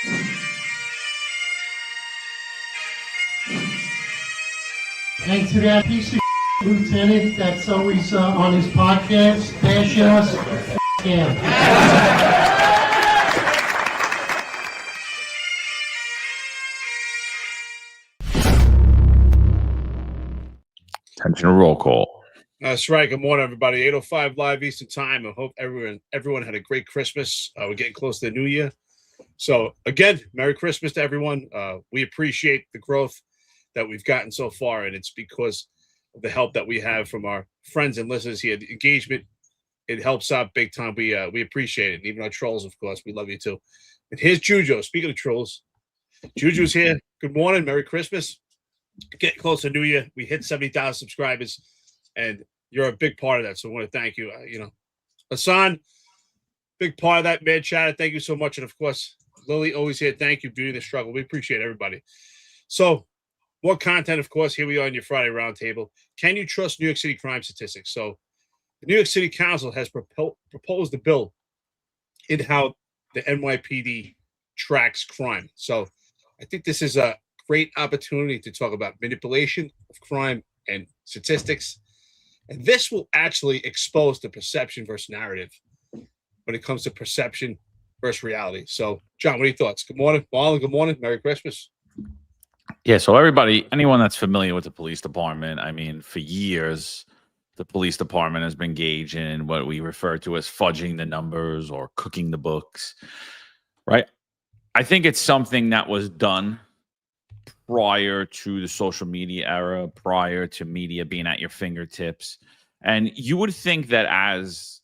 And to that piece of lieutenant that's always on his podcast, bashing us, him. Attention, roll call. That's right. Good morning, everybody. 8:05 live Eastern time. I hope everyone had a great Christmas. We're getting close to the new year. So again, Merry Christmas to everyone. We appreciate the growth that we've gotten so far, and it's because of the help that we have from our friends and listeners here. The engagement, it helps out big time. We appreciate it. And even our trolls, of course, we love you too. And here's Juju. Speaking of trolls, Juju's here. Good morning. Merry Christmas. Getting close to New Year. We hit 70,000 subscribers, and you're a big part of that. So I want to thank you. Hassan, big part of that, man. Chatter, thank you so much. And of course, Lily, always here. Thank you, Beauty the Struggle. We appreciate everybody. So, more content, of course. Here we are on your Friday Roundtable. Can you trust New York City crime statistics? So, the New York City Council has proposed a bill in how the NYPD tracks crime. So, I think this is a great opportunity to talk about manipulation of crime and statistics. And this will actually expose the perception versus narrative when it comes to perception versus reality. So, John, what are your thoughts? Good morning. Marlon, good morning. Merry Christmas. Yeah, so anyone that's familiar with the police department, I mean, for years, the police department has been engaged in what we refer to as fudging the numbers or cooking the books, right? I think it's something that was done prior to the social media era, prior to media being at your fingertips. And you would think that as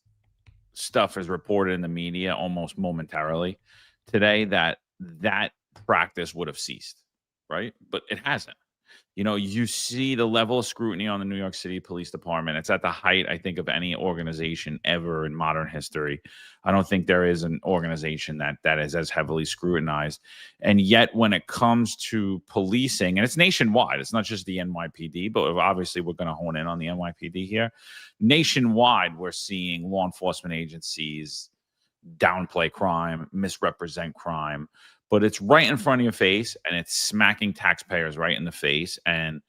stuff is reported in the media almost momentarily today, that practice would have ceased. Right? But it hasn't. You see the level of scrutiny on the New York City Police Department. It's at the height, I think, of any organization ever in modern history. I don't think there is an organization that is as heavily scrutinized. And yet, when it comes to policing, and it's nationwide, it's not just the NYPD, but obviously we're going to hone in on the NYPD here. Nationwide, we're seeing law enforcement agencies downplay crime, misrepresent crime, but it's right in front of your face and it's smacking taxpayers right in the face. And,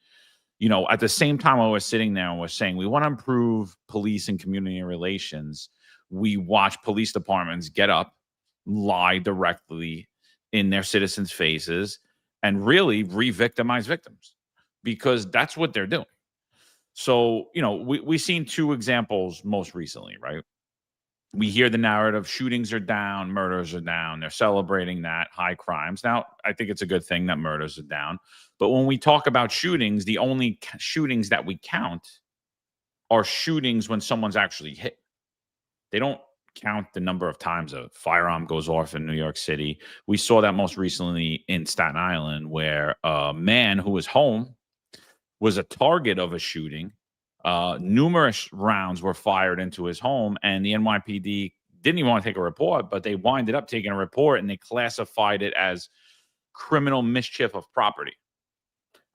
at the same time, while we're sitting there and we're saying we want to improve police and community relations, we watch police departments get up, lie directly in their citizens' faces, and really re-victimize victims because that's what they're doing. So, we've seen two examples most recently, right? We hear the narrative, shootings are down, murders are down. They're celebrating that, high crimes. Now, I think it's a good thing that murders are down. But when we talk about shootings, the only shootings that we count are shootings when someone's actually hit. They don't count the number of times a firearm goes off in New York City. We saw that most recently in Staten Island, where a man who was home was a target of a shooting. Numerous rounds were fired into his home, and the NYPD didn't even want to take a report, but they winded up taking a report and they classified it as criminal mischief of property,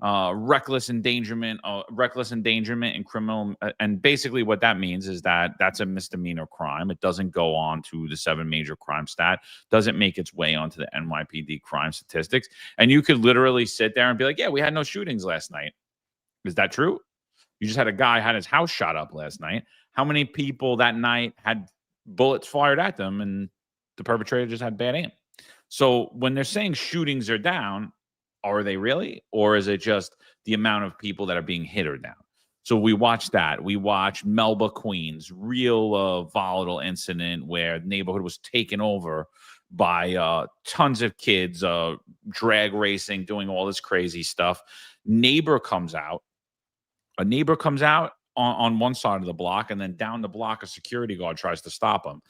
reckless endangerment and criminal. And basically what that means is that that's a misdemeanor crime. It doesn't go on to the 7 major crime stat, doesn't make its way onto the NYPD crime statistics. And you could literally sit there and be like, yeah, we had no shootings last night. Is that true? You just had a guy had his house shot up last night. How many people that night had bullets fired at them and the perpetrator just had bad aim? So when they're saying shootings are down, are they really? Or is it just the amount of people that are being hit are down? So we watched that. We watched Melba, Queens, real volatile incident where the neighborhood was taken over by tons of kids, drag racing, doing all this crazy stuff. A neighbor comes out on one side of the block, and then down the block, a security guard tries to stop him.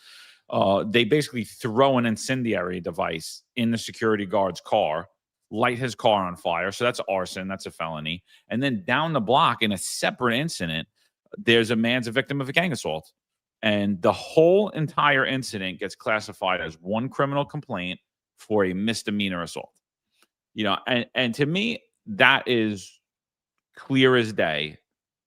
They basically throw an incendiary device in the security guard's car, light his car on fire. So that's arson. That's a felony. And then down the block in a separate incident, there's a man's a victim of a gang assault. And the whole entire incident gets classified as one criminal complaint for a misdemeanor assault. And to me, that is clear as day,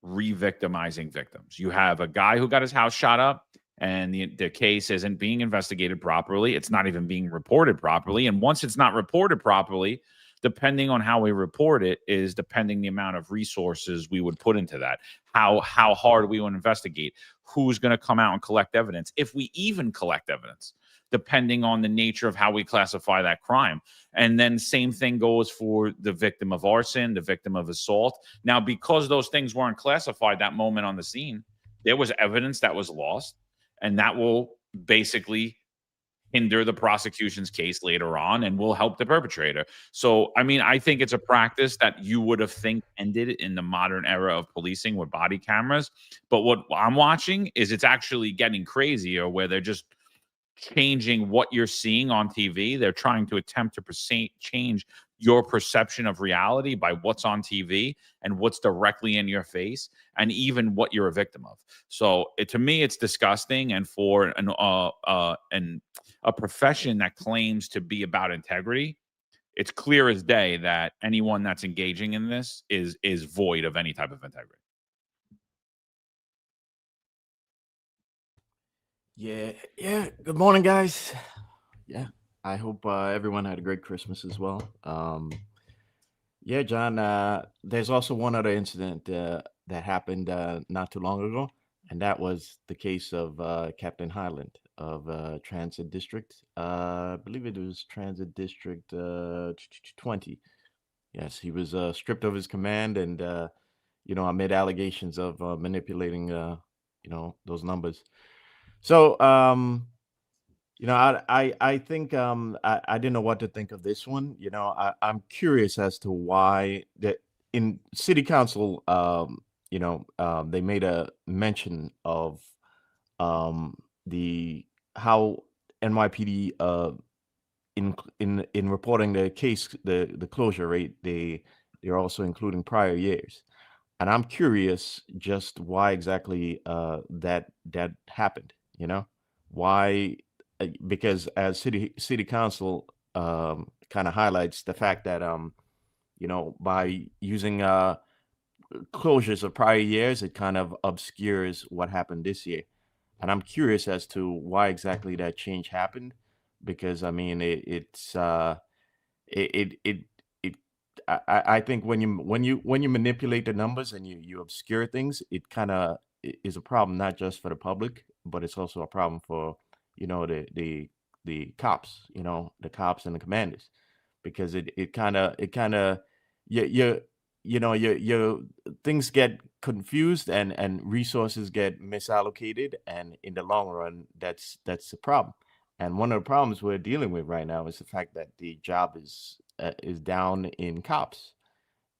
re-victimizing victims. You have a guy who got his house shot up. and the case isn't being investigated properly. It's not even being reported properly. And once it's not reported properly, depending on how we report it is depending the amount of resources we would put into that, how hard we would investigate, who's going to come out and collect evidence, if we even collect evidence, depending on the nature of how we classify that crime. And then same thing goes for the victim of arson, the victim of assault. Now, because those things weren't classified that moment on the scene, there was evidence that was lost, and that will basically hinder the prosecution's case later on and will help the perpetrator. So, I mean, I think it's a practice that you would have think ended in the modern era of policing with body cameras. But what I'm watching is it's actually getting crazier, where they're just changing what you're seeing on TV. They're trying to attempt to change your perception of reality by what's on TV and what's directly in your face, and even what you're a victim of. So to me, it's disgusting. And for a profession that claims to be about integrity, it's clear as day that anyone that's engaging in this is void of any type of integrity. Yeah. Good morning, guys. Yeah, I hope everyone had a great Christmas as well. Yeah, John, there's also one other incident that happened not too long ago, and that was the case of Captain Highland of Transit District. I believe it was Transit District 20. Yes, he was stripped of his command and, amid allegations of manipulating, those numbers. So, I think I didn't know what to think of this one. I'm curious as to why that in city council, they made a mention of the how NYPD in reporting the case, the closure rate, they're also including prior years. And I'm curious just why exactly that happened, why, because as city council kind of highlights the fact that by using closures of prior years, it kind of obscures what happened this year. And I'm curious as to why exactly that change happened, because I mean I think when you manipulate the numbers and you obscure things, it kind of is a problem, not just for the public, but it's also a problem for the cops, the cops and the commanders, because it kind of your things get confused and resources get misallocated, and in the long run, that's the problem. And one of the problems we're dealing with right now is the fact that the job is down in cops,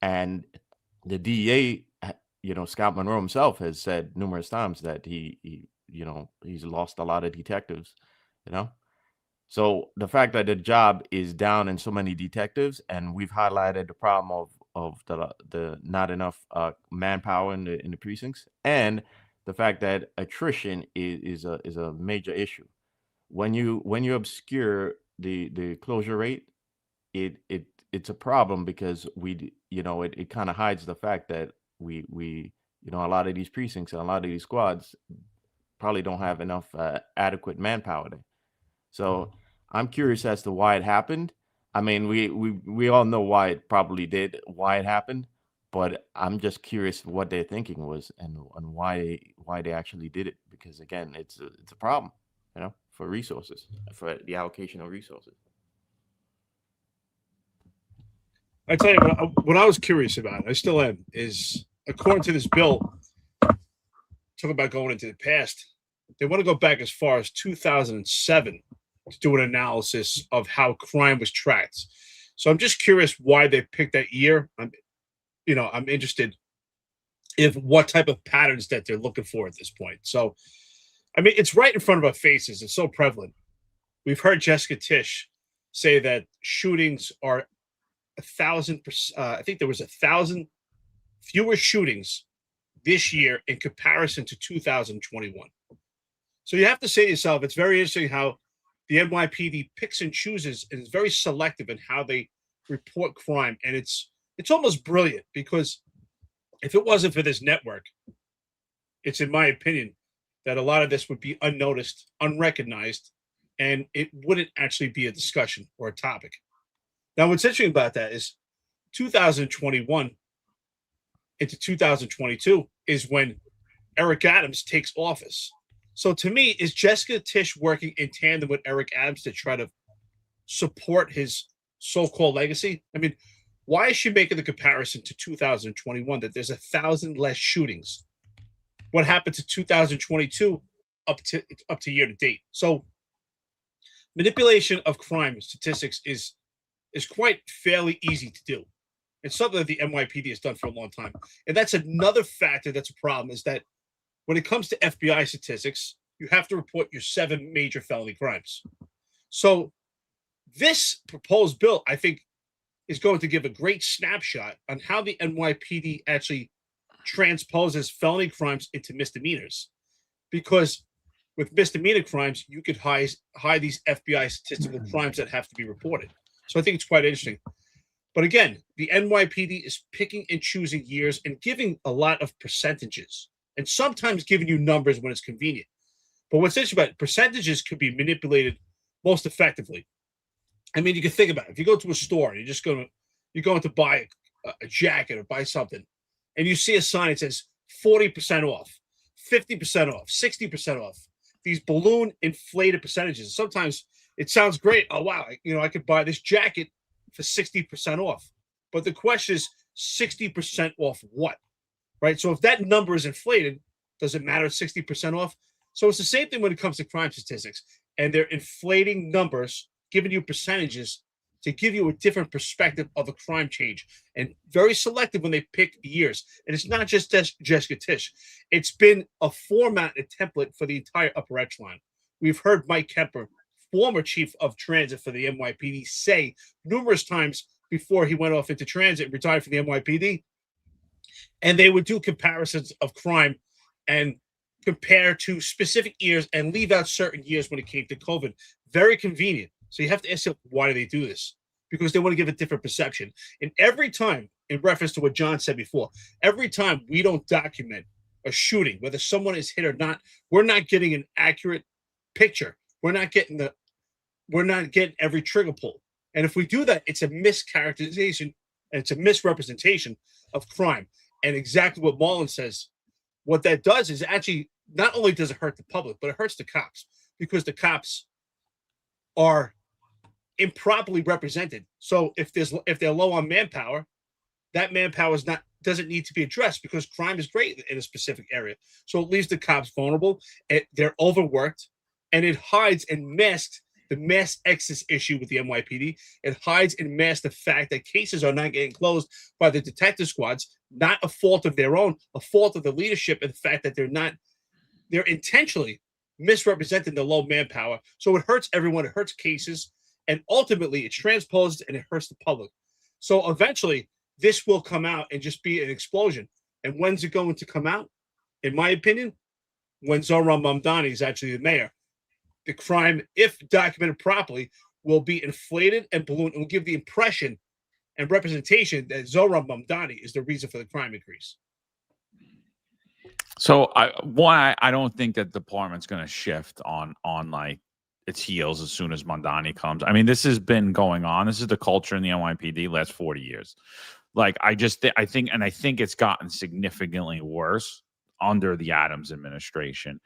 and the DEA, Scott Monroe himself has said numerous times that he's lost a lot of detectives, So the fact that the job is down in so many detectives, and we've highlighted the problem of the not enough manpower in the precincts, and the fact that attrition is a major issue. When you obscure the closure rate, it's a problem, because it kind of hides the fact that we a lot of these precincts and a lot of these squads probably don't have enough adequate manpower there. So I'm curious as to why it happened. I mean, we all know why it happened, but I'm just curious what their thinking was and why they actually did it, because again, it's a problem, for resources, for the allocation of resources. I tell you what I was curious about, I still am, is according to this bill, talking about going into the past, they want to go back as far as 2007 to do an analysis of how crime was tracked. So I'm just curious why they picked that year. I'm interested in what type of patterns that they're looking for at this point. So, I mean, it's right in front of our faces. It's so prevalent. We've heard Jessica Tisch say that shootings are 1,000%. I think there was 1,000 fewer shootings this year in comparison to 2021. So you have to say to yourself, it's very interesting how the NYPD picks and chooses and is very selective in how they report crime. And it's almost brilliant, because if it wasn't for this network, it's, in my opinion, that a lot of this would be unnoticed, unrecognized, and it wouldn't actually be a discussion or a topic. Now, what's interesting about that is 2021 into 2022 is when Eric Adams takes office. So to me, is Jessica Tisch working in tandem with Eric Adams to try to support his so-called legacy? I mean, why is she making the comparison to 2021 that there's 1,000 less shootings? What happened to 2022 up to year to date? So manipulation of crime statistics is quite fairly easy to do. It's something that the NYPD has done for a long time. And that's another factor that's a problem, is that when it comes to FBI statistics, you have to report your 7 major felony crimes. So this proposed bill, I think, is going to give a great snapshot on how the NYPD actually transposes felony crimes into misdemeanors. Because with misdemeanor crimes, you could hide these FBI statistical crimes that have to be reported. So I think it's quite interesting. But again, the NYPD is picking and choosing years and giving a lot of percentages, and sometimes giving you numbers when it's convenient. But what's interesting about it, percentages could be manipulated most effectively. I mean, you can think about it. If you go to a store and you're going to buy a jacket or buy something, and you see a sign that says 40% off, 50% off, 60% off, these balloon inflated percentages. Sometimes it sounds great. Oh, wow, I could buy this jacket for 60% off. But the question is 60% off what? Right? So if that number is inflated, does it matter 60% off? So it's the same thing when it comes to crime statistics. And they're inflating numbers, giving you percentages to give you a different perspective of a crime change. And very selective when they pick years. And it's not just Jessica Tisch. It's been a format, a template for the entire upper echelon. We've heard Mike Kemper, former chief of transit for the NYPD, say numerous times before he went off into transit and retired from the NYPD. And they would do comparisons of crime and compare to specific years and leave out certain years when it came to COVID. Very convenient. So you have to ask yourself, why do they do this? Because they want to give a different perception. And every time, in reference to what John said before, every time we don't document a shooting, whether someone is hit or not, we're not getting an accurate picture. We're not getting every trigger pull. And if we do that, it's a mischaracterization and it's a misrepresentation of crime. And exactly what Marlon says, what that does is actually, not only does it hurt the public, but it hurts the cops, because the cops are improperly represented. So if they're low on manpower, that manpower doesn't need to be addressed, because crime is great in a specific area. So it leaves the cops vulnerable. They're overworked, and it hides and masks the mass exodus issue with the NYPD. It hides and masks the fact that cases are not getting closed by the detective squads, not a fault of their own, a fault of the leadership, and the fact that they're intentionally misrepresenting the low manpower. So it hurts everyone. It hurts cases, and ultimately it transposes and it hurts the public. So eventually this will come out and just be an explosion. And when's it going to come out? In my opinion, when Zohran Mamdani is actually the mayor. The crime, if documented properly, will be inflated and ballooned and will give the impression and representation that Zohran Mamdani is the reason for the crime increase. So I don't think that the department's going to shift on like its heels as soon as Mamdani comes. I mean, this has been going on. This is the culture in the NYPD last 40 years. Like, I think it's gotten significantly worse under the Adams administration.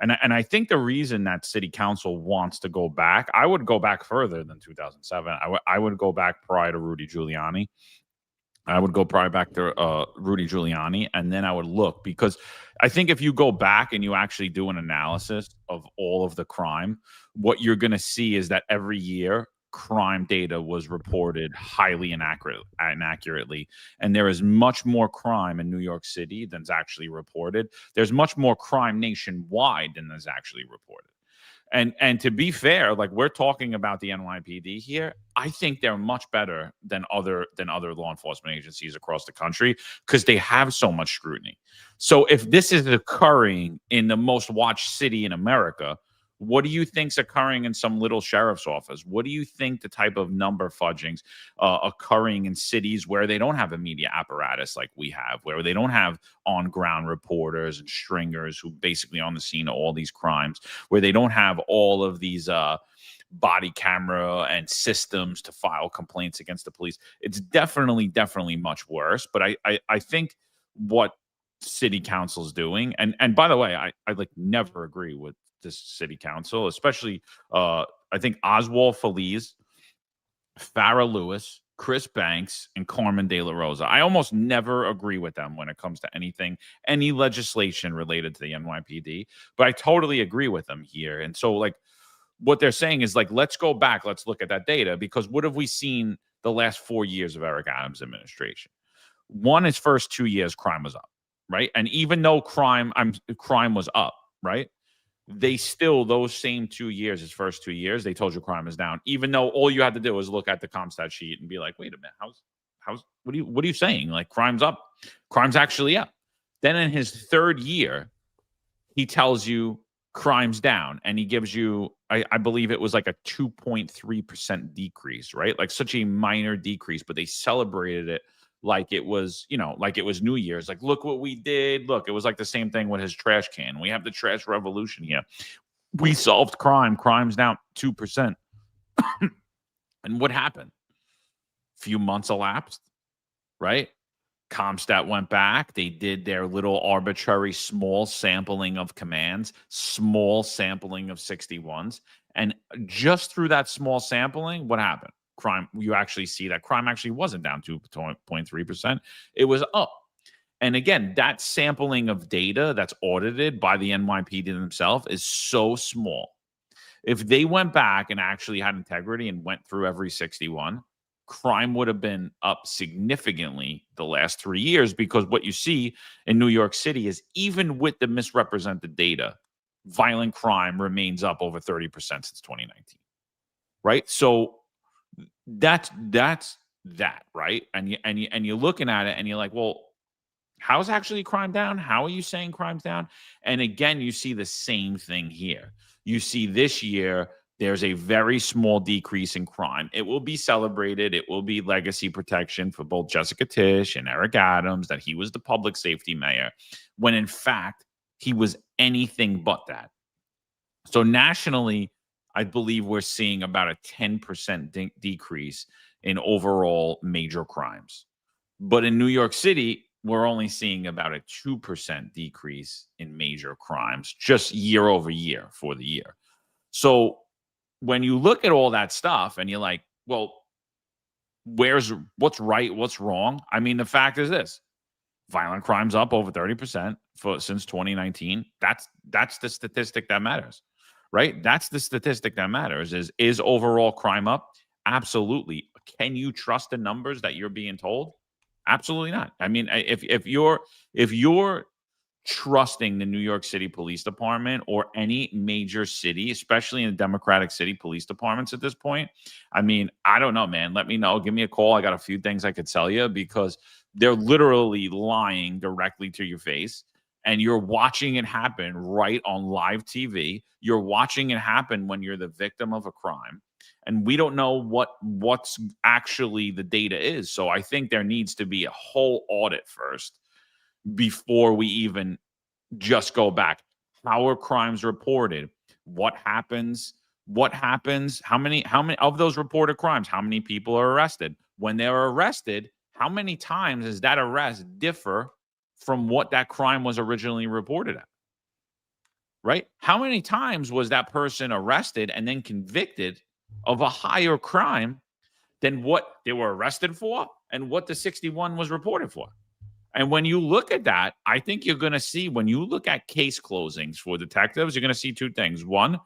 And I think the reason that city council wants to go back, I would go back further than 2007. I would go back prior to Rudy Giuliani. I would go probably back to Rudy Giuliani, and then I would look, because I think if you go back and you actually do an analysis of all of the crime, what you're going to see is that every year crime data was reported highly inaccurately, and there is much more crime in New York City than's actually reported. There's much more crime nationwide than is actually reported. And to be fair, like, we're talking about the NYPD here, I think they're much better than other law enforcement agencies across the country, because they have so much scrutiny. So if this is occurring in the most watched city in America, What do you think's occurring in some little sheriff's office? What do you think the type of number fudgings occurring in cities where they don't have a media apparatus like we have, where they don't have on-ground reporters and stringers who basically on the scene of all these crimes, where they don't have all of these body camera and systems to file complaints against the police? It's definitely much worse. But I think what city council's doing, and by the way, I like never agree with this city council, especially I think Oswald Feliz, Farrah Lewis, Chris Banks, and Carmen De La Rosa. I almost never agree with them when it comes to anything, any legislation related to the NYPD, but I totally agree with them here. And so, like, what they're saying is, like, let's go back, let's look at that data, because what have we seen the last 4 years of Eric Adams' administration? One, his first 2 years, crime was up, right? And even though crime was up, right? They still, those same 2 years, his first 2 years, they told you crime is down, even though all you had to do was look at the CompStat sheet and be like, wait a minute, what are you saying? Like, crime's up. Crime's actually up. Then in his third year, he tells you crime's down, and he gives you, I believe it was like a 2.3% decrease, right? Like such a minor decrease, but they celebrated it like it was, like it was New Year's. Like, look what we did. Look, it was like the same thing with his trash can. We have the trash revolution here. We solved crime. Crime's down 2%. And what happened? Few months elapsed, right? CompStat went back. They did their little arbitrary small sampling of commands, small sampling of 61s. And just through that small sampling, what happened? Crime, you actually see that crime actually wasn't down 2.3%. It was up. And again, that sampling of data that's audited by the NYPD themselves is so small. If they went back and actually had integrity and went through every 61, crime would have been up significantly the last 3 years, because what you see in New York City is, even with the misrepresented data, violent crime remains up over 30% since 2019, right? So that's that, right? And you're looking at it and you're like, well, how's actually crime down? How are you saying crime's down? And again, you see the same thing here. You see this year, there's a very small decrease in crime. It will be celebrated. It will be legacy protection for both Jessica Tisch and Eric Adams, that he was the public safety mayor, when in fact, he was anything but that. So nationally, I believe we're seeing about a 10% decrease in overall major crimes. But in New York City, we're only seeing about a 2% decrease in major crimes just year over year for the year. So when you look at all that stuff and you're like, well, what's right, what's wrong? I mean, the fact is this: violent crime's up over 30% since 2019. That's the statistic that matters, right? That's the statistic that matters. Is overall crime up? Absolutely. Can you trust the numbers that you're being told? Absolutely not. I mean, if you're trusting the New York City Police Department or any major city, especially in Democratic city police departments at this point, I mean, I don't know, man. Let me know. Give me a call. I got a few things I could tell you, because they're literally lying directly to your face. And you're watching it happen right on live TV. You're watching it happen when you're the victim of a crime. And we don't know what's actually the data is. So I think there needs to be a whole audit first before we even just go back. How are crimes reported? What happens? How many of those reported crimes, how many people are arrested? When they're arrested, how many times does that arrest differ from what that crime was originally reported at? Right? How many times was that person arrested and then convicted of a higher crime than what they were arrested for and what the 61 was reported for? And when you look at that, I think you're going to see, when you look at case closings for detectives, you're going to see two things. One,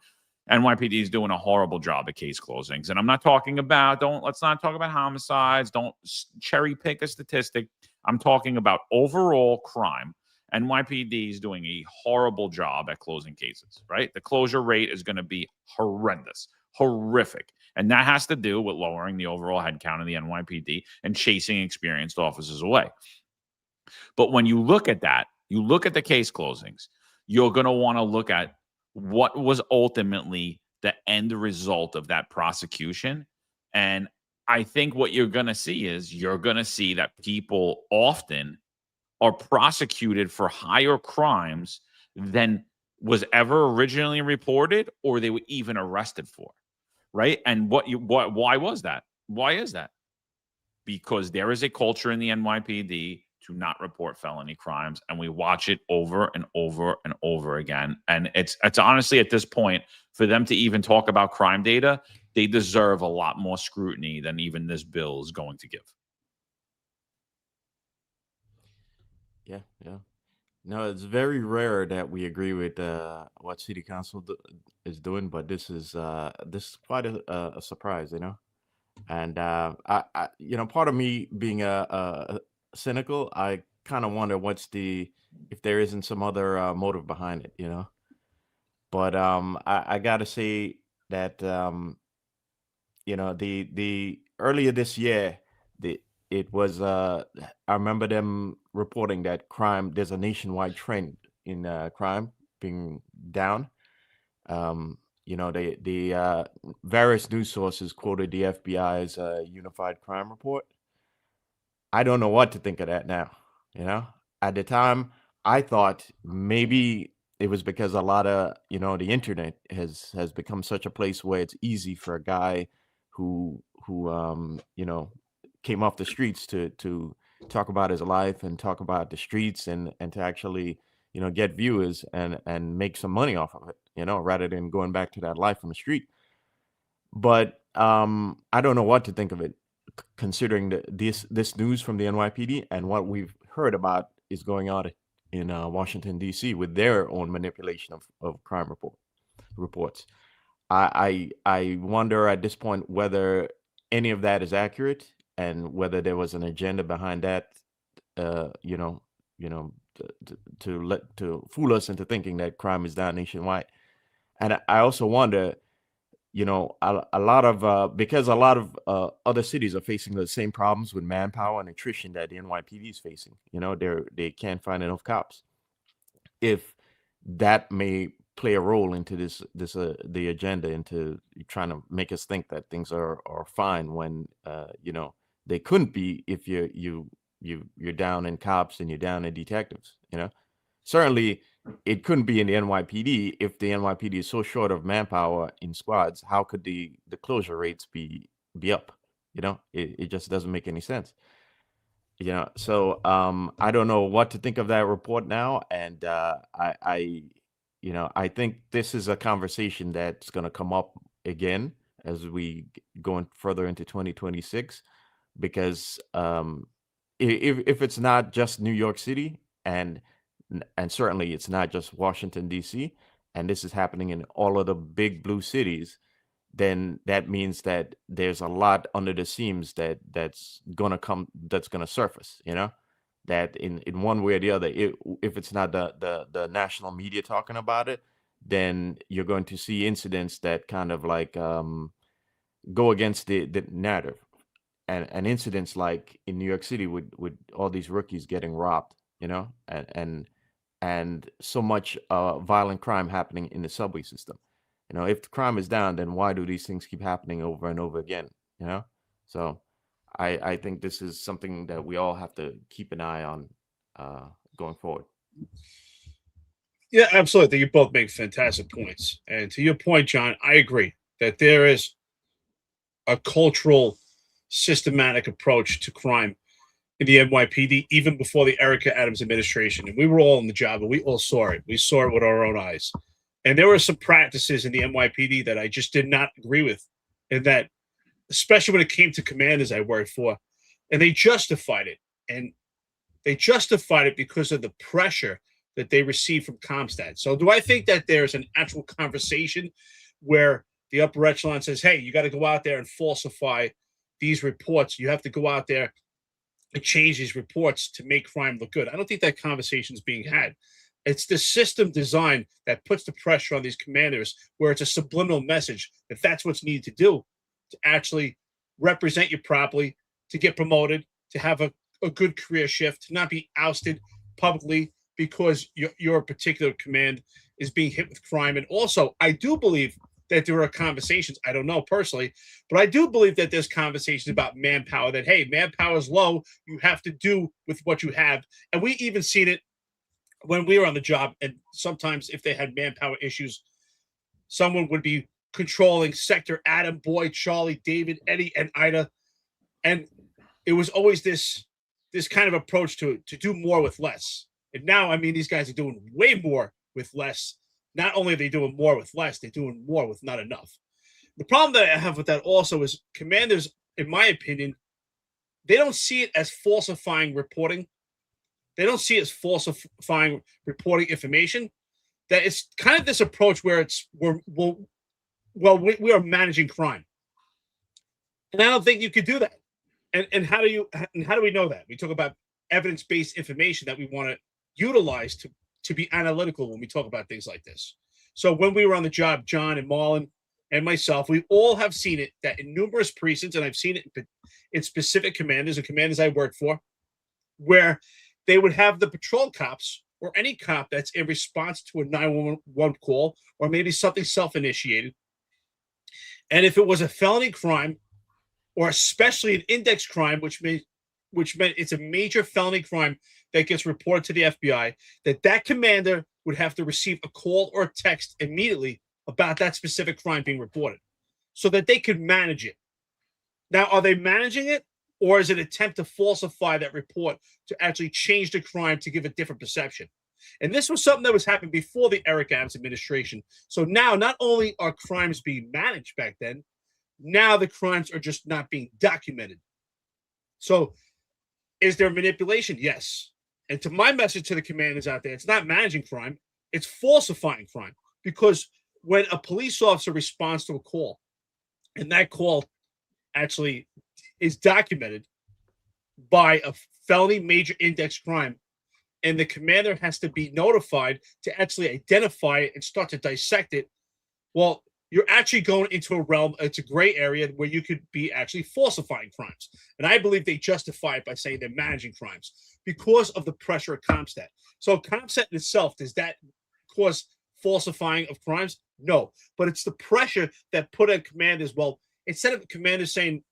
NYPD is doing a horrible job at case closings. And I'm not talking about, let's not talk about homicides. Don't cherry pick a statistic. I'm talking about overall crime. NYPD is doing a horrible job at closing cases, right? The closure rate is going to be horrendous, horrific. And that has to do with lowering the overall headcount of the NYPD and chasing experienced officers away. But when you look at that, you look at the case closings, you're going to want to look at what was ultimately the end result of that prosecution. And I think what you're going to see is you're going to see that people often are prosecuted for higher crimes than was ever originally reported or they were even arrested for. Right. And why was that? Why is that? Because there is a culture in the NYPD to not report felony crimes, and we watch it over and over and over again. And it's honestly at this point, for them to even talk about crime data, they deserve a lot more scrutiny than even this bill is going to give. Yeah, yeah. No, it's very rare that we agree with what City Council is doing, but this is quite a surprise, you know. And you know, part of me being a cynical, I kind of wonder if there isn't some other motive behind it, you know. But I gotta say that you know, the earlier this year, the it was I remember them reporting that there's a nationwide trend in crime being down. You know, the various news sources quoted the FBI's unified crime report. I don't know what to think of that now. You know, at the time, I thought maybe it was because a lot of, you know, the internet has become such a place where it's easy for a guy who you know, came off the streets to talk about his life and talk about the streets and to actually, you know, get viewers and make some money off of it, you know, rather than going back to that life on the street. But I don't know what to think of it, considering this news from the NYPD and what we've heard about is going on in Washington D.C. with their own manipulation of crime reports. I wonder at this point whether any of that is accurate and whether there was an agenda behind that. You know, you know, to fool us into thinking that crime is down nationwide. And I also wonder, you know, a lot of because a lot of other cities are facing the same problems with manpower and attrition that the NYPD is facing. You know, they can't find enough cops. If that may play a role into this the agenda, into trying to make us think that things are fine when you know, they couldn't be if you're down in cops and you're down in detectives. You know, certainly it couldn't be in the NYPD. If the NYPD is so short of manpower in squads, how could the closure rates be up? You know, it just doesn't make any sense. You know, so I don't know what to think of that report now, and I you know, I think this is a conversation that's going to come up again as we go further into 2026, because if it's not just New York City, and certainly it's not just Washington D.C., and this is happening in all of the big blue cities, then that means that there's a lot under the seams that's gonna surface. You know, that in one way or the other, if it's not the national media talking about it, then you're going to see incidents that kind of like go against the narrative, and incidents like in New York City with all these rookies getting robbed, you know, and so much violent crime happening in the subway system. You know, if the crime is down, then why do these things keep happening over and over again? You know, so I think this is something that we all have to keep an eye on going forward. Yeah, absolutely. I think you both make fantastic points. And to your point, John, I agree that there is a cultural, systematic approach to crime in the NYPD, even before the Erica Adams administration. And we were all in the job and we all saw it. We saw it with our own eyes. And there were some practices in the NYPD that I just did not agree with. And that, especially when it came to commanders I worked for, and they justified it. And they justified it because of the pressure that they received from Comstat. So do I think that there's an actual conversation where the upper echelon says, hey, you got to go out there and falsify these reports. You have to go out there and change these reports to make crime look good. I don't think that conversation is being had. It's the system design that puts the pressure on these commanders, where it's a subliminal message that that's what's needed to do to actually represent you properly, to get promoted, to have a good career shift, to not be ousted publicly because your particular command is being hit with crime. And also, I do believe that there are conversations, I don't know personally, but I do believe that there's conversations about manpower, that, hey, manpower is low. You have to do with what you have. And we even seen it when we were on the job. And sometimes if they had manpower issues, someone would be controlling sector Adam, Boyd, Charlie, David, Eddie, and Ida. And it was always this kind of approach to do more with less. And now, I mean, these guys are doing way more with less. Not only are they doing more with less, they're doing more with not enough. The problem that I have with that also is commanders, in my opinion, they don't see it as falsifying reporting. They don't see it as falsifying reporting information. That it's kind of this approach where we are managing crime. And I don't think you could do that. And how do we know that? We talk about evidence-based information that we want to utilize to be analytical when we talk about things like this. So when we were on the job, John and Marlon and myself, we all have seen it, that in numerous precincts, and I've seen it in specific commanders and commanders I worked for, where they would have the patrol cops or any cop that's in response to a 911 call or maybe something self-initiated. And if it was a felony crime, or especially an index crime, which meant it's a major felony crime that gets reported to the FBI, that commander would have to receive a call or a text immediately about that specific crime being reported so that they could manage it. Now, are they managing it, or is it an attempt to falsify that report to actually change the crime to give a different perception? And this was something that was happening before the Eric Adams administration. So now not only are crimes being managed back then, now the crimes are just not being documented. So is there manipulation? Yes. And to my message to the commanders out there, it's not managing crime, it's falsifying crime. Because when a police officer responds to a call, and that call actually is documented by a felony major index crime, and the commander has to be notified to actually identify it and start to dissect it, well, you're actually going into a realm, it's a gray area where you could be actually falsifying crimes. And I believe they justify it by saying they're managing crimes because of the pressure of CompStat. So CompStat in itself, does that cause falsifying of crimes? No, but it's the pressure that put on commanders. Well, instead of commanders saying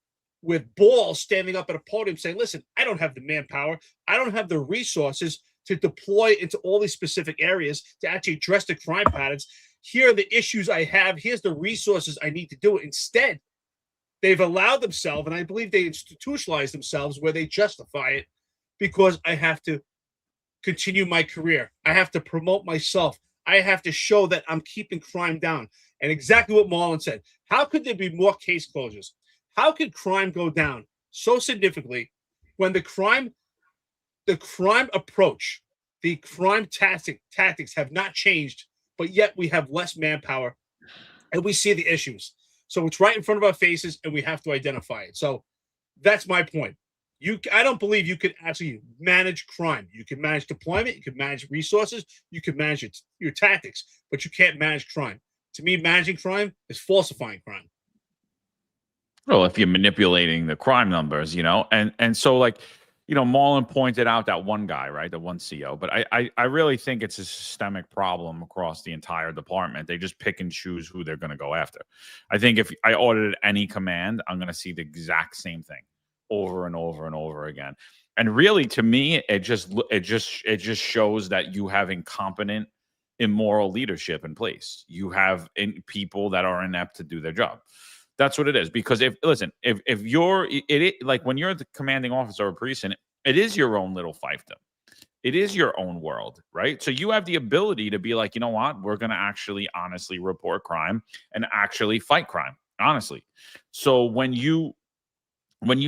with balls standing up at a podium saying, listen, I don't have the manpower, I don't have the resources to deploy into all these specific areas to actually address the crime patterns. Here are the issues I have. Here's the resources I need to do it. Instead, they've allowed themselves, and I believe they institutionalized themselves where they justify it because I have to continue my career. I have to promote myself. I have to show that I'm keeping crime down. And exactly what Marlon said. How could there be more case closures? How could crime go down so significantly when the crime approach, the crime tactics have not changed, but yet we have less manpower and we see the issues. So it's right in front of our faces and we have to identify it. So that's my point. I don't believe you could actually manage crime. You can manage deployment, you can manage resources, you can manage your tactics, but you can't manage crime. To me, managing crime is falsifying crime. Well, if you're manipulating the crime numbers, and so Marlon pointed out that one guy, right? The one CO. But I really think it's a systemic problem across the entire department. They just pick and choose who they're going to go after. I think if I audited any command, I'm going to see the exact same thing over and over and over again. And really, to me, it just shows that you have incompetent, immoral leadership in place. You have people that are inept to do their job. That's what it is. Because if you're like when you're the commanding officer of a precinct, it is your own little fiefdom. It is your own world, right? So you have the ability to be like, you know what? We're going to actually honestly report crime and actually fight crime, honestly. So when you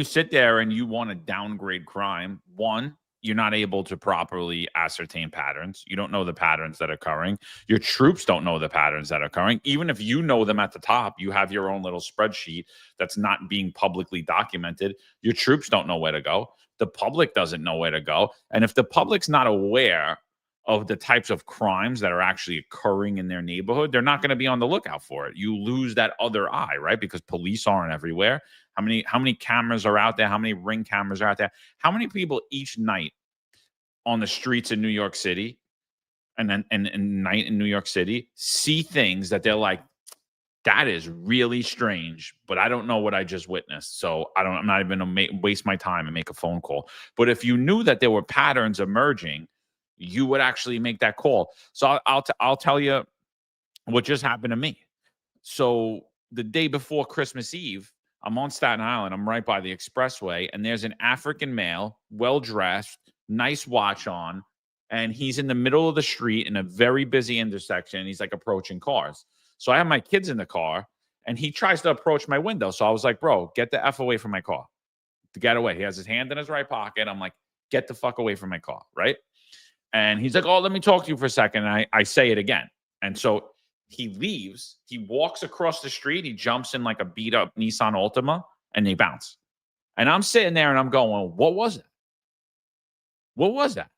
sit there and you want to downgrade crime, one, you're not able to properly ascertain patterns. You don't know the patterns that are occurring. Your troops don't know the patterns that are occurring. Even if you know them at the top, you have your own little spreadsheet that's not being publicly documented. Your troops don't know where to go. The public doesn't know where to go. And if the public's not aware of the types of crimes that are actually occurring in their neighborhood, they're not going to be on the lookout for it. You lose that other eye, right? Because police aren't everywhere. How many cameras are out there? How many ring cameras are out there? How many people each night on the streets in New York City and then and night in New York City see things that they're like, that is really strange, but I don't know what I just witnessed. So I'm not even going to waste my time and make a phone call. But if you knew that there were patterns emerging, you would actually make that call. So I'll tell you what just happened to me. So the day before Christmas Eve, I'm on Staten Island. I'm right by the expressway, and there's an African male, well-dressed, nice watch on, and he's in the middle of the street in a very busy intersection. He's like approaching cars. So I have my kids in the car, and he tries to approach my window. So I was like, bro, get the F away from my car. To get away. He has his hand in his right pocket. I'm like, get the fuck away from my car, right? And he's like, oh, let me talk to you for a second. And I say it again. And so he leaves. He walks across the street. He jumps in like a beat-up Nissan Altima, and they bounce. And I'm sitting there, and I'm going, what was it? What was that?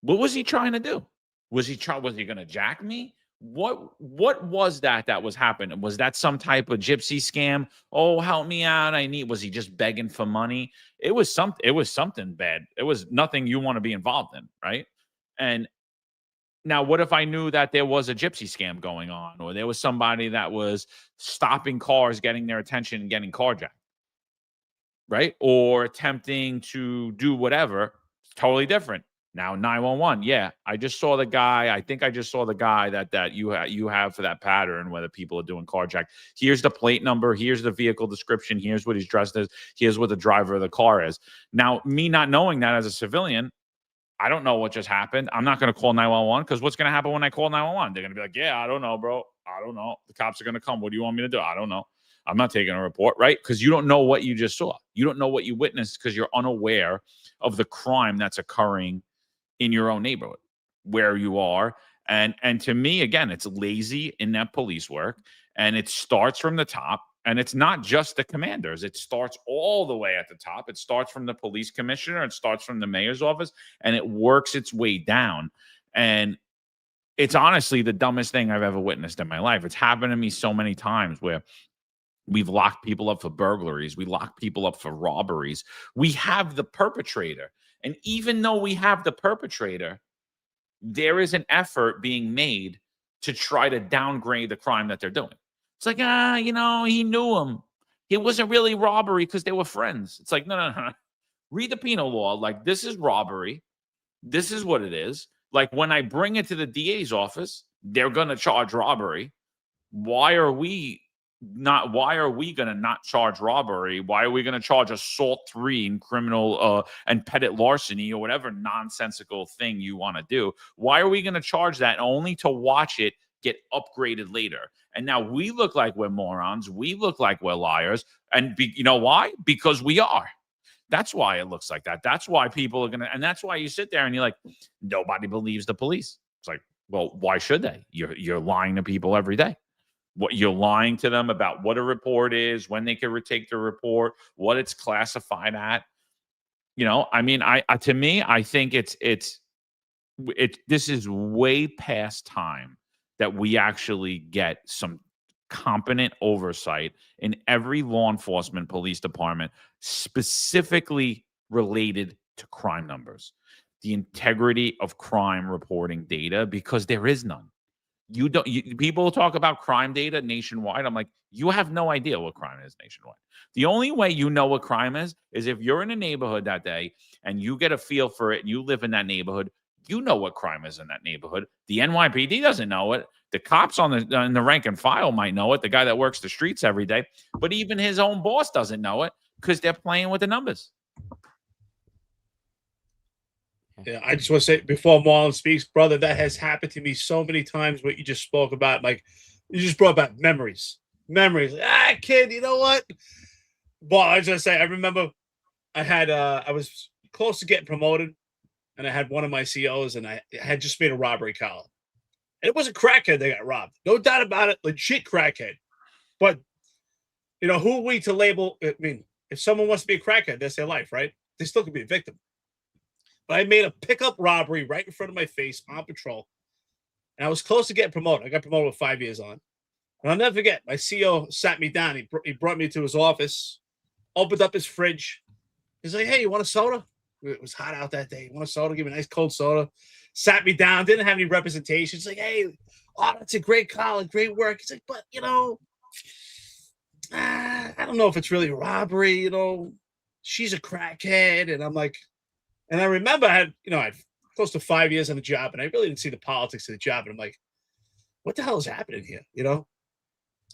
What was he trying to do? Was he going to jack me? What was that was happening? Was that some type of gypsy scam? Oh, help me out. Was he just begging for money? It was something bad. It was nothing you want to be involved in, right? And now what if I knew that there was a gypsy scam going on, or there was somebody that was stopping cars, getting their attention and getting carjacked, right? Or attempting to do whatever? Totally different. Now 911, yeah, I just saw the guy. I think I just saw the guy that you have for that pattern, whether people are doing carjack. Here's the plate number. Here's the vehicle description. Here's what he's dressed as. Here's what the driver of the car is. Now, me not knowing that as a civilian, I don't know what just happened. I'm not going to call 911 because what's going to happen when I call 911? They're going to be like, yeah, I don't know, bro. I don't know. The cops are going to come. What do you want me to do? I don't know. I'm not taking a report, right? Because you don't know what you just saw. You don't know what you witnessed because you're unaware of the crime that's occurring in your own neighborhood where you are. And to me, again, it's lazy in that police work, and it starts from the top. And it's not just the commanders. It starts all the way at the top. It starts from the police commissioner. It starts from the mayor's office, and it works its way down. And it's honestly the dumbest thing I've ever witnessed in my life. It's happened to me so many times where we've locked people up for burglaries. We lock people up for robberies. We have the perpetrator. And even though we have the perpetrator, there is an effort being made to try to downgrade the crime that they're doing. It's like, he knew him. It wasn't really robbery because they were friends. It's like, no. Read the penal law. Like, this is robbery. This is what it is. Like, when I bring it to the DA's office, they're going to charge robbery. Why are we going to not charge robbery? Why are we going to charge assault 3 and criminal and pettit larceny or whatever nonsensical thing you want to do? Why are we going to charge that only to watch it get upgraded later? And now we look like we're morons. We look like we're liars. And you know why? Because we are. That's why it looks like that. That's why people are going to, and that's why you sit there and you're like, nobody believes the police. It's like, well, why should they? You're lying to people every day. What you're lying to them about what a report is, when they can retake the report, what it's classified at. To me, I think this is way past time that we actually get some competent oversight in every law enforcement police department, specifically related to crime numbers, the integrity of crime reporting data, because there is none. People talk about crime data nationwide. I'm like, you have no idea what crime is nationwide. The only way you know what crime is if you're in a neighborhood that day and you get a feel for it and you live in that neighborhood. You know what crime is in that neighborhood. The NYPD doesn't know it. The cops in the rank and file might know it. The guy that works the streets every day, but even his own boss doesn't know it because they're playing with the numbers. Yeah, I just want to say before Marlon speaks, brother, that has happened to me so many times. What you just spoke about, like you just brought back memories. Kid, you know what? Well, I was gonna say, I remember I was close to getting promoted, and I had one of my COs, and I had just made a robbery call. And it was a crackhead that got robbed, no doubt about it, legit crackhead. But who are we to label? I mean, if someone wants to be a crackhead, that's their life, right? They still could be a victim. But I made a pickup robbery right in front of my face on patrol. And I was close to getting promoted. I got promoted with 5 years on. And I'll never forget, my CO sat me down. He brought me to his office, opened up his fridge. He's like, hey, you want a soda? It was hot out that day. You want a soda? Give me a nice cold soda. sat me down, didn't have any representation. It's like, hey, oh, that's a great call, great work. He's like, but I don't know if it's really robbery. She's a crackhead, and I'm like, and I remember I had close to 5 years on the job, and I really didn't see the politics of the job, and I'm like, what the hell is happening here?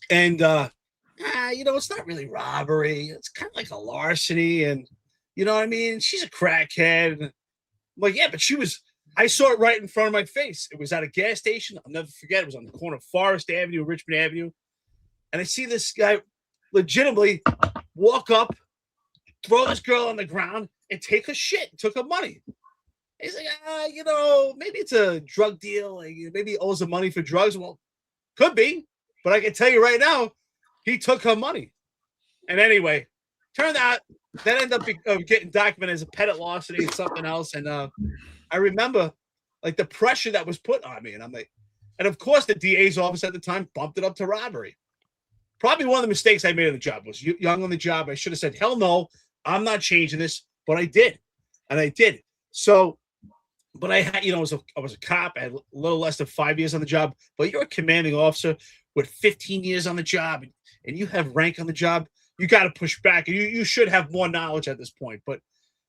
And it's not really robbery. It's kind of like a larceny, and you know what I mean? She's a crackhead. And I'm like, yeah, but I saw it right in front of my face. It was at a gas station. I'll never forget. It was on the corner of Forest Avenue, Richmond Avenue. And I see this guy legitimately walk up, throw this girl on the ground, and take her shit, took her money. He's like, maybe it's a drug deal. Like, maybe he owes her money for drugs. Well, could be. But I can tell you right now, he took her money. And anyway, turned out that ended up getting documented as a petty larceny and something else. And I remember like the pressure that was put on me. And I'm like, and of course the DA's office at the time bumped it up to robbery. Probably one of the mistakes I made on the job was young on the job. I should have said, hell no, I'm not changing this. But I did. And I did. So, but I had, I was a cop. I had a little less than 5 years on the job. But you're a commanding officer with 15 years on the job, and you have rank on the job. You got to push back. You should have more knowledge at this point. But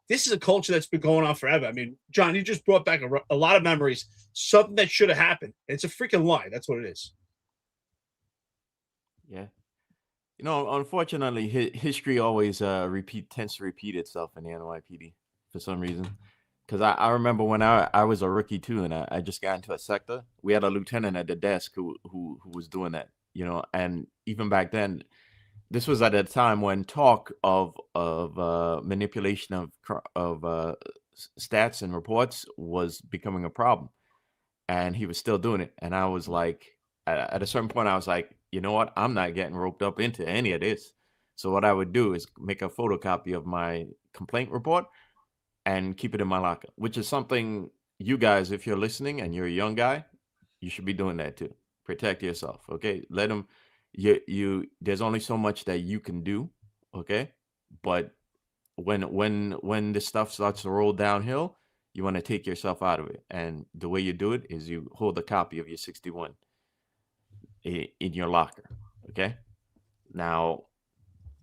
this is a culture that's been going on forever. I mean, John, you just brought back a lot of memories. Something that should have happened. It's a freaking lie. That's what it is. Yeah. Unfortunately, history always tends to repeat itself in the NYPD for some reason. Because I remember when I was a rookie too, and I just got into a sector. We had a lieutenant at the desk who was doing that, and even back then, this was at a time when talk of manipulation of stats and reports was becoming a problem, and he was still doing it. And I was like, at a certain point, I was like, you know what? I'm not getting roped up into any of this. So what I would do is make a photocopy of my complaint report and keep it in my locker, which is something you guys, if you're listening and you're a young guy, you should be doing that too. Protect yourself, okay? Let them. There's only so much that you can do, okay? But when this stuff starts to roll downhill, you want to take yourself out of it, and the way you do it is you hold a copy of your 61 in your locker, okay? Now,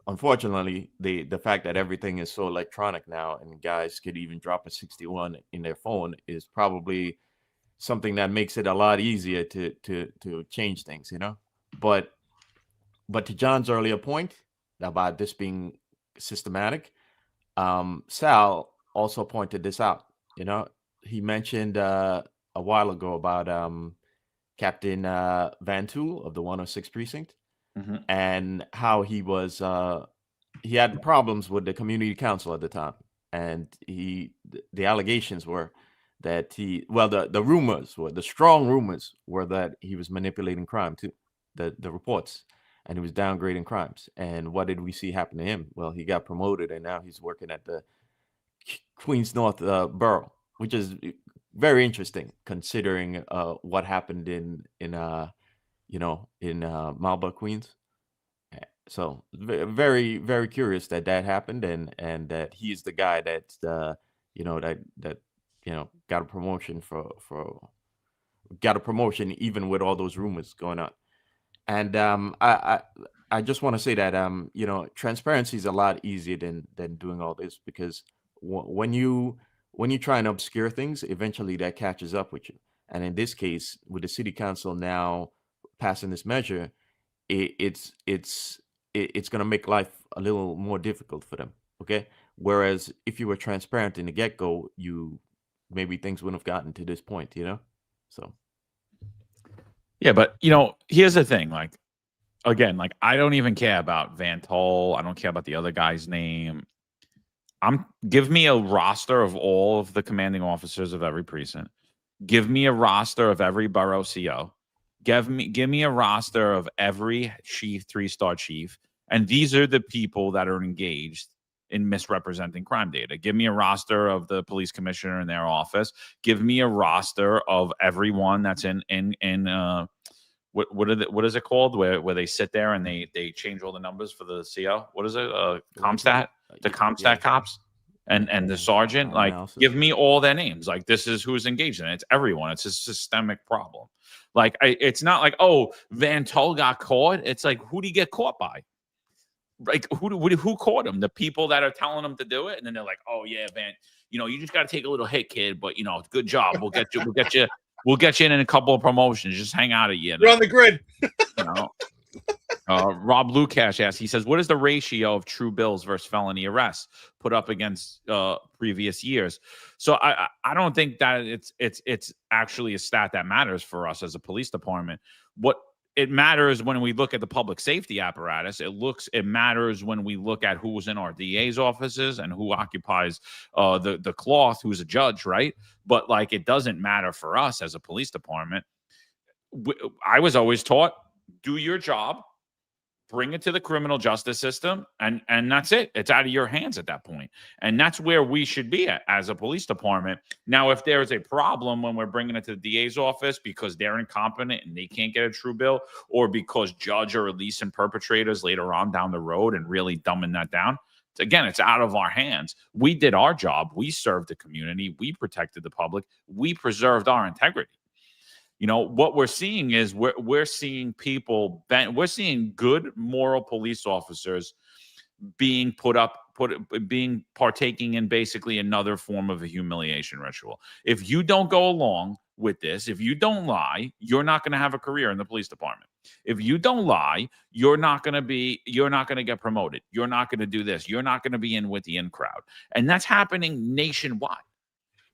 unfortunately, the fact that everything is so electronic now, and guys could even drop a 61 in their phone, is probably something that makes it a lot easier to change things, But to John's earlier point about this being systematic, Sal also pointed this out. He mentioned a while ago about Captain Van Tool of the 106 precinct, and how he had problems with the community council at the time, and the allegations were that the strong rumors were that he was manipulating crime too, the reports, and he was downgrading crimes. And what did we see happen to him? Well, he got promoted, and now he's working at the Queens North borough, which is very interesting considering what happened in Marlborough, Queens. So very, very curious that happened, and that he's the guy that got a promotion got a promotion even with all those rumors going on. And I just want to say that transparency is a lot easier than doing all this, because when you try and obscure things, eventually that catches up with you. And in this case, with the city council now passing this measure, it's going to make life a little more difficult for them. Okay. Whereas if you were transparent in the get-go, maybe things wouldn't have gotten to this point, So. Yeah, but here's the thing. Like, again, like, I don't even care about Van Tol. I don't care about the other guy's name. Give me a roster of all of the commanding officers of every precinct. Give me a roster of every borough CO. Give me a roster of every chief, 3-star chief. And these are the people that are engaged in misrepresenting crime data. Give me a roster of the police commissioner in their office. Give me a roster of everyone that's in what is it called, where they sit there and they change all the numbers for the CO? What is it? Comstat? The Comstat cops? and the sergeant, like, analysis. give me all their names. Like, this is who's engaged in it. It's everyone. It's a systemic problem. Like, it's not like, oh, Van Tull got caught. It's like, who did he get caught by? Like, who caught him? The people that are telling him to do it, and then they're like, oh yeah, Van, you just got to take a little hit, kid. But good job. We'll get you in a couple of promotions. Just hang out a year. You're on the grid. Rob Lukash asks, he says, what is the ratio of true bills versus felony arrests put up against previous years? So I don't think that it's actually a stat that matters for us as a police department. What it matters when we look at the public safety apparatus, it matters when we look at who's in our DA's offices and who occupies the cloth, who's a judge, right? But like, it doesn't matter for us as a police department. I was always taught, do your job, bring it to the criminal justice system, and that's it. It's out of your hands at that point. And that's where we should be at as a police department. Now, if there is a problem when we're bringing it to the DA's office because they're incompetent and they can't get a true bill, or because judge are releasing perpetrators later on down the road and really dumbing that down, again, it's out of our hands. We did our job. We served the community. We protected the public. We preserved our integrity. What we're seeing is we're seeing people, we're seeing good moral police officers being partaking in basically another form of a humiliation ritual. If you don't go along with this, if you don't lie, you're not going to have a career in the police department. If you don't lie, you're not going to get promoted. You're not going to do this. You're not going to be in with the in crowd. And that's happening nationwide.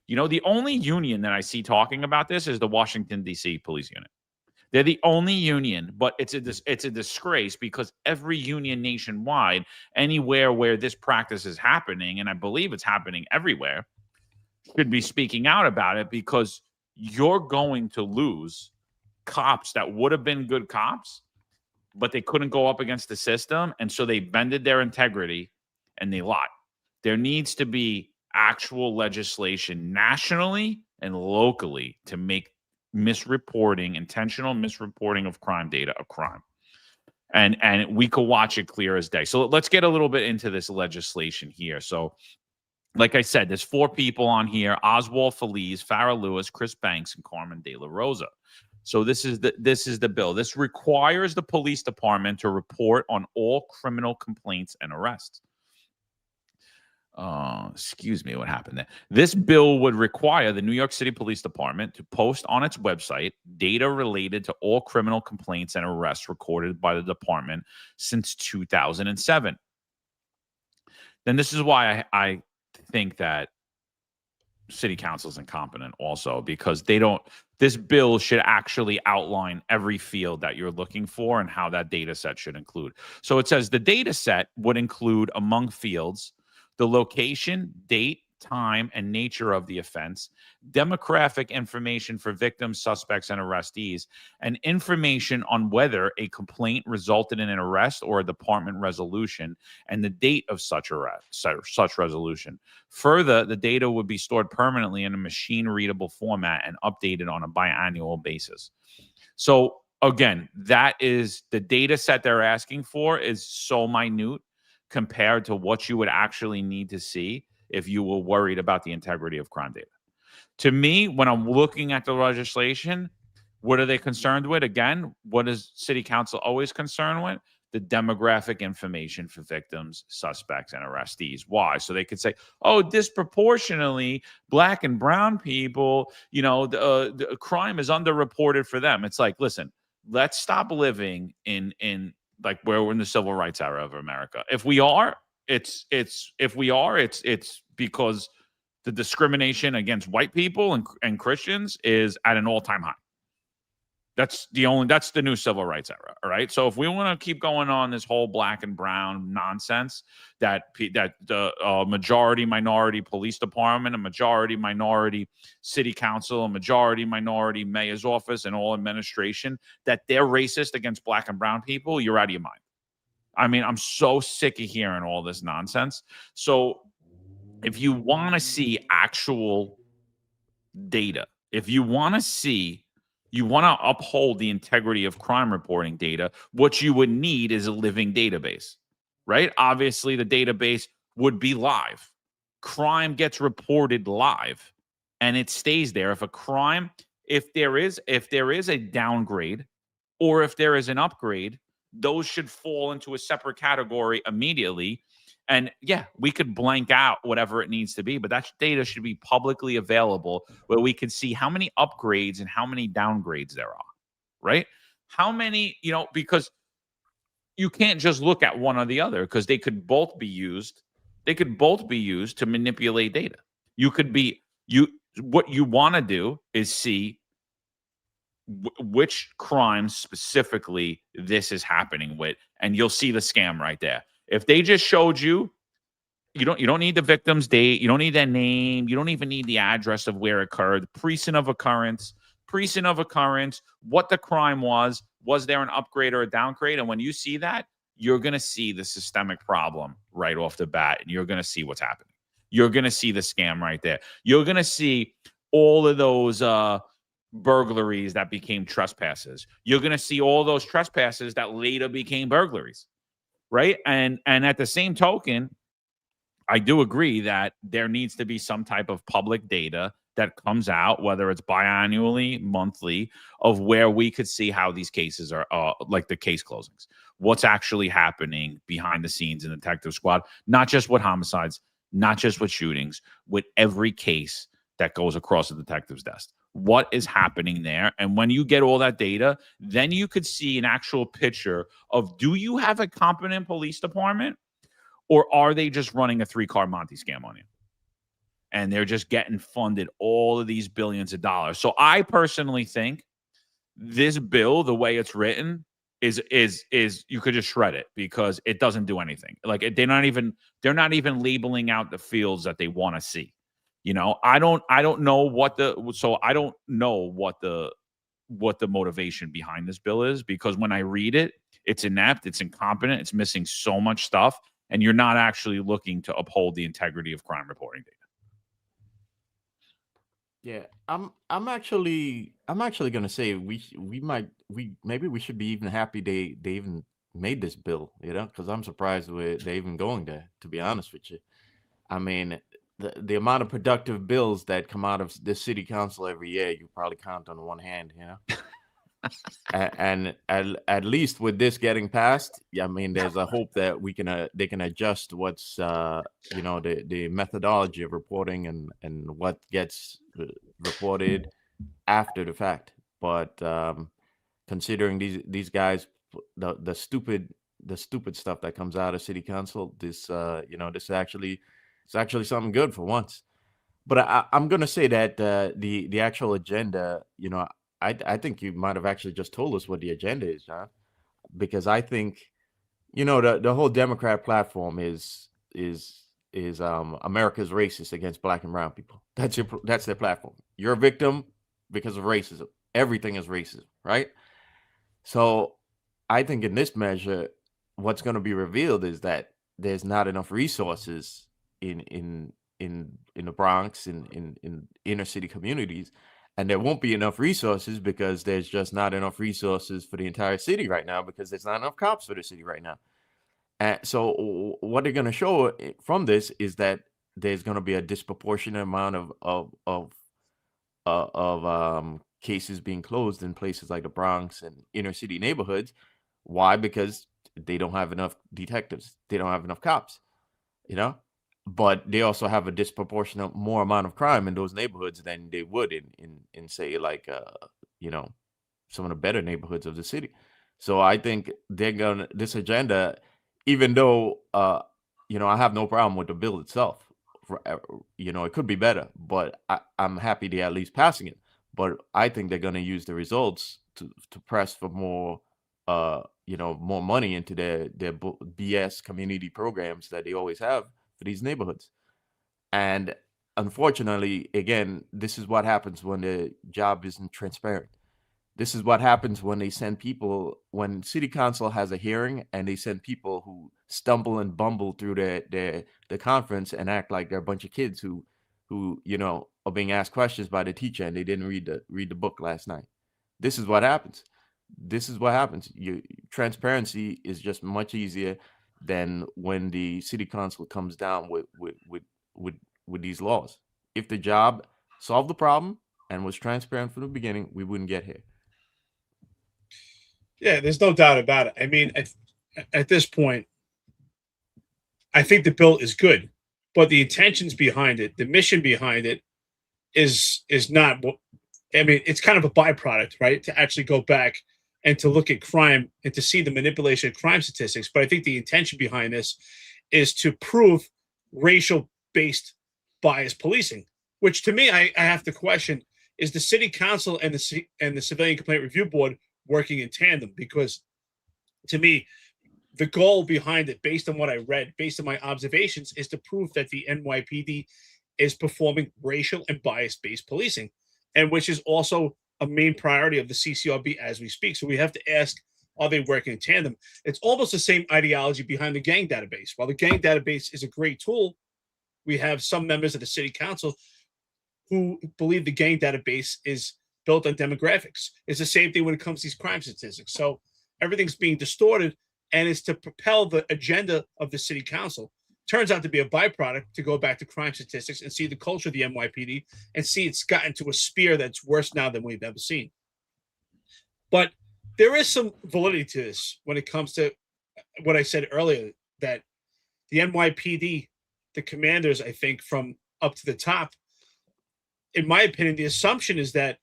The only union that I see talking about this is the Washington, D.C. police unit. They're the only union, but it's a disgrace because every union nationwide, anywhere where this practice is happening, and I believe it's happening everywhere, should be speaking out about it, because you're going to lose cops that would have been good cops, but they couldn't go up against the system, and so they bended their integrity and they lied. There needs to be actual legislation nationally and locally to make intentional misreporting of crime data a crime. And we could watch it clear as day. So let's get a little bit into this legislation here. So like I said, there's 4 people on here: Oswald Feliz, Farrah Lewis, Chris Banks, and Carmen De La Rosa. So this is the bill. This requires the police department to report on all criminal complaints and arrests. Excuse me, what happened there? This bill would require the New York City Police Department to post on its website data related to all criminal complaints and arrests recorded by the department since 2007. Then this is why I think that city council is incompetent also, because this bill should actually outline every field that you're looking for and how that data set should include. So it says the data set would include, among fields, the location, date, time, and nature of the offense, demographic information for victims, suspects, and arrestees, and information on whether a complaint resulted in an arrest or a department resolution, and the date of such resolution. Further, the data would be stored permanently in a machine-readable format and updated on a biannual basis. So again, that is the data set they're asking for is so minute compared to what you would actually need to see if you were worried about the integrity of crime data. To me, when I'm looking at the legislation, what are they concerned with? Again, what is city council always concerned with? The demographic information for victims, suspects, and arrestees. Why? So they could say, oh, disproportionately, Black and brown people, the crime is underreported for them. It's like, listen, let's stop living in like where we're in the civil rights era of America. If we are, it's because the discrimination against white people and Christians is at an all-time high. That's the new civil rights era. All right. So if we want to keep going on this whole black and brown nonsense that the majority minority police department, a majority minority city council, a majority minority mayor's office, and all administration, that they're racist against black and brown people, you're out of your mind. I mean, I'm so sick of hearing all this nonsense. So if you want to see actual data, if you want to uphold the integrity of crime reporting data, what you would need is a living database, right? Obviously, the database would be live. crime gets reported live and it stays there. If there is a downgrade or if there is an upgrade, those should fall into a separate category immediately. And yeah, we could blank out whatever it needs to be, but that data should be publicly available where we can see how many upgrades and how many downgrades there are, right? How many, because you can't just look at one or the other because they could both be used. They could both be used to manipulate data. What you want to do is see which crimes specifically this is happening with, and you'll see the scam right there. If they just showed you, you don't need the victim's date, you don't need their name, you don't even need the address of where it occurred, precinct of occurrence, what the crime was there an upgrade or a downgrade? And when you see that, you're going to see the systemic problem right off the bat, and you're going to see what's happening. You're going to see the scam right there. You're going to see all of those burglaries that became trespasses. You're going to see all those trespasses that later became burglaries, right? And at the same token, I do agree that there needs to be some type of public data that comes out, whether it's biannually, monthly, of where we could see how these cases are, like the case closings, what's actually happening behind the scenes in the detective squad, not just with homicides, not just with shootings, with every case that goes across the detective's desk. What is happening there? And when you get all that data, then you could see an actual picture of, do you have a competent police department, or are they just running a 3-car Monte scam on you? And they're just getting funded all of these billions of dollars. So I personally think this bill, the way it's written, is you could just shred it because it doesn't do anything. Like they're not even labeling out the fields that they want to see. I don't know what the motivation behind this bill is, because when I read it, it's inept, it's incompetent, it's missing so much stuff, and you're not actually looking to uphold the integrity of crime reporting data. Yeah, I'm actually gonna say maybe we should be even happy they even made this bill, because I'm surprised they even going there, to be honest with you. I mean, the amount of productive bills that come out of the city council every year, you probably count on one hand, and at least with this getting passed, I mean, there's a hope that they can adjust what's the methodology of reporting and what gets reported after the fact. But considering these guys, the stupid stuff that comes out of city council, this it's actually something good for once. But I'm gonna say that the actual agenda, I think you might have actually just told us what the agenda is, John, because I think, the whole Democrat platform is America's racist against Black and brown people. That's their platform. You're a victim because of racism. Everything is racism, right? So I think in this measure, what's going to be revealed is that there's not enough resources in the Bronx, in inner city communities. And there won't be enough resources because there's just not enough resources for the entire city right now, because there's not enough cops for the city right now. And so what they're going to show from this is that there's going to be a disproportionate amount of cases being closed in places like the Bronx and inner city neighborhoods. Why? Because they don't have enough detectives. They don't have enough cops, but they also have a disproportionate more amount of crime in those neighborhoods than they would in say like some of the better neighborhoods of the city. So I think this agenda, even though I have no problem with the bill itself, it could be better, but I'm happy they're at least passing it. But I think they're going to use the results to press for more more money into their BS community programs that they always have for these neighborhoods. And unfortunately, again, this is what happens when the job isn't transparent. This is what happens when they send people, when city council has a hearing and they send people who stumble and bumble through the conference and act like they're a bunch of kids who are being asked questions by the teacher and they didn't read the book last night. This is what happens. Transparency is just much easier than when the city council comes down with with these laws. If the job solved the problem and was transparent from the beginning, we wouldn't get here. Yeah, there's no doubt about it. I mean, at this point, I think the bill is good, but the intentions behind it, the mission behind it, is not what. I mean, it's kind of a byproduct, right? To actually go back and to look at crime and to see the manipulation of crime statistics. But I think the intention behind this is to prove racial-based bias policing, which to me, I have to question: is the city council and the civilian complaint review board working in tandem? Because to me, the goal behind it, based on what I read, based on my observations, is to prove that the NYPD is performing racial and bias-based policing, and which is also a main priority of the CCRB as we speak. So we have to ask, are they working in tandem? It's almost the same ideology behind the gang database. While the gang database is a great tool, we have some members of the city council who believe the gang database is built on demographics. It's the same thing when it comes to these crime statistics. So everything's being distorted, and it's to propel the agenda of the city council. Turns out to be a byproduct to go back to crime statistics and see the culture of the NYPD and see it's gotten to a spear that's worse now than we've ever seen. But there is some validity to this when it comes to what I said earlier, that the NYPD, the commanders, I think, from up to the top, in my opinion, the assumption is that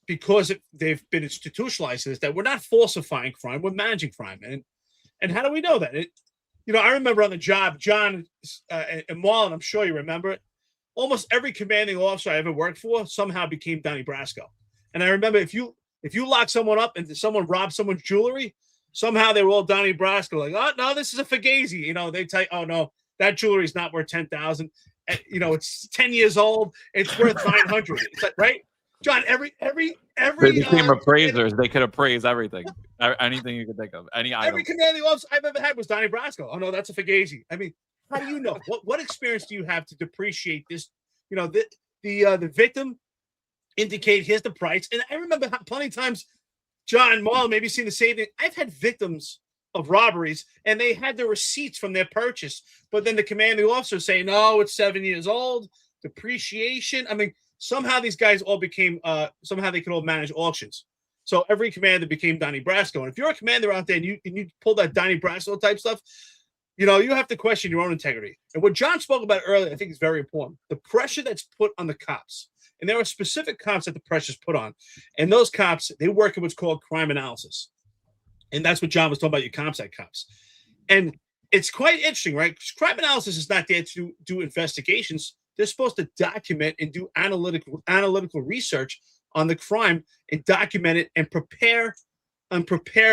because they've been institutionalized, is that we're not falsifying crime, we're managing crime. And how do we know that? I remember on the job, John and Marlon, I'm sure you remember it, almost every commanding officer I ever worked for somehow became Donnie Brasco. And I remember if you lock someone up and someone robbed someone's jewelry, somehow they were all Donnie Brasco, like, oh, no, this is a Fugazi. They tell you, oh, no, that jewelry is not worth $10,000. It's 10 years old. It's worth $900. It's like, right? John, every they became appraisers. They could appraise everything, anything you could think of, any item. Every commanding officer I've ever had was Donnie Brasco. Oh no, that's a Fugazi. I mean, how do you know? What experience do you have to depreciate this? The victim indicate here's the price. And I remember plenty of times, John, Marlon, maybe seen the same thing. I've had victims of robberies, and they had the receipts from their purchase, but then the commanding officer say, no, it's 7 years old, depreciation. I mean, somehow these guys all became, somehow they could all manage auctions. So every commander became Donnie Brasco. And if you're a commander out there and you pull that Donnie Brasco type stuff, you have to question your own integrity. And what John spoke about earlier, I think is very important. The pressure that's put on the cops. And there are specific cops that the pressure is put on. And those cops, they work in what's called crime analysis. And that's what John was talking about, your CompStat cops. And it's quite interesting, right? Because crime analysis is not there to do investigations. They're supposed to document and do analytical research on the crime and document it and prepare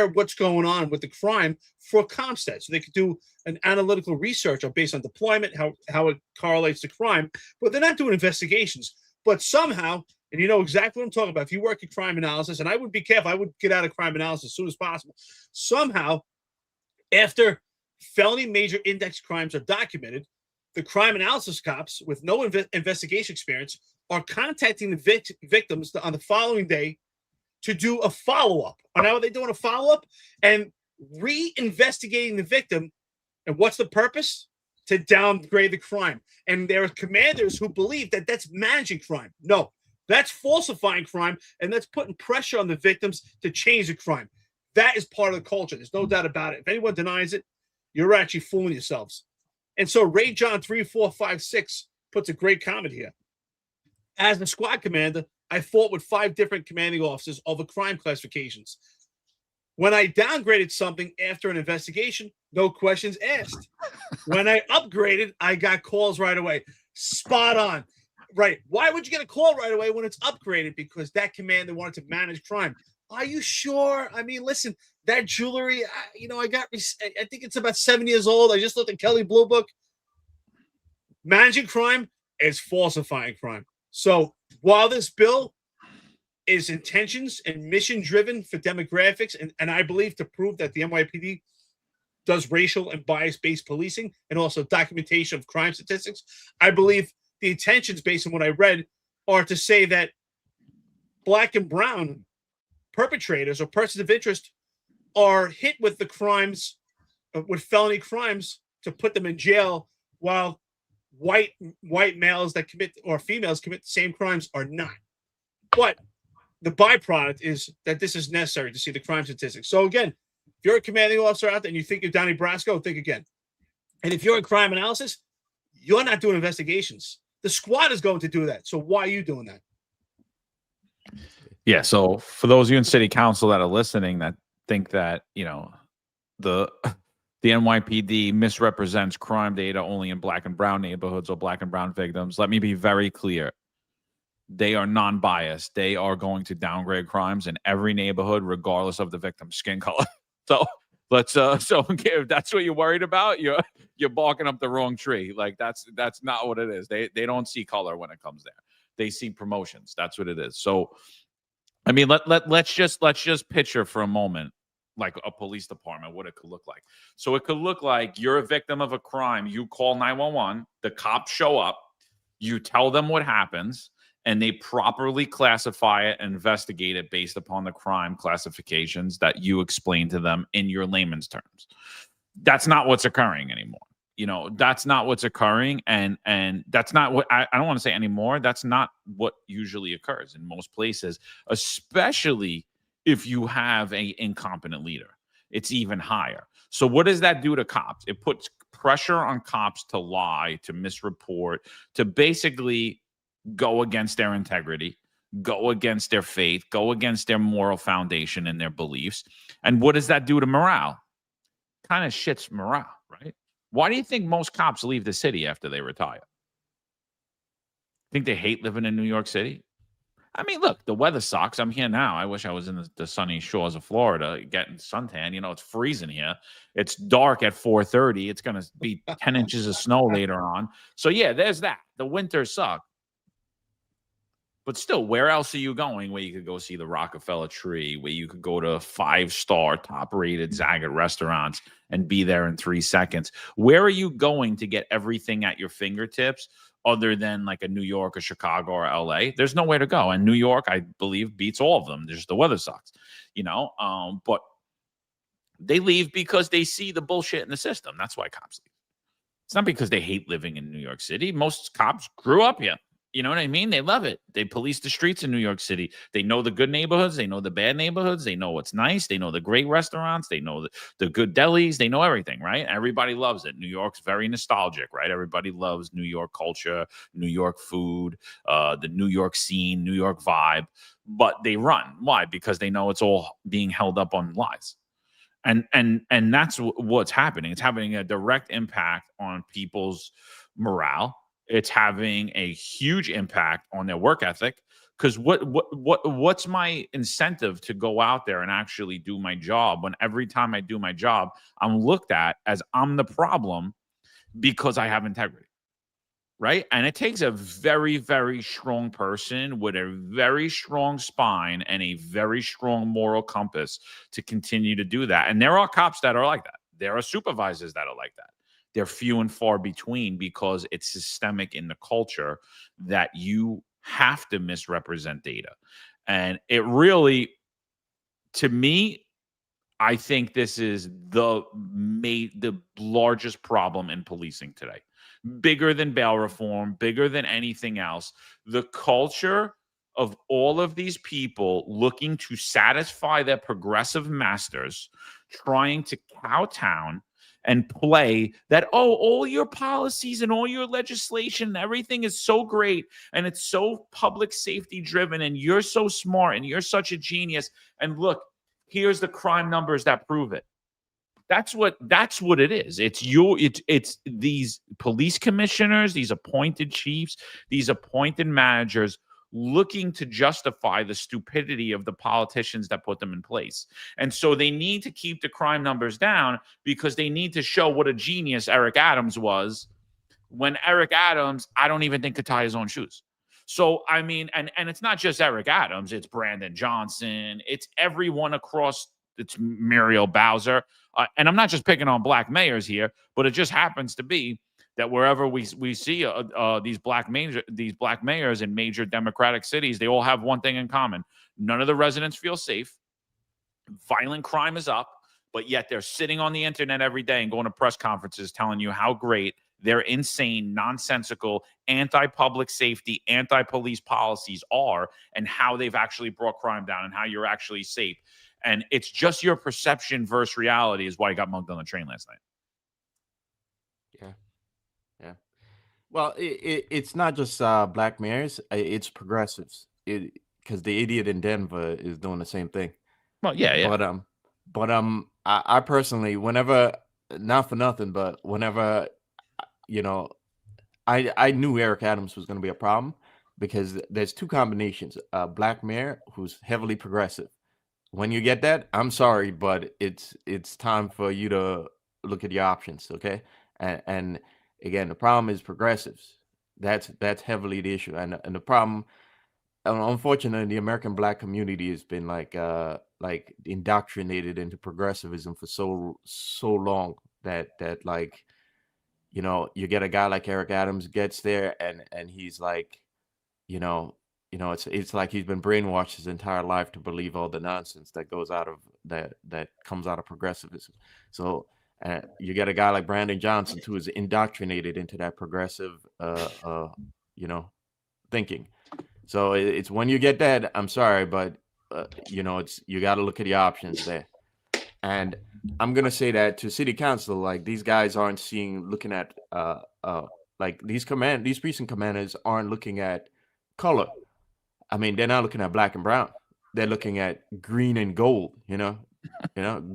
what's going on with the crime for CompStat. So they could do an analytical research based on deployment, how it correlates to crime, but they're not doing investigations. But somehow, and you know exactly what I'm talking about, if you work in crime analysis, and I would be careful, I would get out of crime analysis as soon as possible. Somehow, after felony major index crimes are documented, the crime analysis cops with no investigation experience are contacting the victims on the following day to do a follow-up. And now they're doing a follow-up and re-investigating the victim. And what's the purpose? To downgrade the crime. And there are commanders who believe that that's managing crime. No, that's falsifying crime, and that's putting pressure on the victims to change the crime. That is part of the culture. There's no doubt about it. If anyone denies it, you're actually fooling yourselves. And so Ray John 3456 puts a great comment here. As a squad commander, I fought with 5 different commanding officers over crime classifications. When I downgraded something after an investigation, no questions asked. When I upgraded, I got calls right away. Spot on. Right. Why would you get a call right away when it's upgraded? Because that commander wanted to manage crime. Are you sure? I mean, listen, that jewelry, I think it's about 7 years old. I just looked at Kelly Blue Book. Managing crime is falsifying crime. So while this bill is intentions and mission driven for demographics, and I believe to prove that the NYPD does racial and bias-based policing and also documentation of crime statistics, I believe the intentions, based on what I read, are to say that black and brown perpetrators or persons of interest are hit with the crimes, with felony crimes, to put them in jail, while white males that commit or females commit the same crimes are not. But the byproduct is that this is necessary to see the crime statistics. So again, if you're a commanding officer out there and you think you're Donnie Brasco, think again. And if you're in crime analysis, you're not doing investigations. The squad is going to do that. So why are you doing that? Yeah. So for those of you in city council that are listening that think that, you know, the NYPD misrepresents crime data only in black and brown neighborhoods or black and brown victims, let me be very clear. They are non-biased. They are going to downgrade crimes in every neighborhood, regardless of the victim's skin color. So let's so if that's what you're worried about, you're barking up the wrong tree. Like that's not what it is. They don't see color when it comes there. They see promotions. That's what it is. So I mean, let's just picture for a moment like a police department, what it could look like. So it could look like you're a victim of a crime. You call 911, the cops show up, you tell them what happens, and they properly classify it and investigate it based upon the crime classifications that you explain to them in your layman's terms. That's not what's occurring anymore. You know, that's not what's occurring. And that's not what I don't want to say anymore. That's not what usually occurs in most places, especially if you have an incompetent leader. It's even higher. So what does that do to cops? It puts pressure on cops to lie, to misreport, to basically go against their integrity, go against their faith, go against their moral foundation and their beliefs. And what does that do to morale? Kind of shits morale, right? Why do you think most cops leave the city after they retire? Think they hate living in New York City? I mean, look, the weather sucks. I'm here now. I wish I was in the sunny shores of Florida getting suntan. You know, it's freezing here. It's dark at 4:30. It's going to be 10 inches of snow later on. So, yeah, there's that. The winters suck. But still, where else are you going where you could go see the Rockefeller Tree, where you could go to 5-star top-rated Zagat restaurants and be there in 3 seconds? Where are you going to get everything at your fingertips other than like a New York or Chicago or LA? There's nowhere to go. And New York, I believe, beats all of them. Just the weather sucks, you know? But they leave because they see the bullshit in the system. That's why cops leave. It's not because they hate living in New York City. Most cops grew up here. You know what I mean? They love it. They police the streets in New York City. They know the good neighborhoods. They know the bad neighborhoods. They know what's nice. They know the great restaurants. They know the good delis. They know everything, right? Everybody loves it. New York's very nostalgic, right? Everybody loves New York culture, New York food, the New York scene, New York vibe. But they run. Why? Because they know it's all being held up on lies. And that's what's happening. It's having a direct impact on people's morale. It's having a huge impact on their work ethic. Because what's my incentive to go out there and actually do my job when every time I do my job, I'm looked at as I'm the problem because I have integrity, right? And it takes a very, very strong person with a very strong spine and a very strong moral compass to continue to do that. And there are cops that are like that. There are supervisors that are like that. They're few and far between because it's systemic in the culture that you have to misrepresent data. And it really, to me, I think this is the largest problem in policing today. Bigger than bail reform, bigger than anything else. The culture of all of these people looking to satisfy their progressive masters, trying to kowtown and play that, oh, all your policies and all your legislation, everything is so great and it's so public safety driven and you're so smart and you're such a genius. And look, here's the crime numbers that prove it. That's what it is. It's these police commissioners, these appointed chiefs, these appointed managers looking to justify the stupidity of the politicians that put them in place. And so they need to keep the crime numbers down because they need to show what a genius Eric Adams was when Eric Adams, I don't even think could tie his own shoes. So, I mean, and it's not just Eric Adams, it's Brandon Johnson, it's everyone across, it's Muriel Bowser. And I'm not just picking on black mayors here, but it just happens to be that wherever we see these black mayors in major democratic cities, they all have one thing in common. None of the residents feel safe. Violent crime is up, but yet they're sitting on the internet every day and going to press conferences telling you how great their insane, nonsensical, anti-public safety, anti-police policies are, and how they've actually brought crime down and how you're actually safe. And it's just your perception versus reality is why he got mugged on the train last night. Yeah. Well, it's not just black mayors; it's progressives. Because the idiot in Denver is doing the same thing. Well, yeah. I personally, whenever, not for nothing, but whenever, I knew Eric Adams was going to be a problem because there's two combinations: black mayor who's heavily progressive. When you get that, I'm sorry, but it's time for you to look at your options, okay? And again, the problem is progressives. That's heavily the issue, and the problem. Unfortunately, the American black community has been like indoctrinated into progressivism for so long that like, you get a guy like Eric Adams gets there and he's like, it's like he's been brainwashed his entire life to believe all the nonsense that goes out of that comes out of progressivism. So you get a guy like Brandon Johnson who is indoctrinated into that progressive thinking. So it's when you get that, I'm sorry, but it's you got to look at the options there. And I'm gonna say that to city council, like these guys aren't looking at like these precinct commanders aren't looking at color. I mean, they're not looking at black and brown. They're looking at green and gold.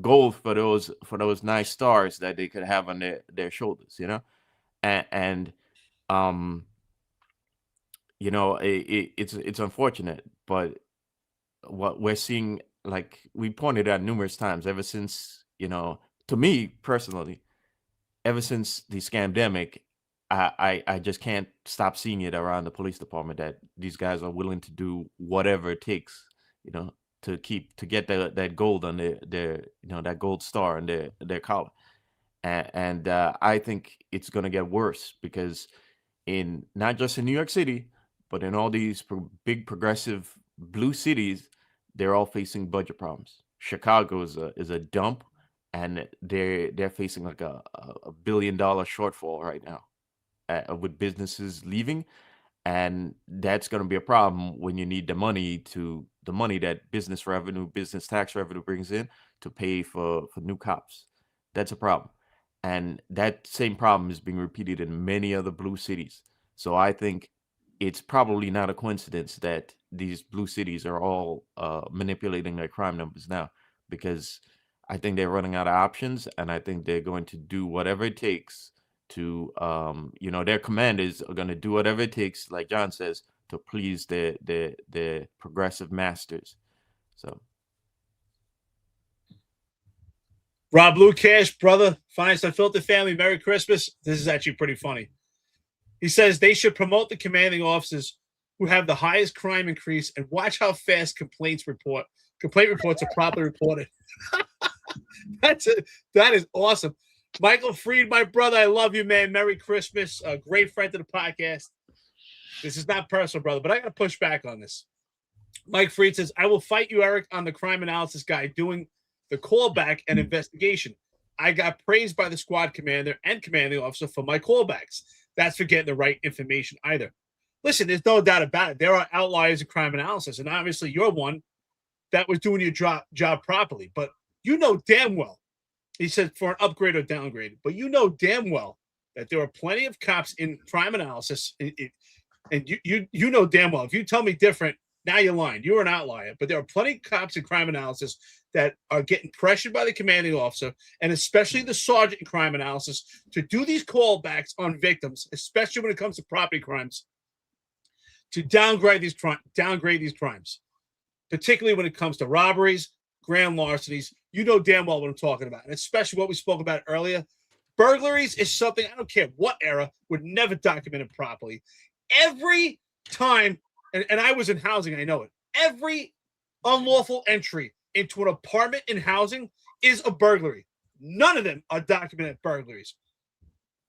Gold for those nice stars that they could have on their shoulders. And it's unfortunate, but what we're seeing, like we pointed out numerous times, ever since, to me personally, ever since the scamdemic, I just can't stop seeing it around the police department that these guys are willing to do whatever it takes, to get that gold on their that gold star on their collar. And I think it's going to get worse because not just in New York City, but in all these big progressive blue cities, they're all facing budget problems. Chicago is a dump, and they're facing like a $1 billion shortfall right now with businesses leaving, and that's going to be a problem when you need the money that business tax revenue brings in to pay for new cops. That's a problem, and that same problem is being repeated in many other blue cities. So I think it's probably not a coincidence that these blue cities are all manipulating their crime numbers now, because I think they're running out of options, and I think they're going to do whatever it takes to, their commanders are going to do whatever it takes, like John says, to please their progressive masters. So, Rob Blue Cash, brother, Finest Unfiltered family, Merry Christmas. This is actually pretty funny. He says they should promote the commanding officers who have the highest crime increase and watch how fast complaint reports are properly reported. That is awesome. Michael Freed, my brother, I love you, man. Merry Christmas. A great friend to the podcast. This is not personal, brother, but I got to push back on this. Mike Freed says, I will fight you, Eric, on the crime analysis guy doing the callback and investigation. I got praised by the squad commander and commanding officer for my callbacks. That's for getting the right information either. Listen, there's no doubt about it. There are outliers in crime analysis, and obviously you're one that was doing your job properly. But you know damn well, he said for an upgrade or downgrade, but you know damn well that there are plenty of cops in crime analysis, and you know damn well. If you tell me different, now you're lying. You're an outlier. But there are plenty of cops in crime analysis that are getting pressured by the commanding officer, and especially the sergeant in crime analysis, to do these callbacks on victims, especially when it comes to property crimes, to downgrade these crimes, particularly when it comes to robberies, grand larcenies. You know damn well what I'm talking about, and especially what we spoke about earlier. Burglaries is something, I don't care what era, would never document it properly. Every time, and I was in housing, I know it, every unlawful entry into an apartment in housing is a burglary. None of them are documented burglaries.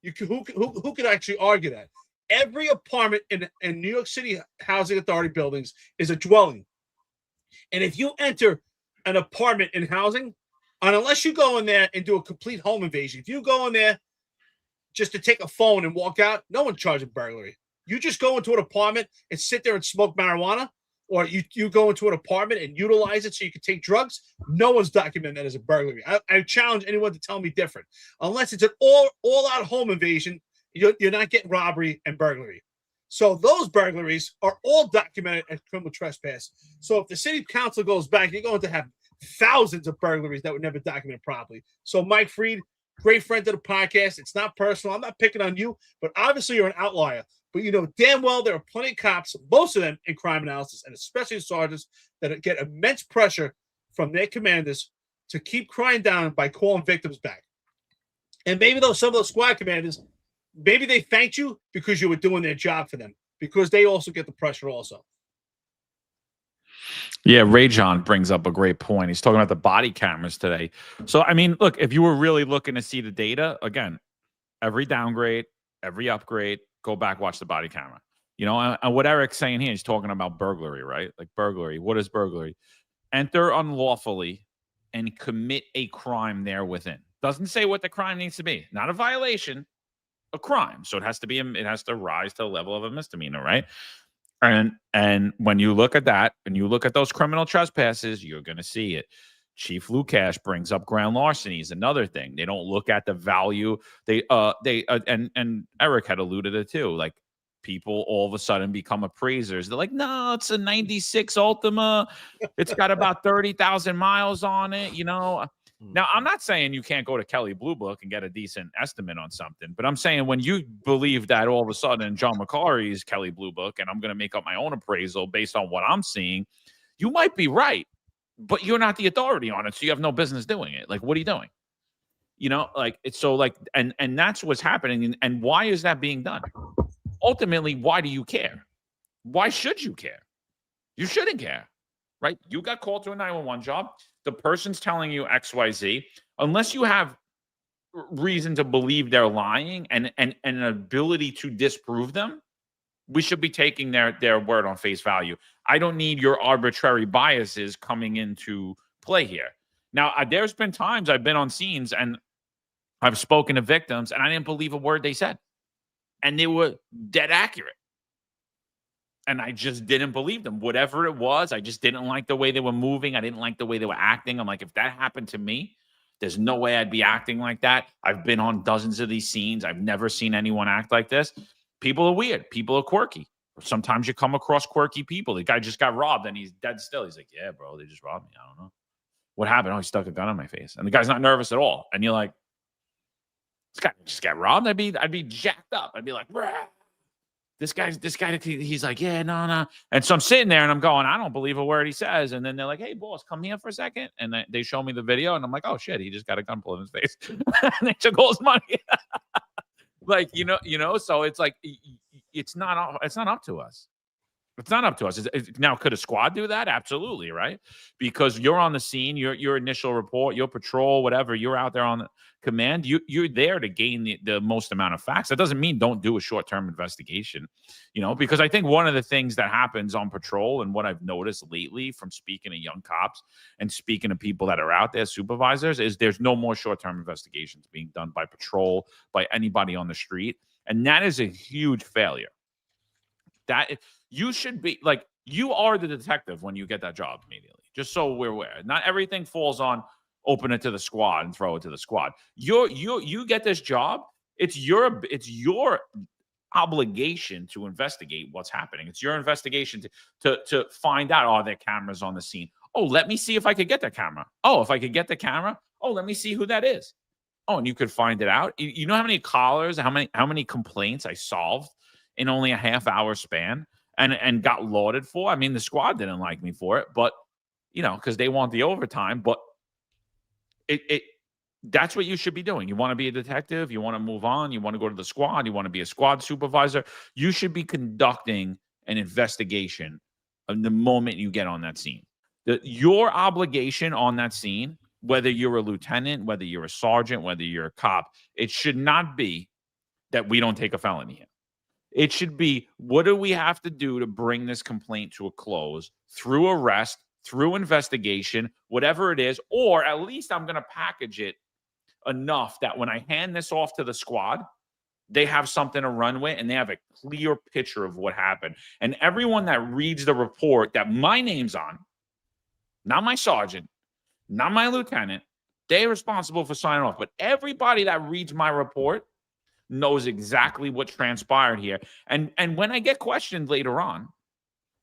Who could actually argue that? Every apartment in New York City housing authority buildings is a dwelling. And if you enter an apartment in housing, and unless you go in there and do a complete home invasion, if you go in there just to take a phone and walk out, no one charging burglary. You just go into an apartment and sit there and smoke marijuana, or you go into an apartment and utilize it so you can take drugs, no one's documenting that as a burglary. I challenge anyone to tell me different. Unless it's an all-out home invasion, you're not getting robbery and burglary. So those burglaries are all documented as criminal trespass. So if the city council goes back, you're going to have thousands of burglaries that were never documented properly. So Mike Freed, great friend of the podcast. It's not personal. I'm not picking on you, but obviously you're an outlier. But you know damn well there are plenty of cops, most of them in crime analysis, and especially the sergeants, that get immense pressure from their commanders to keep crime down by calling victims back. And maybe some of those squad commanders, maybe they thanked you because you were doing their job for them, because they also get the pressure also. Yeah, Ray John brings up a great point. He's talking about the body cameras today. So, I mean, look, if you were really looking to see the data, again, every downgrade, every upgrade, go back, watch the body camera. You know, and what Eric's saying here, he's talking about burglary, right? Like burglary. What is burglary? Enter unlawfully and commit a crime there within. Doesn't say what the crime needs to be. Not a violation, a crime. So it has to rise to the level of a misdemeanor, right? And when you look at that, and you look at those criminal trespasses, you're going to see it. Chief Lukash brings up grand larcenies, another thing. They don't look at the value. And Eric had alluded to it too. Like people all of a sudden become appraisers. They're like, no, it's a 96 Ultima. It's got about 30,000 miles on it, you know. Now, I'm not saying you can't go to Kelly Blue Book and get a decent estimate on something, but I'm saying when you believe that all of a sudden John McCarty's Kelly Blue Book and I'm going to make up my own appraisal based on what I'm seeing, you might be right, but you're not the authority on it, so you have no business doing it. Like, what are you doing? You know, like, it's so like, and that's what's happening. And why is that being done? Ultimately, why do you care? Why should you care? You shouldn't care, right? You got called to a 911 job. The person's telling you XYZ, unless you have reason to believe they're lying and an ability to disprove them, we should be taking their word on face value. I don't need your arbitrary biases coming into play here. Now, there's been times I've been on scenes and I've spoken to victims and I didn't believe a word they said. And they were dead accurate. And I just didn't believe them. Whatever it was, I just didn't like the way they were moving. I didn't like the way they were acting. I'm like, if that happened to me, there's no way I'd be acting like that. I've been on dozens of these scenes. I've never seen anyone act like this. People are weird. People are quirky. Sometimes you come across quirky people. The guy just got robbed and he's dead still. He's like, yeah, bro, they just robbed me. I don't know. What happened? Oh, he stuck a gun in my face. And the guy's not nervous at all. And you're like, this guy just got robbed. I'd be jacked up. I'd be like, bruh. This guy, he's like, yeah, no. And so I'm sitting there and I'm going, I don't believe a word he says. And then they're like, hey, boss, come here for a second. And they show me the video and I'm like, oh shit, he just got a gun pulled in his face. And they took all his money. Like, you know, so it's like, it's not up to us. It's not up to us. Now, could a squad do that? Absolutely, right? Because you're on the scene, your initial report, your patrol, whatever, you're out there on the command. You're there to gain the most amount of facts. That doesn't mean don't do a short-term investigation, you know, because I think one of the things that happens on patrol and what I've noticed lately from speaking to young cops and speaking to people that are out there, supervisors, is there's no more short-term investigations being done by patrol, by anybody on the street. And that is a huge failure. That you should be like, you are the detective when you get that job immediately, just so we're aware. Not everything falls on open it to the squad and throw it to the squad. You get this job. It's your obligation to investigate what's happening. It's your investigation to find out, are there cameras on the scene? Oh, let me see if I could get the camera. Oh, if I could get the camera. Oh, let me see who that is. Oh, and you could find it out. You know how many callers, how many complaints I solved in only a half-hour span and got lauded for? I mean, the squad didn't like me for it, but, you know, because they want the overtime. But that's what you should be doing. You want to be a detective. You want to move on. You want to go to the squad. You want to be a squad supervisor. You should be conducting an investigation the moment you get on that scene. Your obligation on that scene, whether you're a lieutenant, whether you're a sergeant, whether you're a cop, it should not be that we don't take a felony in. It should be, what do we have to do to bring this complaint to a close through arrest, through investigation, whatever it is, or at least I'm going to package it enough that when I hand this off to the squad, they have something to run with and they have a clear picture of what happened. And everyone that reads the report that my name's on, not my sergeant, not my lieutenant, they're responsible for signing off. But everybody that reads my report knows exactly what transpired here. And when I get questioned later on,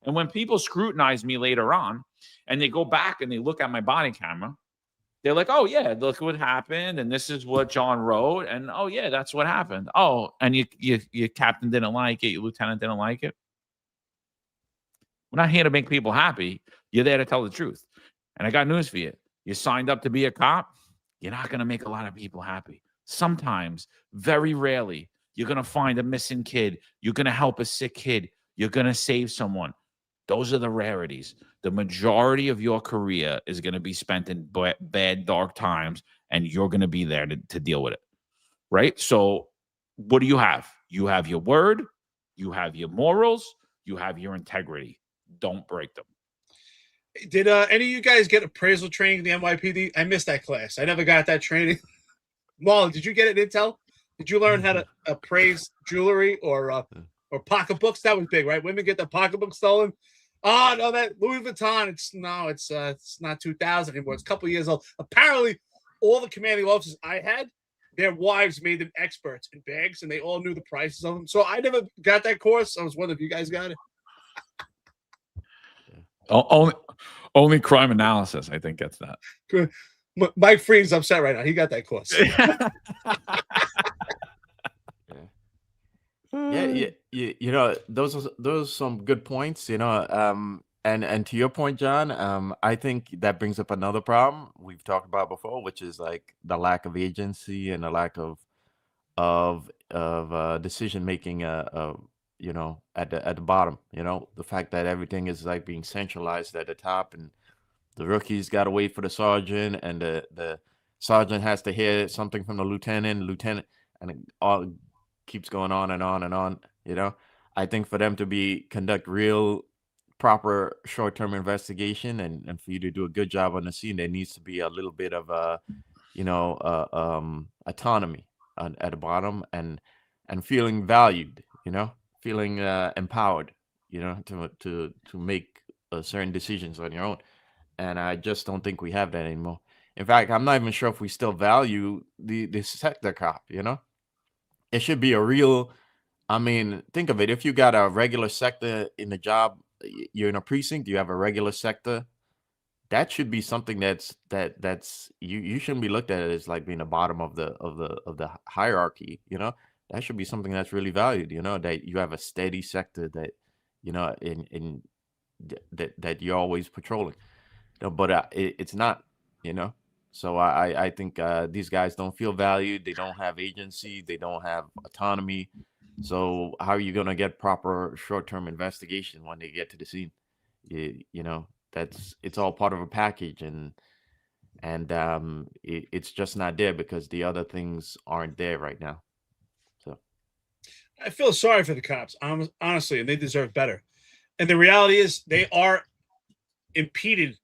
and when people scrutinize me later on, and they go back and they look at my body camera, they're like, oh, yeah, look what happened. And this is what John wrote. And, oh, yeah, that's what happened. Oh, and your captain didn't like it. Your lieutenant didn't like it. We're not here to make people happy. You're there to tell the truth. And I got news for you. You signed up to be a cop. You're not going to make a lot of people happy. Sometimes, very rarely, you're going to find a missing kid. You're going to help a sick kid. You're going to save someone. Those are the rarities. The majority of your career is going to be spent in bad, dark times, and you're going to be there to deal with it, right? So what do you have? You have your word, you have your morals, you have your integrity. Don't break them. Did any of you guys get appraisal training in the NYPD? I missed that class. I never got that training. Marlon, did you get it, Intel? Did you learn how to appraise jewelry or pocketbooks? That was big, right? Women get their pocketbook stolen. Oh no, that Louis Vuitton. It's not 2000 anymore. It's a couple years old. Apparently, all the commanding officers I had, their wives made them experts in bags, and they all knew the prices of them. So I never got that course. I was wondering if you guys got it. Only crime analysis, I think, gets that. Good. Mike Freed's upset right now. He got that course. Yeah, you know, those are some good points, you know, and to your point, John, I think that brings up another problem we've talked about before, which is like the lack of agency and the lack of decision making, you know, at the bottom, you know, the fact that everything is like being centralized at the top, and the rookies got to wait for the sergeant, and the sergeant has to hear something from the lieutenant, and it all keeps going on and on and on. You know, I think for them to conduct real proper short-term investigation and for you to do a good job on the scene, there needs to be a little bit of autonomy at the bottom, and feeling valued, you know, feeling empowered, you know, to make certain decisions on your own. And I just don't think we have that anymore. In fact, I'm not even sure if we still value the sector cop, you know. It should be a real, I mean, think of it. If you got a regular sector in the job, you're in a precinct, you have a regular sector, that should be something that's you shouldn't be looked at as like being the bottom of the hierarchy, you know. That should be something that's really valued, you know, that you have a steady sector that, you know, that you're always patrolling. You know, but it's not, you know. So I think these guys don't feel valued. They don't have agency. They don't have autonomy. So how are you going to get proper short-term investigation when they get to the scene? You know, it's all part of a package, and it's just not there because the other things aren't there right now. So I feel sorry for the cops, honestly, and they deserve better. And the reality is they are impeded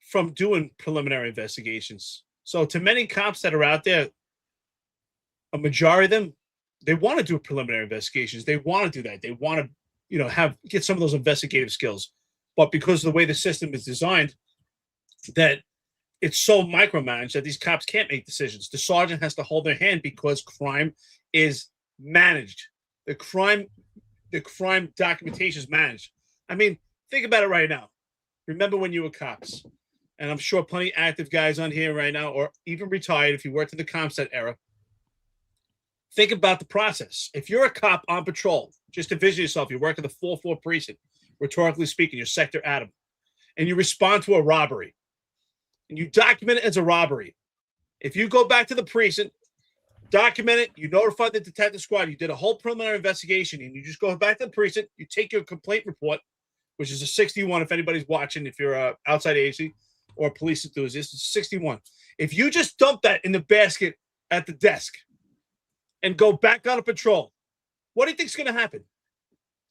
from doing preliminary investigations. So to many cops that are out there, a majority of them, they want to do preliminary investigations. They want to do that. They want to, you know, get some of those investigative skills. But because of the way the system is designed, that it's so micromanaged that these cops can't make decisions. The sergeant has to hold their hand because crime is managed. The crime documentation is managed. I mean, think about it right now. Remember when you were cops, and I'm sure plenty active guys on here right now, or even retired if you worked in the ComStat era. Think about the process. If you're a cop on patrol, just to visit yourself, you work in the 4-4 precinct, rhetorically speaking, you're Sector Adam, and you respond to a robbery, and you document it as a robbery. If you go back to the precinct, document it, you notify the detective squad, you did a whole preliminary investigation, and you just go back to the precinct, you take your complaint report, which is a 61 if anybody's watching, if you're a outside agency or a police enthusiast, it's 61. If you just dump that in the basket at the desk and go back on a patrol, what do you think is going to happen?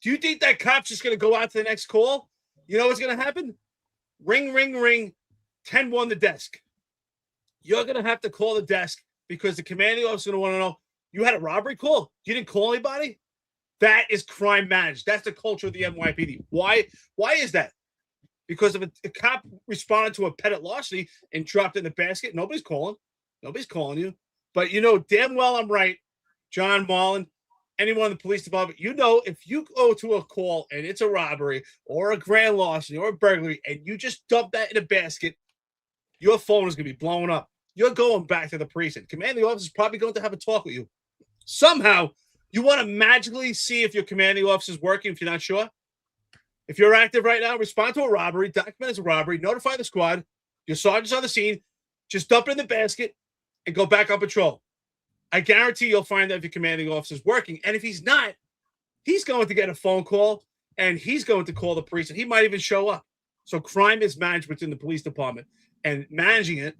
Do you think that cop's just going to go out to the next call? You know what's going to happen? Ring, ring, ring, 10-1 the desk. You're going to have to call the desk because the commanding officer is going to want to know, You had a robbery call. You didn't call anybody. That is crime managed. That's the culture of the NYPD. Why is that? Because if a cop responded to a petty larceny and dropped it in the basket, nobody's calling. Nobody's calling you. But you know damn well I'm right, John Marlin, anyone in the police department, you know if you go to a call and it's a robbery or a grand larceny or a burglary and you just dump that in a basket, your phone is going to be blowing up. You're going back to the precinct. Commanding officer is probably going to have a talk with you. Somehow, you want to magically see if your commanding officer is working if you're not sure? If you're active right now, respond to a robbery, document as a robbery, notify the squad, your sergeant's on the scene, just dump it in the basket and go back on patrol. I guarantee you'll find out if your commanding officer is working. And if he's not, he's going to get a phone call and he's going to call the precinct. He might even show up. So crime is managed within the police department. And managing it,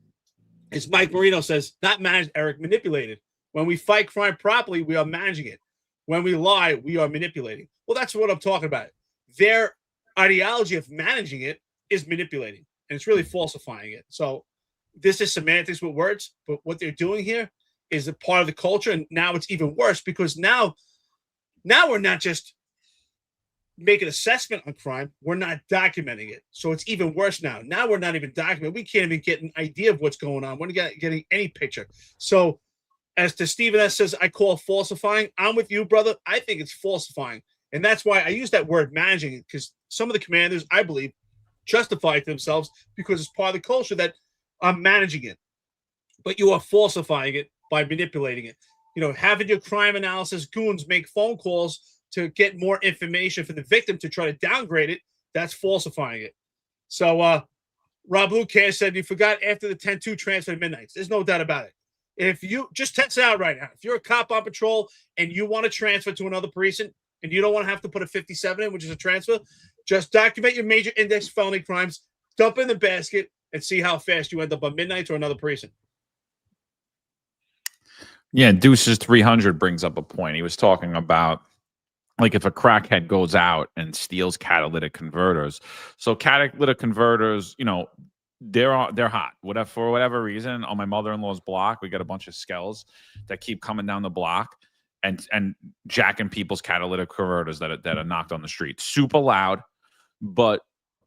as Mike Marino says, not managed, Eric, manipulated. When we fight crime properly, we are managing it. When we lie, we are manipulating. Well, that's what I'm talking about. Their ideology of managing it is manipulating, and it's really falsifying it. So this is semantics with words, but what they're doing here is a part of the culture, and now it's even worse because now we're not just making assessment on crime, we're not documenting it. So it's even worse now. Now we're not even documenting. We can't even get an idea of what's going on. We're not getting any picture. So as to Stephen S. says, I call falsifying. I'm with you, brother. I think it's falsifying. And that's why I use that word managing it, because some of the commanders, I believe, justify it to themselves because it's part of the culture that I'm managing it. But you are falsifying it by manipulating it. You know, having your crime analysis goons make phone calls to get more information for the victim to try to downgrade it, that's falsifying it. So Rob Lucas said, you forgot after the 10-2 transfer to Midnights. There's no doubt about it. If you just test it out right now, if you're a cop on patrol and you want to transfer to another precinct and you don't want to have to put a 57 in, which is a transfer, just document your major index felony crimes, dump in the basket, and see how fast you end up on Midnights or another precinct. Yeah, Deuces 300 brings up a point. He was talking about, like, if a crackhead goes out and steals catalytic converters. So catalytic converters, you know, they're hot. Whatever, for whatever reason, on my mother-in-law's block, we got a bunch of skells that keep coming down the block and jacking people's catalytic converters that are knocked on the street. Super loud, but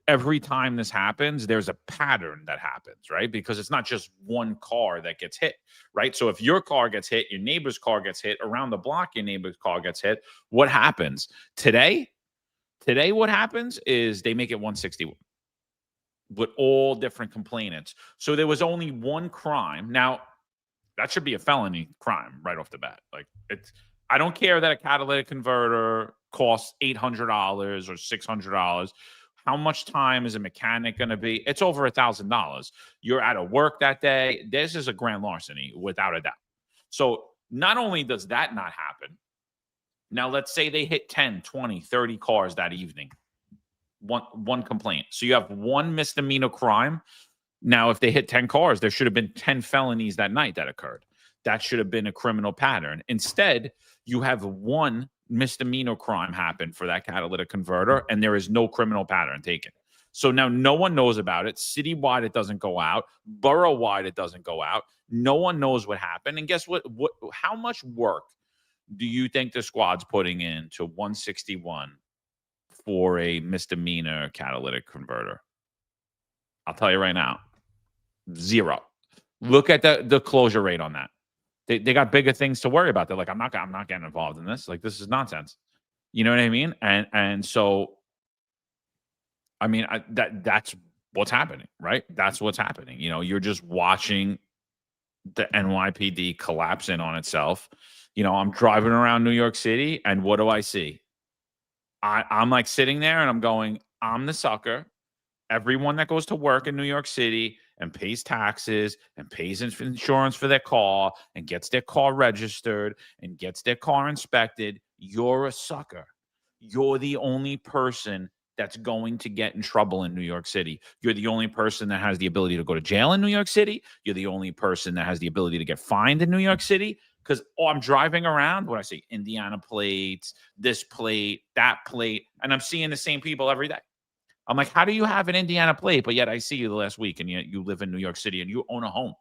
every time this happens, there's a pattern that happens, right? Because it's not just one car that gets hit, right? So if your car gets hit, your neighbor's car gets hit, around the block, your neighbor's car gets hit, what happens? Today, what happens is they make it 161 with all different complainants. So there was only one crime. Now, that should be a felony crime right off the bat. Like, I don't care that a catalytic converter costs $800 or $600. How much time is a mechanic going to be? It's over $1,000. You're out of work that day. This is a grand larceny without a doubt. So not only does that not happen, now let's say they hit 10, 20, 30 cars that evening. One complaint. So you have one misdemeanor crime. Now, if they hit 10 cars, there should have been 10 felonies that night that occurred. That should have been a criminal pattern. Instead, you have one misdemeanor crime happen for that catalytic converter, and there is no criminal pattern taken. So now no one knows about it. Citywide, it doesn't go out. Borough-wide, it doesn't go out. No one knows what happened. And guess what? How much work do you think the squad's putting into 161 for a misdemeanor catalytic converter? I'll tell you right now, 0. Look at the closure rate on that. They got bigger things to worry about. They're like, I'm not getting involved in this. Like, this is nonsense. You know what I mean? And so, I mean, that's what's happening, right? That's what's happening. You know, you're just watching the NYPD collapse in on itself. You know, I'm driving around New York City, and what do I see? I'm like sitting there, and I'm going, I'm the sucker. Everyone that goes to work in New York City and pays taxes and pays insurance for their car and gets their car registered and gets their car inspected, you're a sucker. You're the only person that's going to get in trouble in New York City. You're the only person that has the ability to go to jail in New York City. You're the only person that has the ability to get fined in New York City. Because I'm driving around, what I see, Indiana plates, this plate, that plate, and I'm seeing the same people every day. I'm like, how do you have an Indiana plate, but yet I see you the last week and yet you live in New York City and you own a home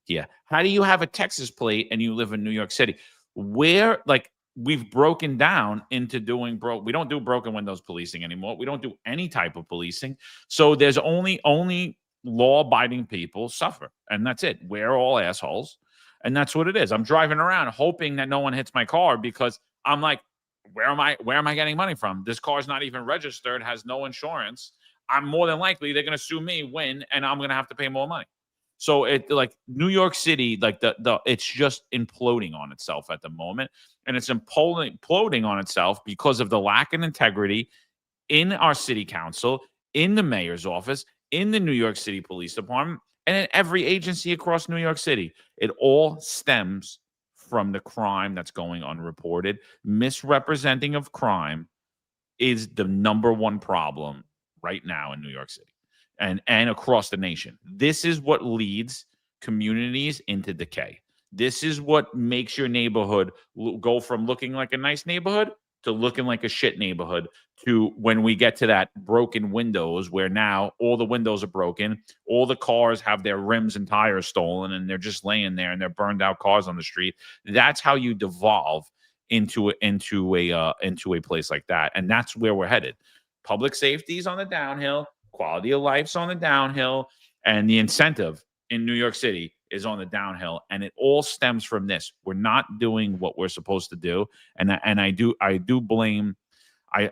here? How do you have a Texas plate and you live in New York City? where, like, we've broken down into doing we don't do broken windows policing anymore. We don't do any type of policing. So there's only law-abiding people suffer, and that's it. We're all assholes, and that's what it is. I'm driving around hoping that no one hits my car because I'm like, where am I getting money from? This car's not even registered, has no insurance. I'm more than likely they're going to sue me, win, and I'm going to have to pay more money. So it, like, New York City, like the it's just imploding on itself at the moment, and it's imploding on itself because of the lack of integrity in our city council, in the mayor's office, in the New York City Police Department, and in every agency across New York City. It all stems from the crime that's going unreported. Misrepresenting of crime is the number one problem right now in New York City and across the nation. This is what leads communities into decay. This is what makes your neighborhood go from looking like a nice neighborhood to looking like a shit neighborhood, to when we get to that broken windows, where now all the windows are broken, all the cars have their rims and tires stolen, and they're just laying there, and they're burned out cars on the street. That's how you devolve into a place like that, and that's where we're headed. Public safety is on the downhill, quality of life's on the downhill, and the incentive in New York City is on the downhill, and it all stems from this. We're not doing what we're supposed to do, and I do blame.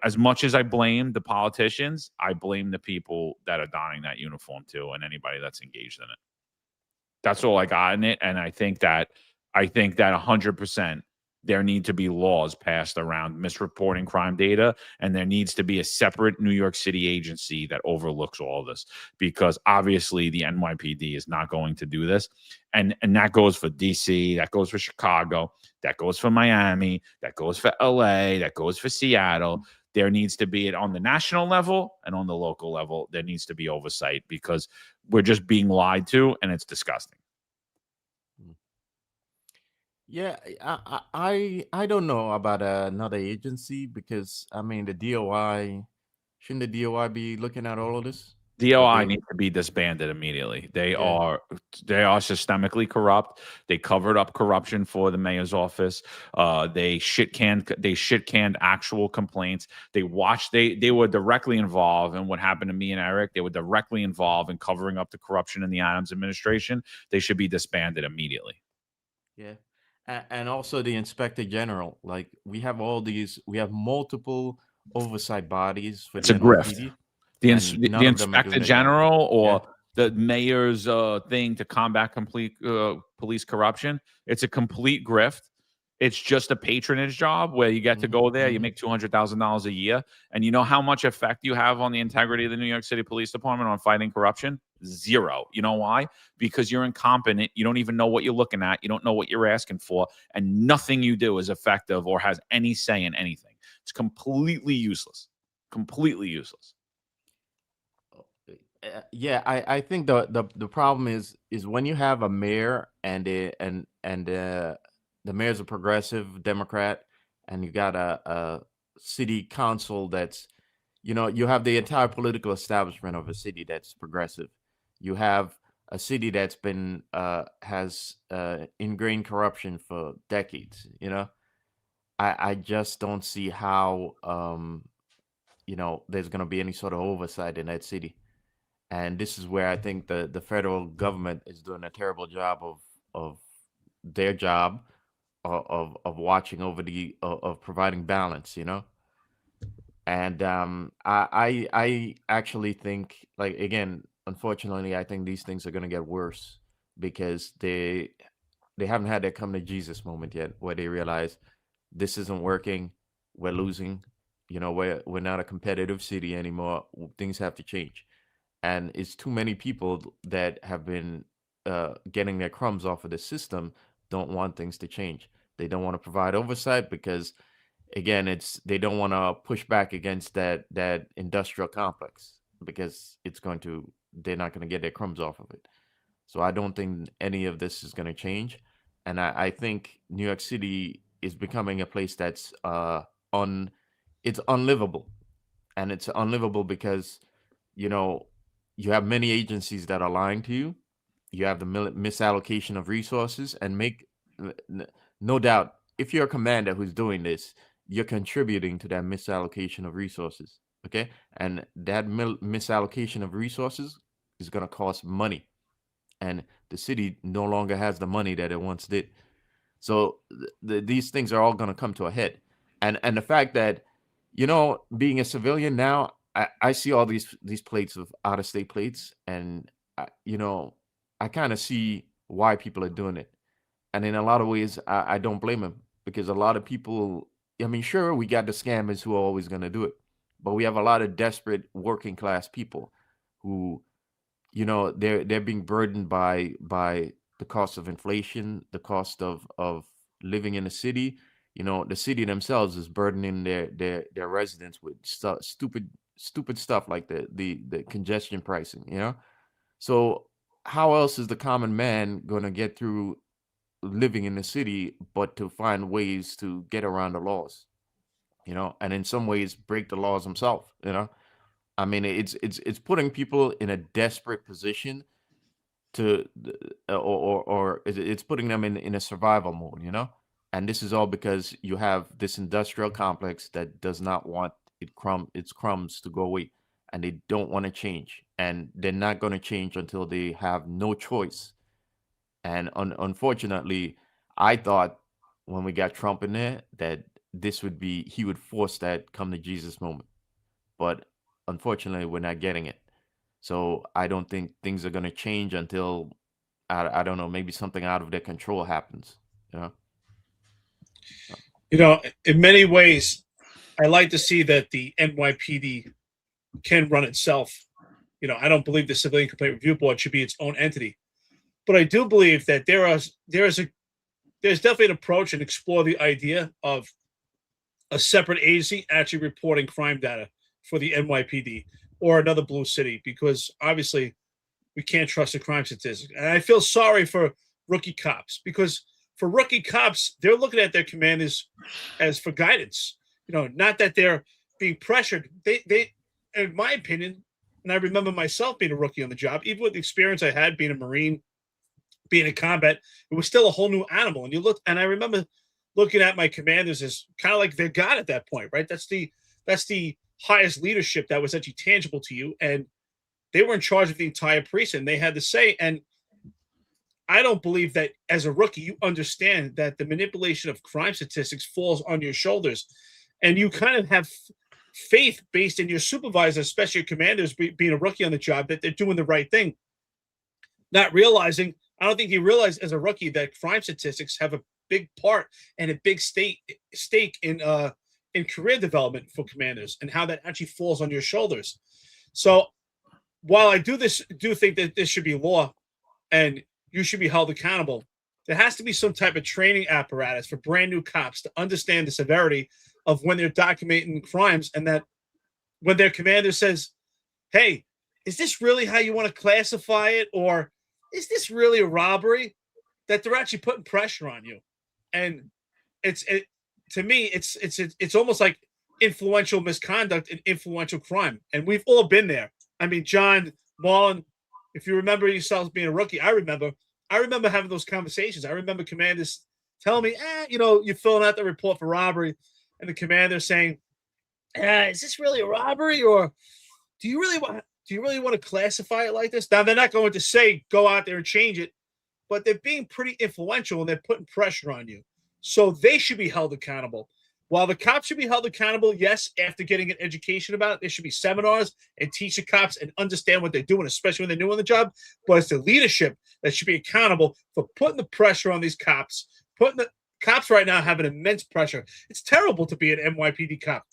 As much as I blame the politicians, I blame the people that are donning that uniform too, and anybody that's engaged in it. That's all I got in it, and I think that 100% there need to be laws passed around misreporting crime data, and there needs to be a separate New York City agency that overlooks all of this, because obviously the NYPD is not going to do this, and that goes for DC, that goes for Chicago, that goes for Miami, that goes for LA, that goes for Seattle. There needs to be it on the national level, and on the local level there needs to be oversight, because we're just being lied to, and it's disgusting. Yeah, I don't know about another agency, because I mean the DOI, shouldn't the DOI be looking at all of this? DOI They, needs to be disbanded immediately. They yeah. are systemically corrupt. They covered up corruption for the mayor's office. They shit canned actual complaints. They were directly involved in what happened to me and Eric. They were directly involved in covering up the corruption in the Adams administration. They should be disbanded immediately. Yeah. And also the inspector general. Like we have multiple oversight bodies for It's the a grift. NYPD, The and none the of them are inspector doing their job. general, or Yeah. the mayor's thing to combat police corruption, it's a complete grift. It's just a patronage job where you get to go there, you make $200,000 a year, and you know how much effect you have on the integrity of the New York City Police Department on fighting corruption? Zero. You know why? Because you're incompetent. You don't even know what you're looking at. You don't know what you're asking for, and nothing you do is effective or has any say in anything. It's completely useless. Completely useless. Yeah, I think the problem is when you have a mayor and the mayor's a progressive Democrat, and you got a city council that's, you have the entire political establishment of a city that's progressive. You have a city that's been has ingrained corruption for decades. I just don't see how there's going to be any sort of oversight in that city. And this is where I think the federal government is doing a terrible job of their job of watching over of providing balance, And I actually think, like, again, unfortunately, I think these things are going to get worse, because they haven't had their come to Jesus moment yet, where they realize this isn't working, we're losing, we're not a competitive city anymore. Things have to change. And it's too many people that have been getting their crumbs off of the system don't want things to change. They don't want to provide oversight because, again, they don't want to push back against that industrial complex, because they're not going to get their crumbs off of it. So I don't think any of this is going to change. And I think New York City is becoming a place that's it's unlivable. And it's unlivable because, you have many agencies that are lying to you. You have the misallocation of resources, and no doubt if you're a commander who's doing this, you're contributing to that misallocation of resources. Okay, and that misallocation of resources is going to cost money, and the city no longer has the money that it once did. So these things are all going to come to a head, and the fact that, being a civilian now, I see all these plates of out of state plates, and I kind of see why people are doing it, and in a lot of ways, I don't blame them, because a lot of people. I mean, sure, we got the scammers who are always going to do it, but we have a lot of desperate working class people who, they're being burdened by the cost of inflation, the cost of living in the city. The city themselves is burdening their residents with stupid stuff like the congestion pricing. So how else is the common man going to get through living in the city but to find ways to get around the laws, and in some ways break the laws himself. I mean, it's putting people in a desperate position to, or it's putting them in a survival mode. And this is all because you have this industrial complex that does not want its crumbs to go away, and they don't want to change, and they're not going to change until they have no choice. And unfortunately, I thought when we got Trump in there that he would force that come to Jesus moment, but unfortunately, we're not getting it. So I don't think things are going to change until, I don't know, maybe something out of their control happens. In many ways, I like to see that the NYPD can run itself. I don't believe the Civilian Complaint Review Board should be its own entity, but I do believe that there's definitely an approach and explore the idea of a separate agency actually reporting crime data for the NYPD or another blue city, because obviously we can't trust the crime statistics. And I feel sorry for rookie cops, because for rookie cops, they're looking at their commanders as for guidance. Not that they're being pressured. They, in my opinion, and I remember myself being a rookie on the job, even with the experience I had being a Marine, being in combat, it was still a whole new animal. And I remember looking at my commanders as kind of like their God at that point, right? That's the highest leadership that was actually tangible to you, and they were in charge of the entire precinct. They had to say, and I don't believe that as a rookie you understand that the manipulation of crime statistics falls on your shoulders, and you kind of have faith based in your supervisor, especially your commanders, being a rookie on the job, that they're doing the right thing, not realizing. I don't think you realize as a rookie that crime statistics have a big part and a big stake in career development for commanders, and how that actually falls on your shoulders. So while I do think that this should be law and you should be held accountable, there has to be some type of training apparatus for brand new cops to understand the severity of when they're documenting crimes, and that when their commander says, hey, is this really how you want to classify it? Or is this really a robbery? That they're actually putting pressure on you. And to me, it's almost like influential misconduct and influential crime. And we've all been there. I mean, John, Marlon, if you remember yourselves being a rookie, I remember having those conversations. I remember commanders telling me, you're filling out the report for robbery, and the commander saying, is this really a robbery, or do you really want to classify it like this? Now, they're not going to say go out there and change it, but they're being pretty influential, and they're putting pressure on you. So they should be held accountable. While the cops should be held accountable, yes, after getting an education about it, there should be seminars and teach the cops and understand what they're doing, especially when they're new on the job. But it's the leadership that should be accountable for putting the pressure on these cops. The cops right now have an immense pressure. It's terrible to be an NYPD cop.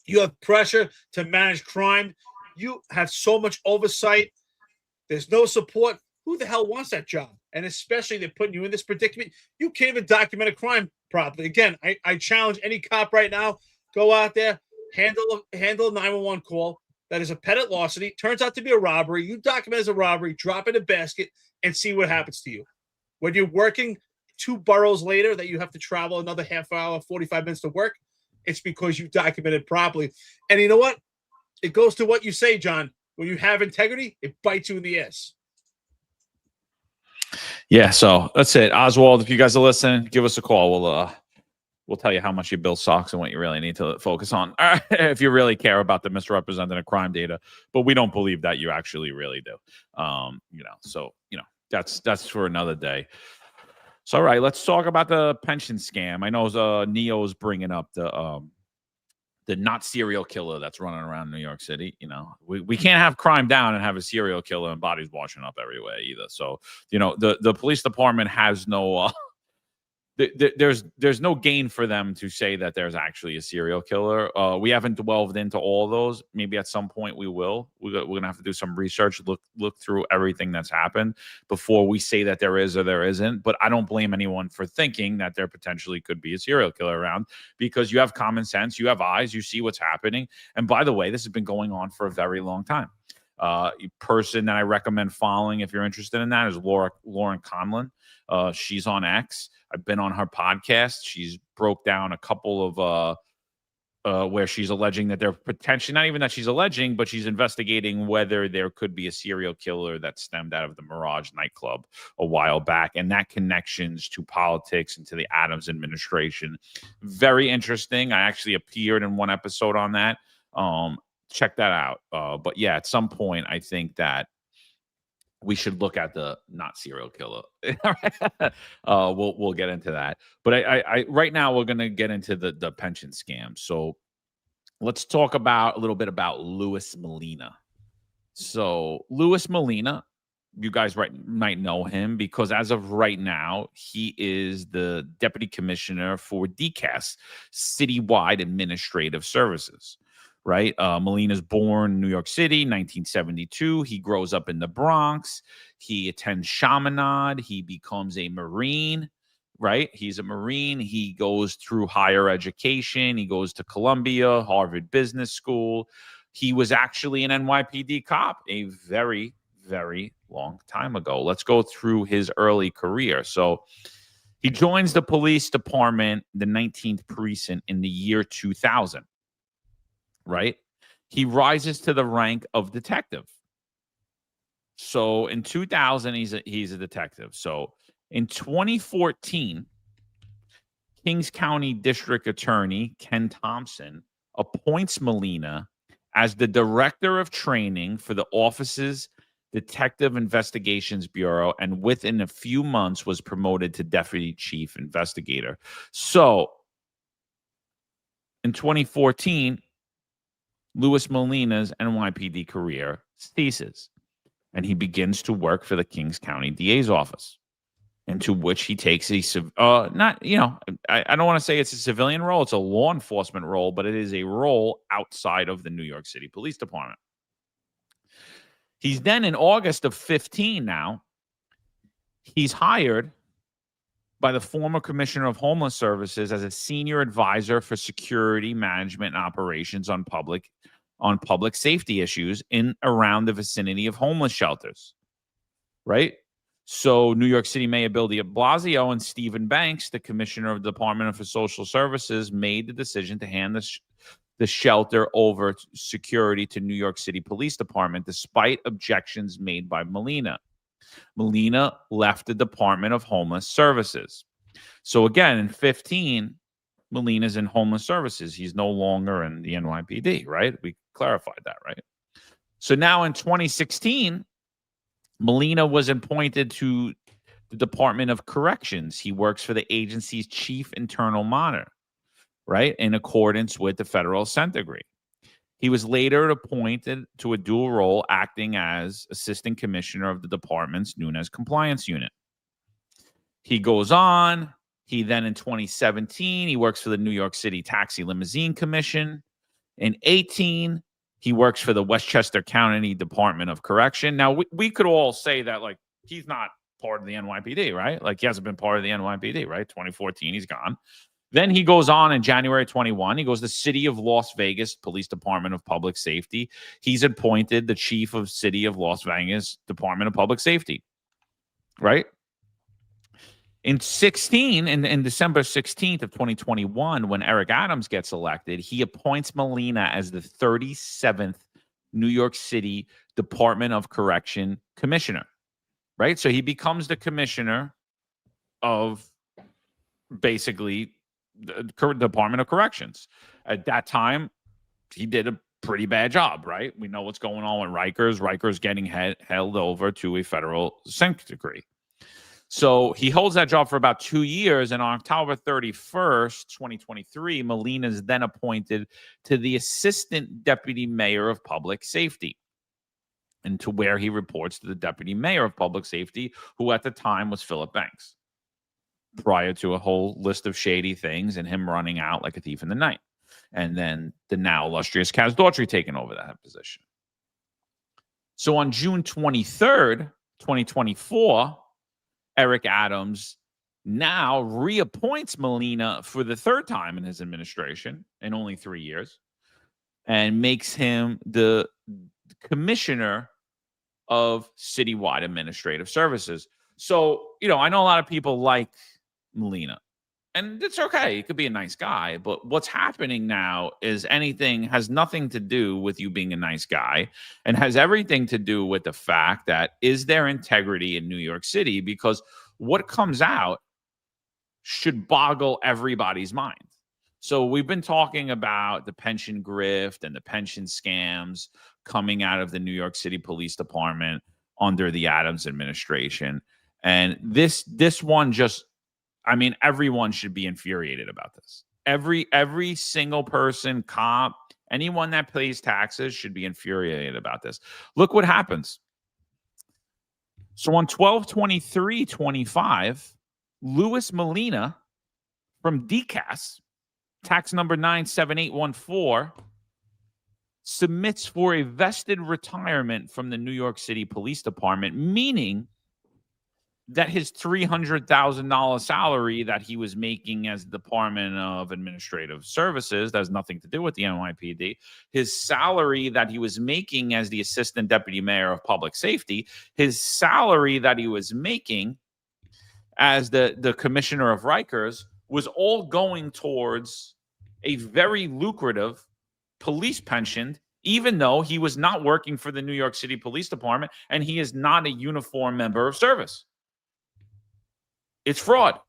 You have pressure to manage crime. You have so much oversight. There's no support. Who the hell wants that job? And especially they're putting you in this predicament. You can't even document a crime properly. Again, I challenge any cop right now, go out there, handle a 911 call that is a petty larceny, turns out to be a robbery. You document as a robbery, drop in a basket, and see what happens to you. When you're working 2 boroughs later that you have to travel another half hour, 45 minutes to work, it's because you documented properly. And you know what? It goes to what you say, John. When you have integrity, it bites you in the ass. Yeah, so that's it. Oswald, if you guys are listening, give us a call. we'll tell you how much your bill sucks and what you really need to focus on if you really care about the misrepresented crime data. But we don't believe that you actually really do. So that's for another day. So all right, let's talk about the pension scam. I know Neo's bringing up the not serial killer that's running around New York City. We can't have crime down and have a serial killer and bodies washing up everywhere either. So the police department has no there's no gain for them to say that there's actually a serial killer. We haven't delved into all those. Maybe at some point we will. We're gonna have to do some research, look through everything that's happened before we say that there is or there isn't. But I don't blame anyone for thinking that there potentially could be a serial killer around, because you have common sense, you have eyes, you see what's happening. And by the way, this has been going on for a very long time. Person that I recommend following if you're interested in that is Lauren Conlon. She's on X. I've been on her podcast. She's broke down a couple of where she's alleging that they're potentially, not even that she's alleging, but she's investigating whether there could be a serial killer that stemmed out of the Mirage nightclub a while back, and that connections to politics and to the Adams administration. Very interesting. I actually appeared in one episode on that. Check that out. But yeah, at some point, I think that we should look at the not serial killer. We'll get into that. But I right now we're gonna get into the pension scam. So let's talk a little bit about Louis Molina. So Louis Molina, you guys might know him because as of right now, he is the deputy commissioner for DCAS, Citywide Administrative Services. Right? Molina's born in New York City, 1972. He grows up in the Bronx. He attends Chaminade. He becomes a Marine, right? He's a Marine. He goes through higher education. He goes to Columbia, Harvard Business School. He was actually an NYPD cop a very, very long time ago. Let's go through his early career. So he joins the police department, the 19th precinct, in the year 2000. Right? He rises to the rank of detective. So in 2000, he's a detective. So in 2014, Kings County District Attorney Ken Thompson appoints Molina as the director of training for the office's Detective Investigations Bureau, and within a few months was promoted to deputy chief investigator. So in 2014, Louis Molina's NYPD career ceases, and he begins to work for the Kings County DA's office, into which he takes I don't want to say it's a civilian role, it's a law enforcement role, but it is a role outside of the New York City Police Department. He's then in August of 15 now, he's hired by the former Commissioner of Homeless Services as a senior advisor for security management and operations on public safety issues in around the vicinity of homeless shelters, right? So New York City Mayor Bill de Blasio and Stephen Banks, the Commissioner of the Department for Social Services, made the decision to hand the shelter over security to New York City Police Department, despite objections made by Molina. Molina left the Department of Homeless Services. So again, in 15, Molina's in Homeless Services. He's no longer in the NYPD, right? We clarified that, right? So now in 2016, Molina was appointed to the Department of Corrections. He works for the agency's chief internal monitor, right? In accordance with the federal consent decree. He was later appointed to a dual role, acting as assistant commissioner of the department's Nunes compliance unit. He goes on. He then in 2017, he works for the New York City Taxi Limousine Commission. In 18, he works for the Westchester County Department of Correction. Now, we could all say that, like, he's not part of the NYPD, right? Like, he hasn't been part of the NYPD, right? 2014, he's gone. Then he goes on in January 21. He goes to the City of Las Vegas Police Department of Public Safety. He's appointed the chief of City of Las Vegas Department of Public Safety, right? In December 16th of 2021, when Eric Adams gets elected, he appoints Molina as the 37th New York City Department of Correction commissioner, right? So he becomes the commissioner of basically Department of Corrections. At that time, he did a pretty bad job, right? We know what's going on with Rikers. Rikers getting held over to a federal consent decree. So he holds that job for about 2 years, and on October 31st, 2023, Molina is then appointed to the Assistant Deputy Mayor of Public Safety, and to where he reports to the Deputy Mayor of Public Safety, who at the time was Philip Banks, prior to a whole list of shady things and him running out like a thief in the night. And then the now illustrious Kaz Daughtry taking over that position. So on June 23rd, 2024, Eric Adams now reappoints Molina for the third time in his administration in only 3 years, and makes him the commissioner of citywide administrative services. So, I know a lot of people like Molina, and it's okay. He could be a nice guy, but what's happening now is has nothing to do with you being a nice guy, and has everything to do with the fact that, is there integrity in New York City? Because what comes out should boggle everybody's mind. So we've been talking about the pension grift and the pension scams coming out of the New York City Police Department under the Adams administration. And this one just, everyone should be infuriated about this. Every single person, cop, anyone that pays taxes should be infuriated about this. Look what happens. So on 12/23/25, Louis Molina from DCAS, tax number 97814, submits for a vested retirement from the New York City Police Department, meaning that his $300,000 salary that he was making as Department of Administrative Services, that has nothing to do with the NYPD, his salary that he was making as the Assistant Deputy Mayor of Public Safety, his salary that he was making as the Commissioner of Rikers, was all going towards a very lucrative police pension, even though he was not working for the New York City Police Department and he is not a uniformed member of service. It's fraud.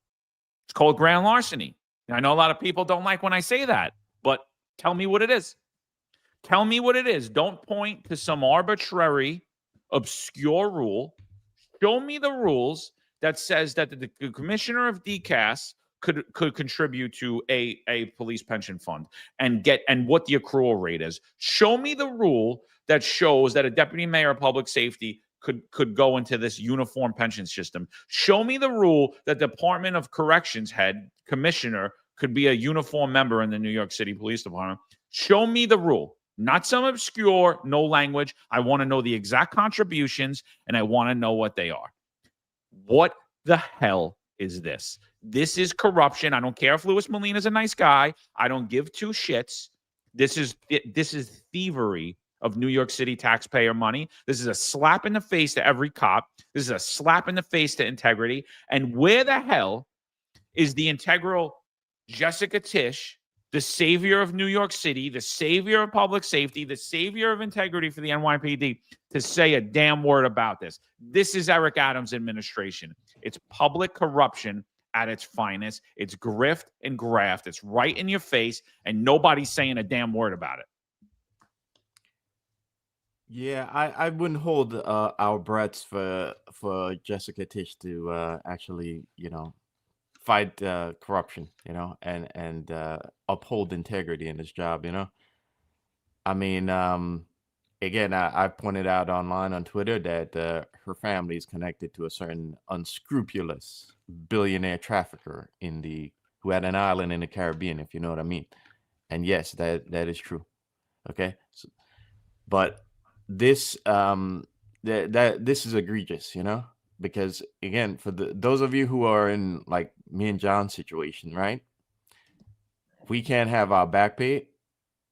It's called grand larceny. And I know a lot of people don't like when I say that, but tell me what it is. Tell me what it is. Don't point to some arbitrary, obscure rule. Show me the rules that says that the commissioner of DCAS could contribute to a police pension fund and what the accrual rate is. Show me the rule that shows that a deputy mayor of public safety could go into this uniform pension system. Show me the rule that the Department of Corrections head commissioner could be a uniform member in the New York City Police Department. Show me the rule, not some obscure, no language. I want to know the exact contributions, and I want to know what they are. What the hell is this? This is corruption. I don't care if Louis Molina is a nice guy. I don't give two shits. This is thievery of New York City taxpayer money. This is a slap in the face to every cop. This is a slap in the face to integrity. And where the hell is the integral Jessica Tisch, the savior of New York City, the savior of public safety, the savior of integrity for the NYPD, to say a damn word about this? This is Eric Adams' administration. It's public corruption at its finest. It's grift and graft. It's right in your face, and nobody's saying a damn word about it. Yeah, I wouldn't hold our breaths for Jessica Tisch to actually, fight corruption, and uphold integrity in this job, I mean, again, I pointed out online on Twitter that her family is connected to a certain unscrupulous billionaire trafficker who had an island in the Caribbean, if you know what I mean. And yes, that is true. Okay, but this this is egregious, because again, for those of you who are in like me and John's situation, right? We can't have our back pay.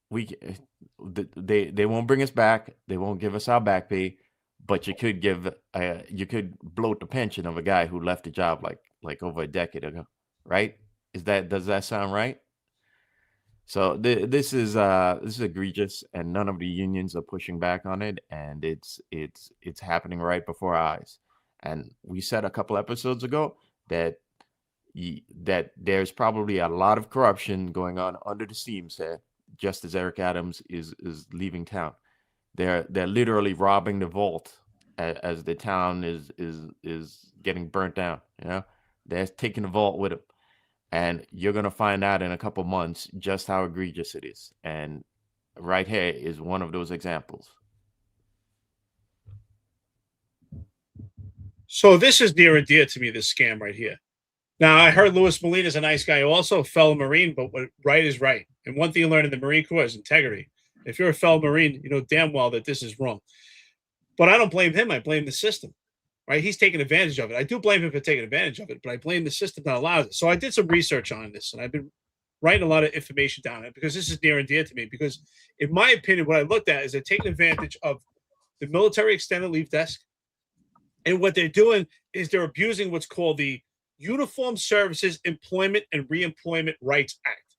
They won't bring us back. They won't give us our back pay, but you could bloat the pension of a guy who left the job like over a decade ago, right? Does that sound right? So this is egregious, and none of the unions are pushing back on it, and it's happening right before our eyes. And we said a couple episodes ago that that there's probably a lot of corruption going on under the seams there, just as Eric Adams is leaving town. They're literally robbing the vault as the town is getting burnt down. You know, they're taking the vault with them, and you're gonna find out in a couple months just how egregious it is. And right here is one of those examples. So this is near and dear to me, this scam right here. Now, I heard Louis Molina is a nice guy, also a fellow Marine, but what right is right. And one thing you learn in the Marine Corps is integrity. If you're a fellow Marine, you know damn well that this is wrong. But I don't blame him. I blame the system, right? He's taking advantage of it. I do blame him for taking advantage of it, but I blame the system that allows it. So I did some research on this, and I've been writing a lot of information down on it because this is near and dear to me. Because in my opinion, what I looked at is they're taking advantage of the military extended leave desk. And what they're doing is they're abusing what's called the Uniformed Services Employment and Reemployment Rights Act.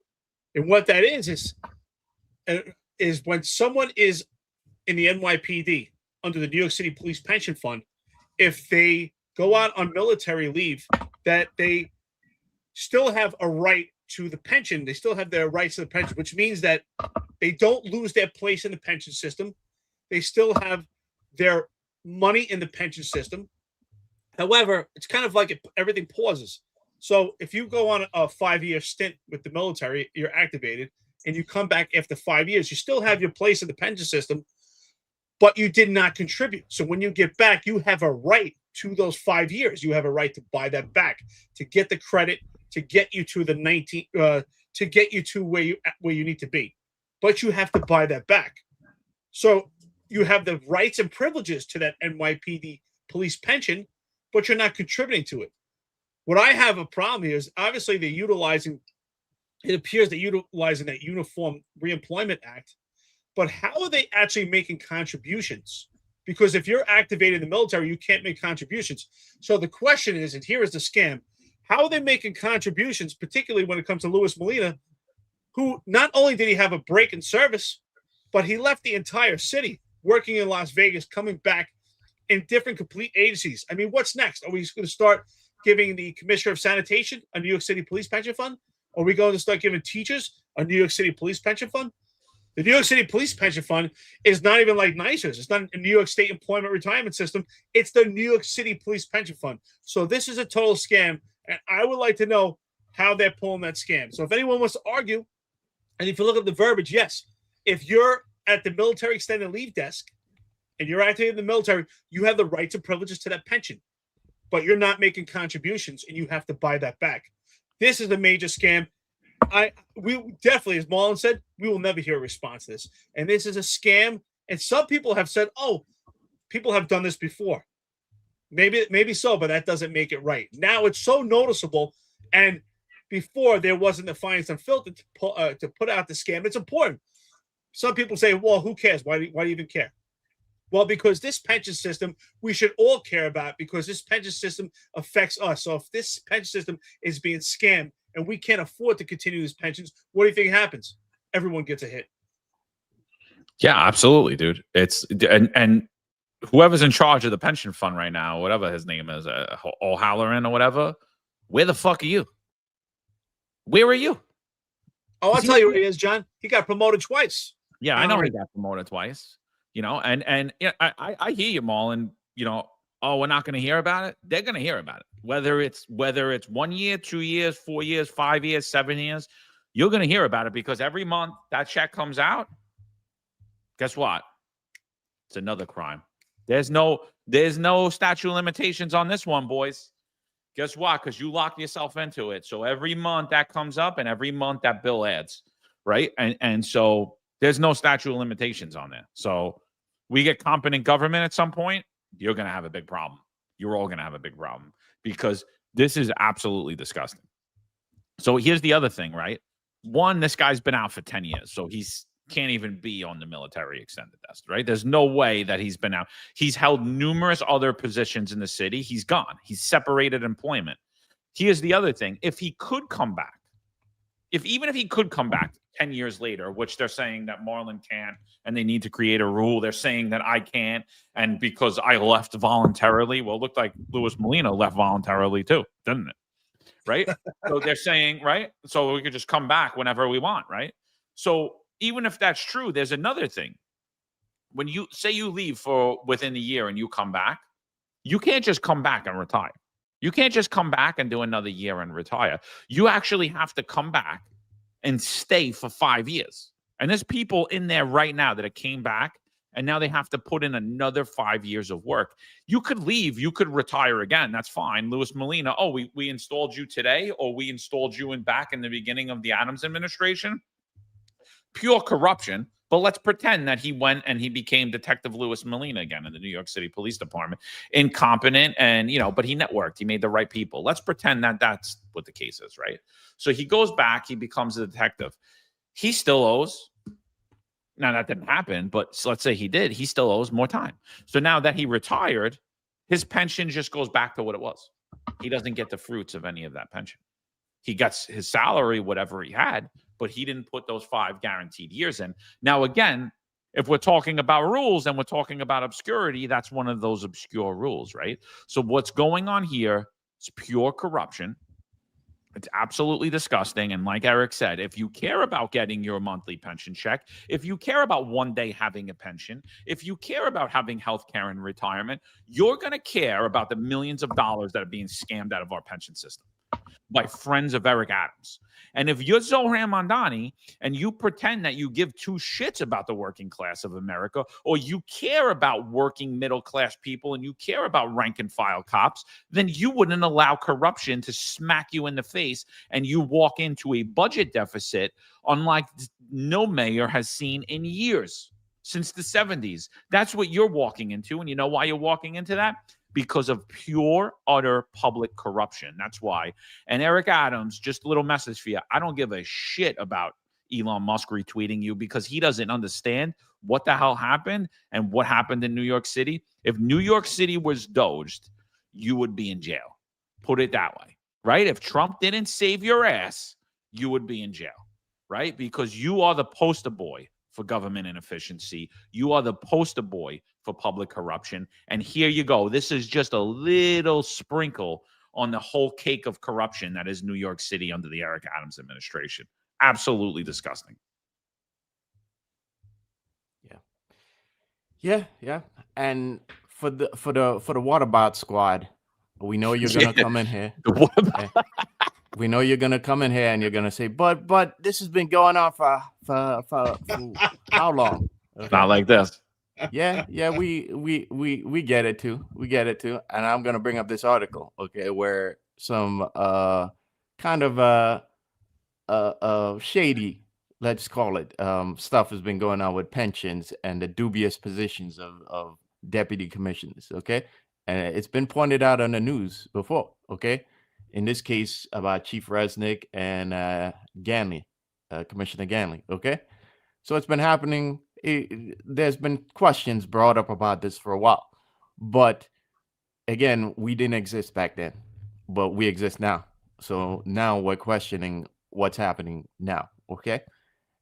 And what that is when someone is in the NYPD under the New York City Police Pension Fund, if they go out on military leave, that they still have a right to the pension. They still have their rights to the pension, which means that they don't lose their place in the pension system. They still have their money in the pension system. However, it's kind of like everything pauses. So if you go on a 5-year stint with the military, you're activated, and you come back after 5 years, you still have your place in the pension system, but you did not contribute. So when you get back, you have a right to those 5 years. You have a right to buy that back, to get the credit, to get you to the to get you to where you need to be. But you have to buy that back. So you have the rights and privileges to that NYPD police pension, but you're not contributing to it. What I have a problem here is obviously it appears they're utilizing that Uniform Reemployment Act, but how are they actually making contributions? Because if you're activated in the military, you can't make contributions. So the question is, and here is the scam, how are they making contributions, particularly when it comes to Louis Molina, who not only did he have a break in service, but he left the entire city working in Las Vegas, coming back in different complete agencies. I mean, what's next? Are we going to start giving the Commissioner of Sanitation a New York City Police Pension Fund? Are we going to start giving teachers a New York City Police Pension Fund? The New York City Police Pension Fund is not even like NYSERS. It's not a New York State Employment Retirement System. It's the New York City Police Pension Fund. So this is a total scam, and I would like to know how they're pulling that scam. So if anyone wants to argue, and if you look at the verbiage, yes, if you're at the military extended leave desk and you're active in the military, you have the rights and privileges to that pension, but you're not making contributions and you have to buy that back. This is a major scam. We definitely, as Marlon said, we will never hear a response to this. And this is a scam. And some people have said, oh, people have done this before. Maybe so, but that doesn't make it right. Now it's so noticeable. And before there wasn't the Finest Unfiltered to put out the scam. It's important. Some people say, well, who cares? Why do you even care? Well, because this pension system, we should all care about, because this pension system affects us. So if this pension system is being scammed and we can't afford to continue these pensions, what do you think happens? Everyone gets a hit. Yeah, absolutely, dude. It's and whoever's in charge of the pension fund right now, whatever his name is, O'Halloran or whatever, where the fuck are you? Where are you? Oh, I'll tell you where he is, John. He got promoted twice. Yeah, I know he got promoted twice. You know, and yeah, I hear you, Marlon. You know, oh, we're not going to hear about it. They're going to hear about it. Whether it's 1 year, 2 years, 4 years, 5 years, 7 years, you're going to hear about it, because every month that check comes out. Guess what? It's another crime. There's no statute of limitations on this one, boys. Guess what? Because you locked yourself into it. So every month that comes up, and every month that bill adds, right? And so there's no statute of limitations on there. So we get competent government at some point, you're going to have a big problem. You're all going to have a big problem, because this is absolutely disgusting. So here's the other thing, right? One, this guy's been out for 10 years. So he's can't even be on the military extended desk, right? There's no way that he's been out. He's held numerous other positions in the city. He's gone. He's separated employment. Here's the other thing. If he could come back, even if he could come back 10 years later, which they're saying that Marlon can, and they need to create a rule. They're saying that I can't, and because I left voluntarily. Well, it looked like Louis Molina left voluntarily too, didn't it? right? So they're saying, right? So we could just come back whenever we want, right? So even if that's true, there's another thing. When you say you leave for within a year and you come back, you can't just come back and retire. You can't just come back and do another year and retire. You actually have to come back and stay for 5 years. And there's people in there right now that came back and now they have to put in another 5 years of work. You could leave, you could retire again. That's fine. Louis Molina, oh, we installed you today, or we installed you back in the beginning of the Adams administration. Pure corruption. But let's pretend that he went and he became Detective Louis Molina again in the New York City Police Department, incompetent, and but he networked. He made the right people. Let's pretend that that's what the case is, right? So he goes back. He becomes a detective. He still owes. Now that didn't happen, but let's say he did. He still owes more time. So now that he retired, his pension just goes back to what it was. He doesn't get the fruits of any of that pension. He gets his salary, whatever he had, but he didn't put those 5 guaranteed years in. Now, again, if we're talking about rules and we're talking about obscurity, that's one of those obscure rules, right? So what's going on here is pure corruption. It's absolutely disgusting. And like Eric said, if you care about getting your monthly pension check, if you care about one day having a pension, if you care about having health care and retirement, you're going to care about the millions of dollars that are being scammed out of our pension system by friends of Eric Adams. And if you're Zohran Mamdani and you pretend that you give 2 shits about the working class of America, or you care about working middle class people and you care about rank and file cops, then you wouldn't allow corruption to smack you in the face and you walk into a budget deficit unlike no mayor has seen in years, since the 70s. That's what you're walking into. And you know why you're walking into that? Because of pure, utter public corruption. That's why. And Eric Adams, just a little message for you. I don't give a shit about Elon Musk retweeting you because he doesn't understand what the hell happened and what happened in New York City. If New York City was doged, you would be in jail. Put it that way, right? If Trump didn't save your ass, you would be in jail, right? Because you are the poster boy for government inefficiency. You are the poster boy for public corruption. And here you go. This is just a little sprinkle on the whole cake of corruption that is New York City under the Eric Adams administration. Absolutely disgusting. Yeah. And for the Waterbot squad, we know you're gonna come in here. We know you're gonna come in here and you're gonna say, but this has been going on for how long? Okay. Not like this. Yeah, we get it too. And I'm gonna bring up this article, okay, where some kind of shady, let's call it, stuff has been going on with pensions and the dubious positions of deputy commissioners, okay? And it's been pointed out on the news before, okay? In this case, about Chief Resnick and Ganley, Commissioner Ganley, okay? So it's been happening. There's been questions brought up about this for a while. But again, we didn't exist back then, but we exist now. So now we're questioning what's happening now, okay?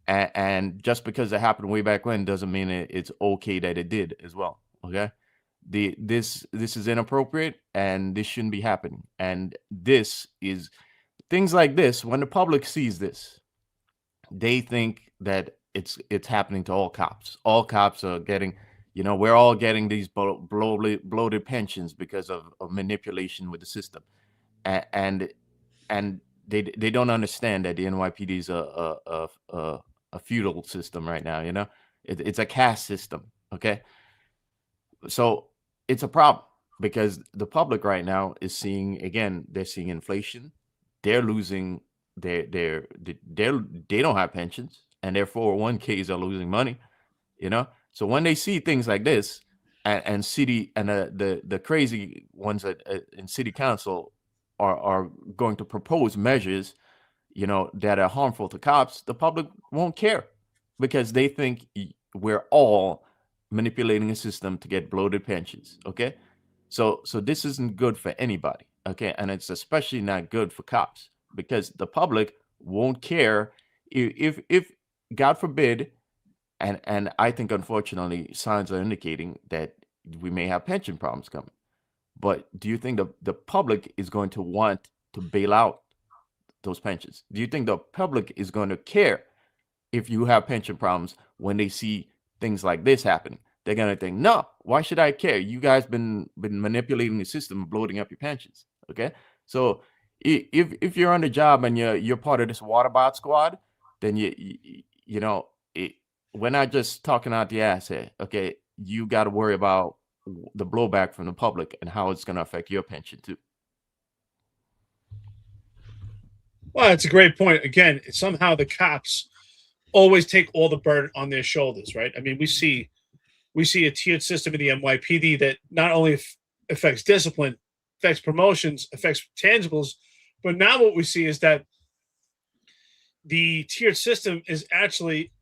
And just because it happened way back when doesn't mean it's okay that it did as well, okay? This is inappropriate and this shouldn't be happening. And this is things like this, when the public sees this, they think that it's happening to all cops. All cops are getting, we're all getting these bloated pensions because of manipulation with the system. And they don't understand that the NYPD is a feudal system right now, it's a caste system, okay? So it's a problem because the public right now is seeing, again, they're seeing inflation. They're losing they don't have pensions and their 401ks are losing money, So when they see things like this and city and the crazy ones in city council are going to propose measures, that are harmful to cops, the public won't care because they think we're all manipulating a system to get bloated pensions. Okay. So this isn't good for anybody. Okay. And it's especially not good for cops because the public won't care if God forbid, and I think unfortunately signs are indicating that we may have pension problems coming. But do you think the public is going to want to bail out those pensions? Do you think the public is going to care if you have pension problems when they see things like this happening? They're going to think, no, why should I care? You guys been manipulating the system, bloating up your pensions. Okay. So if you're on the job and you're part of this water bot squad, then we're not just talking out the ass here. Okay. You got to worry about the blowback from the public and how it's going to affect your pension too. Well, that's a great point. Again, somehow the cops always take all the burden on their shoulders, right? I mean, we see a tiered system in the NYPD that not only affects discipline, affects promotions, affects tangibles, but now what we see is that the tiered system is actually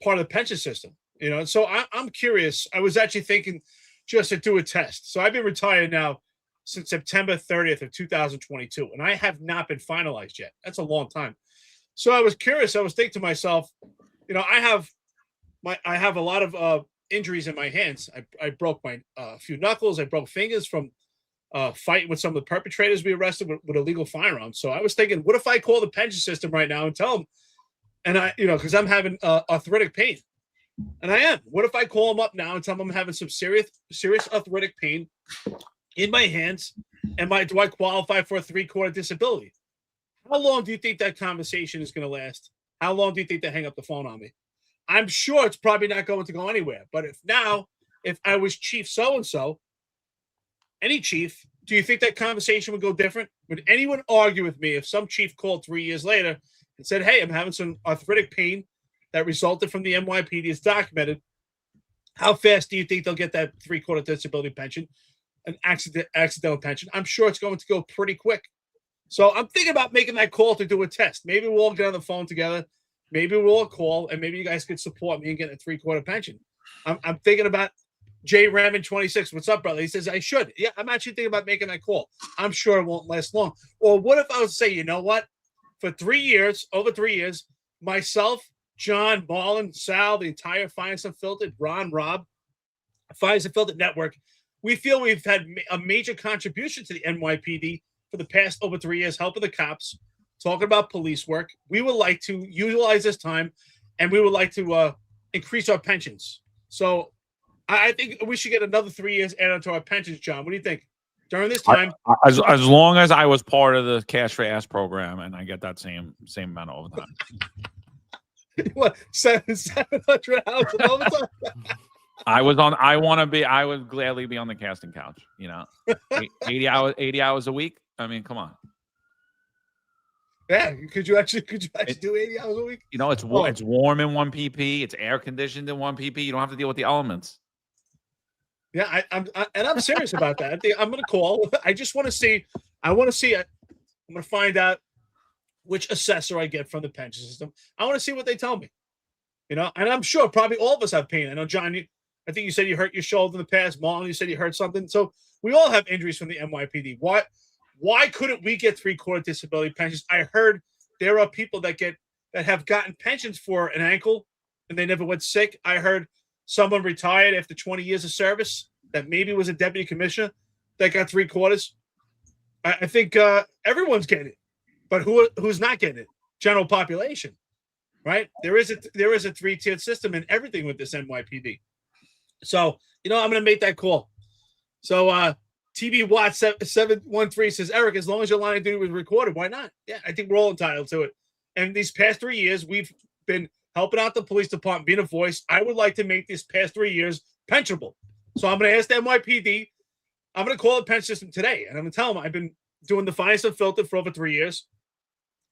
part of the pension system. And so I'm curious. I was actually thinking just to do a test. So I've been retired now since September 30th of 2022, and I have not been finalized yet. That's a long time. So I was curious. I was thinking to myself, I have a lot of injuries in my hands. I broke my few knuckles. I broke fingers from fighting with some of the perpetrators we arrested with illegal firearms. So I was thinking, what if I call the pension system right now and tell them, and because I'm having arthritic pain, and I am. What if I call them up now and tell them I'm having some serious arthritic pain in my hands, and do I qualify for a 3-quarter disability? How long do you think that conversation is going to last? How long do you think they hang up the phone on me? I'm sure it's probably not going to go anywhere. But if I was Chief so-and-so, any chief, do you think that conversation would go different? Would anyone argue with me if some chief called 3 years later and said, hey, I'm having some arthritic pain that resulted from the NYPD, is documented? How fast do you think they'll get that 3-quarter disability pension, an accidental pension? I'm sure it's going to go pretty quick. So I'm thinking about making that call to do a test. Maybe we'll all get on the phone together. Maybe we'll all call, and maybe you guys could support me in getting a 3-quarter pension. I'm thinking about Jay Rammon 26. What's up, brother? He says I should. Yeah, I'm actually thinking about making that call. I'm sure it won't last long. Or what if I was to say, you know what? For over 3 years, myself, John, Marlon, Sal, the entire Finest Unfiltered, Ron, Rob, Finest Unfiltered Network, we feel we've had a major contribution to the NYPD for the past over 3 years, helping the cops, talking about police work. We would like to utilize this time, and we would like to increase our pensions. So I think we should get another 3 years added to our pensions, John. What do you think? During this time, as long as I was part of the Cash for Ass program, and I get that same amount of overtime. What, 700 hours of overtime? I would gladly be on the casting couch. 80 hours a week. I mean, come on. Yeah, could you actually do 80 hours a week? It's warm in 1 pp. It's air conditioned in 1 pp. You don't have to deal with the elements. Yeah, I'm serious about that. I think I'm going to call. I just want to see. I want to see it. I'm going to find out which assessor I get from the pension system. I want to see what they tell me. And I'm sure probably all of us have pain. I know, John, I think you said you hurt your shoulder in the past. Marlon, you said you hurt something. So we all have injuries from the NYPD. Why couldn't we get 3-quarter disability pensions? I heard there are people that have gotten pensions for an ankle and they never went sick. I heard someone retired after 20 years of service that maybe was a deputy commissioner that got 3-quarters. I think everyone's getting it, but who's not getting it? General population, right? There is a 3-tiered system and everything with this NYPD. So I'm going to make that call. So TV Watt 713 says, Eric, as long as your line of duty was recorded, why not? Yeah, I think we're all entitled to it. And these past 3 years, we've been helping out the police department, being a voice. I would like to make these past 3 years pensionable. So I'm going to ask the NYPD. I'm going to call the pension system today, and I'm going to tell them I've been doing the Finest Unfiltered for over 3 years,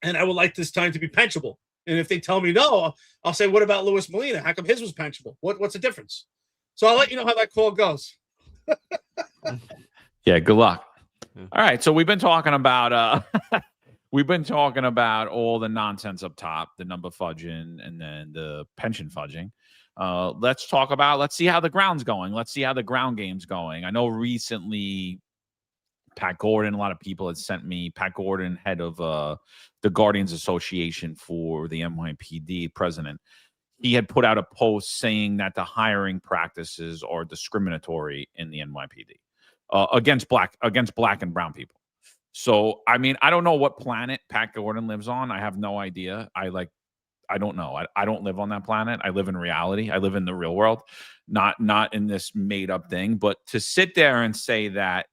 and I would like this time to be pensionable. And if they tell me no, I'll say, what about Louis Molina? How come his was pensionable? What's the difference? So I'll let you know how that call goes. Yeah, good luck. All right, so we've been talking about all the nonsense up top, the number fudging, and then the pension fudging. Let's see how the ground's going. Let's see how the ground game's going. I know recently Pat Gordon, a lot of people had sent me, Pat Gordon, head of the Guardians Association for the NYPD, president. He had put out a post saying that the hiring practices are discriminatory in the NYPD against black and brown people. So, I mean, I don't know what planet Pat Gordon lives on. I have no idea. I don't know. I don't live on that planet. I live in reality. I live in the real world, not in this made up thing. But to sit there and say that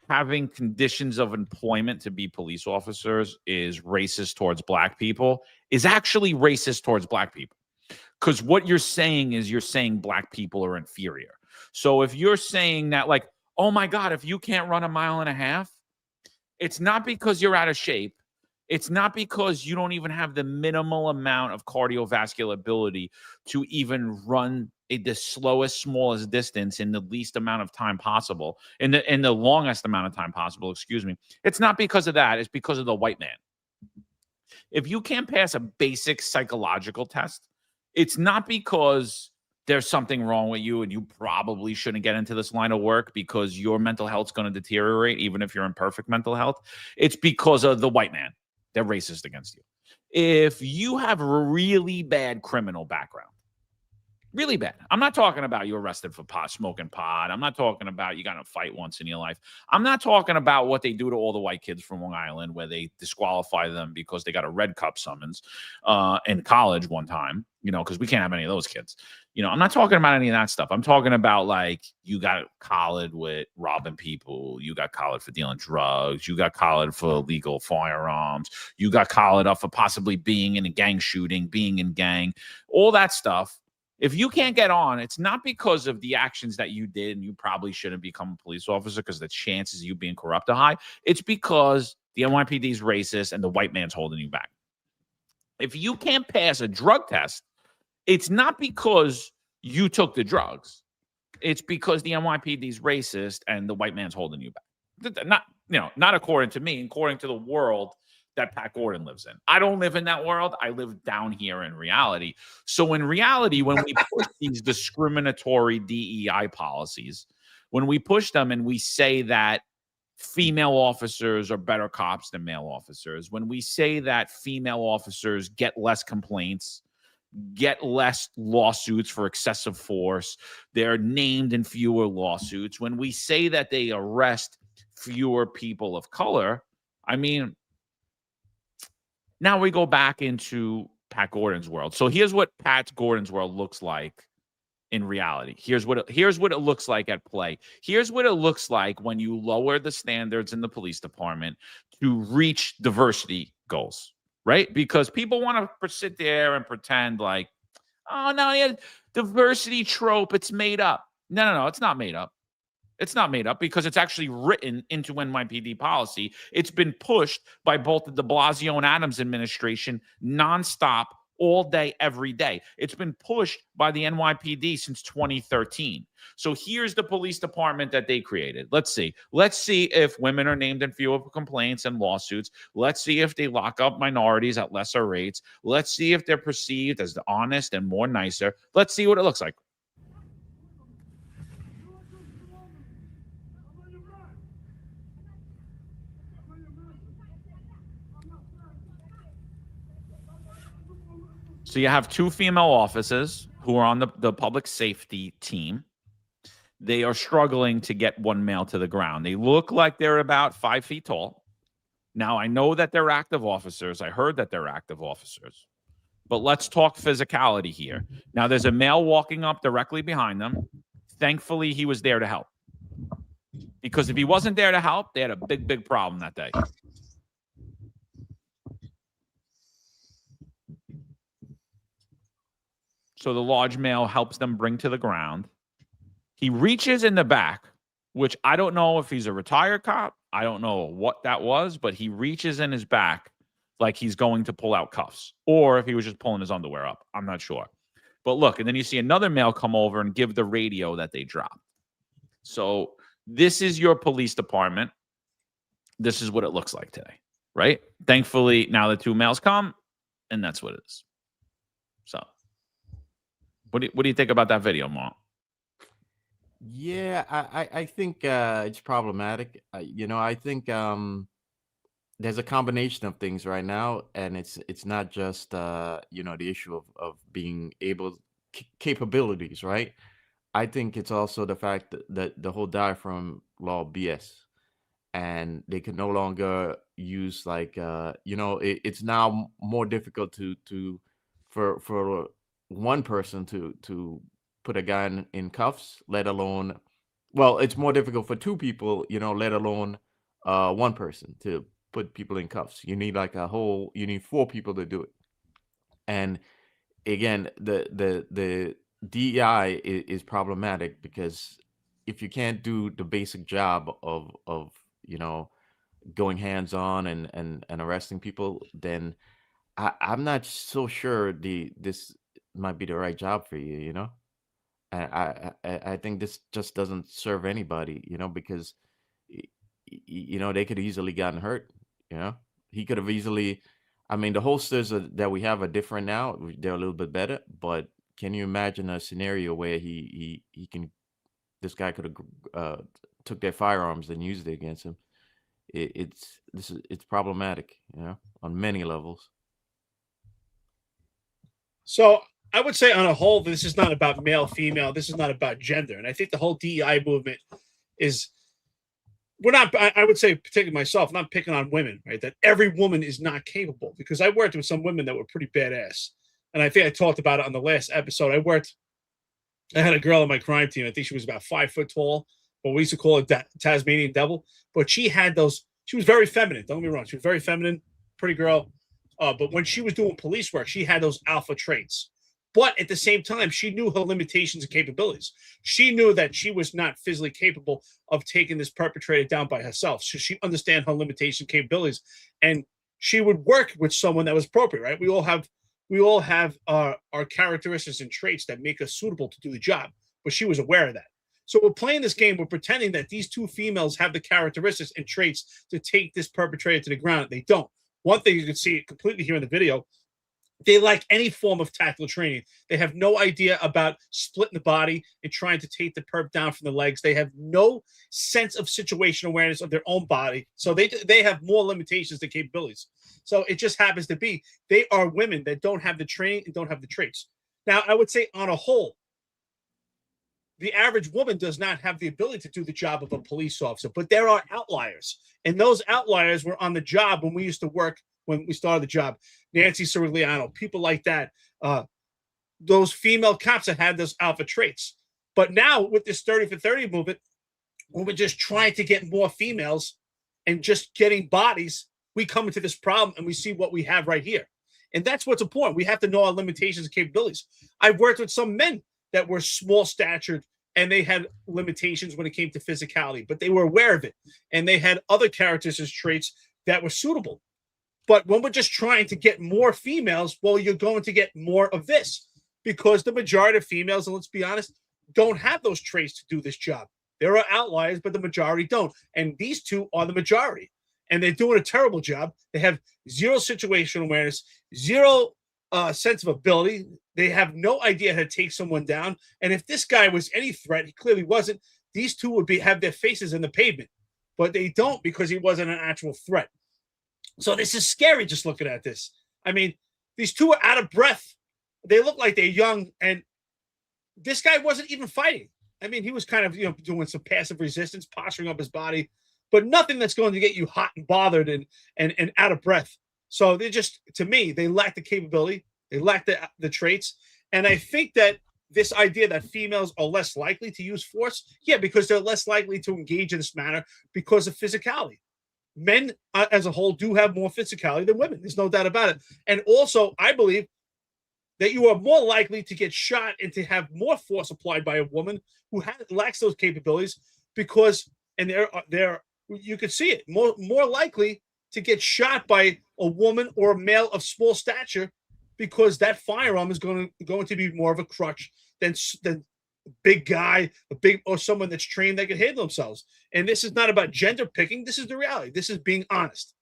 having conditions of employment to be police officers is racist towards black people is actually racist towards black people. Because what you're saying is you're saying black people are inferior. So if you're saying that, like, oh my God, if you can't run a mile and a half, it's not because you're out of shape. It's not because you don't even have the minimal amount of cardiovascular ability to even run the slowest, smallest distance in the least amount of time possible, in the longest amount of time possible, excuse me. It's not because of that. It's because of the white man. If you can't pass a basic psychological test, it's not because there's something wrong with you and you probably shouldn't get into this line of work because your mental health's going to deteriorate, even if you're in perfect mental health. It's because of the white man. They're racist against you. If you have a really bad criminal background, really bad. I'm not talking about you arrested for smoking pot. I'm not talking about you got in a fight once in your life. I'm not talking about what they do to all the white kids from Long Island where they disqualify them because they got a red cup summons in college one time, because we can't have any of those kids. I'm not talking about any of that stuff. I'm talking about like you got collared with robbing people. You got collared for dealing drugs. You got collared for illegal firearms. You got collared up for possibly being in a gang shooting, being in gang, all that stuff. If you can't get on, it's not because of the actions that you did and you probably shouldn't become a police officer because the chances of you being corrupt are high. It's because the NYPD is racist and the white man's holding you back. If you can't pass a drug test, it's not because you took the drugs. It's because the NYPD is racist and the white man's holding you back. Not according to me, according to the world that Pat Gordon lives in. I don't live in that world. I live down here in reality. So in reality, when we push these discriminatory DEI policies, when we push them and we say that female officers are better cops than male officers, when we say that female officers get less complaints, get less lawsuits for excessive force, they're named in fewer lawsuits, when we say that they arrest fewer people of color, I mean, now we go back into Pat Gordon's world. So here's what Pat Gordon's world looks like in reality. Here's what it looks like at play. Here's what it looks like when you lower the standards in the police department to reach diversity goals, right? Because people want to sit there and pretend like, oh, no, yeah, diversity trope, it's made up. No, it's not made up. It's not made up because it's actually written into NYPD policy. It's been pushed by both the de Blasio and Adams administration nonstop, all day, every day. It's been pushed by the NYPD since 2013. So here's the police department that they created. Let's see. Let's see if women are named in fewer complaints and lawsuits. Let's see if they lock up minorities at lesser rates. Let's see if they're perceived as honest and more nicer. Let's see what it looks like. So you have two female officers who are on the public safety team. They are struggling to get one male to the ground. They look like they're about 5 feet tall. Now, I know that they're active officers. I heard that they're active officers. But let's talk physicality here. Now, there's a male walking up directly behind them. Thankfully, he was there to help. Because if he wasn't there to help, they had a big, big problem that day. So the large male helps them bring to the ground. He reaches in the back, which I don't know if he's a retired cop. I don't know what that was, but he reaches in his back like he's going to pull out cuffs, or if he was just pulling his underwear up. I'm not sure. But look, and then you see another male come over and give the radio that they dropped. So this is your police department. This is what it looks like today, right? Thankfully, now the two males come, and that's what it is. So what do you think about that video, Mark? Yeah, I think it's problematic. I think there's a combination of things right now, and it's not just the issue of being able capabilities, right? I think it's also the fact that the whole diaphragm law BS, and they can no longer use like it's now more difficult for one person to put a guy in cuffs, let alone, well, it's more difficult for two people, let alone one person to put people in cuffs. You need you need four people to do it. And again, the DEI is problematic, because if you can't do the basic job of going hands on and arresting people, then I'm not so sure this might be the right job for you. I think this just doesn't serve anybody, because they could easily gotten hurt. He could have easily. I mean, the holsters that we have are different now. They're a little bit better, but can you imagine a scenario where this guy could have took their firearms and used it against him? It's problematic, on many levels. So I would say on a whole, this is not about male, female. This is not about gender. And I think the whole DEI movement is, I would say, particularly myself, not picking on women, right? That every woman is not capable, because I worked with some women that were pretty badass. And I think I talked about it on the last episode. I had a girl on my crime team. I think she was about 5 foot tall, but we used to call her Tasmanian Devil. But she was very feminine. Don't get me wrong. She was very feminine, pretty girl. But when she was doing police work, she had those alpha traits. But at the same time, she knew her limitations and capabilities. She knew that she was not physically capable of taking this perpetrator down by herself. So she understood her limitations and capabilities. And she would work with someone that was appropriate, right? We all have our characteristics and traits that make us suitable to do the job. But she was aware of that. So we're playing this game. We're pretending that these two females have the characteristics and traits to take this perpetrator to the ground. They don't. One thing you can see completely here in the video, they lack any form of tactical training. They have no idea about splitting the body and trying to take the perp down from the legs. They have no sense of situational awareness of their own body. So they have more limitations than capabilities. So it just happens to be they are women that don't have the training and don't have the traits. Now, I would say on a whole, the average woman does not have the ability to do the job of a police officer, but there are outliers. And those outliers were on the job when we used to work, when we started the job. Nancy Sirigliano, people like that. Those female cops that had those alpha traits. But now with this 30 for 30 movement, when we're just trying to get more females and just getting bodies, we come into this problem and we see what we have right here. And that's what's important. We have to know our limitations and capabilities. I've worked with some men that were small statured and they had limitations when it came to physicality, but they were aware of it. And they had other characteristics, traits that were suitable. But when we're just trying to get more females, well, you're going to get more of this, because the majority of females, and let's be honest, don't have those traits to do this job. There are outliers, but the majority don't. And these two are the majority. And they're doing a terrible job. They have zero situational awareness, zero sense of ability. They have no idea how to take someone down. And if this guy was any threat, he clearly wasn't, these two would have their faces in the pavement. But they don't, because he wasn't an actual threat. So this is scary just looking at this. I mean, these two are out of breath. They look like they're young, and this guy wasn't even fighting. I mean, he was kind of, doing some passive resistance, posturing up his body, but nothing that's going to get you hot and bothered and out of breath. So they just, to me, they lack the capability. They lack the traits. And I think that this idea that females are less likely to use force, because they're less likely to engage in this manner because of physicality. Men as a whole do have more physicality than women. There's no doubt about it. And also, I believe that you are more likely to get shot and to have more force applied by a woman who lacks those capabilities, because, and you could see it, more likely to get shot by a woman or a male of small stature, because that firearm is going to be more of a crutch than big guy, or someone that's trained that can handle themselves. And this is not about gender picking. This is the reality. This is being honest.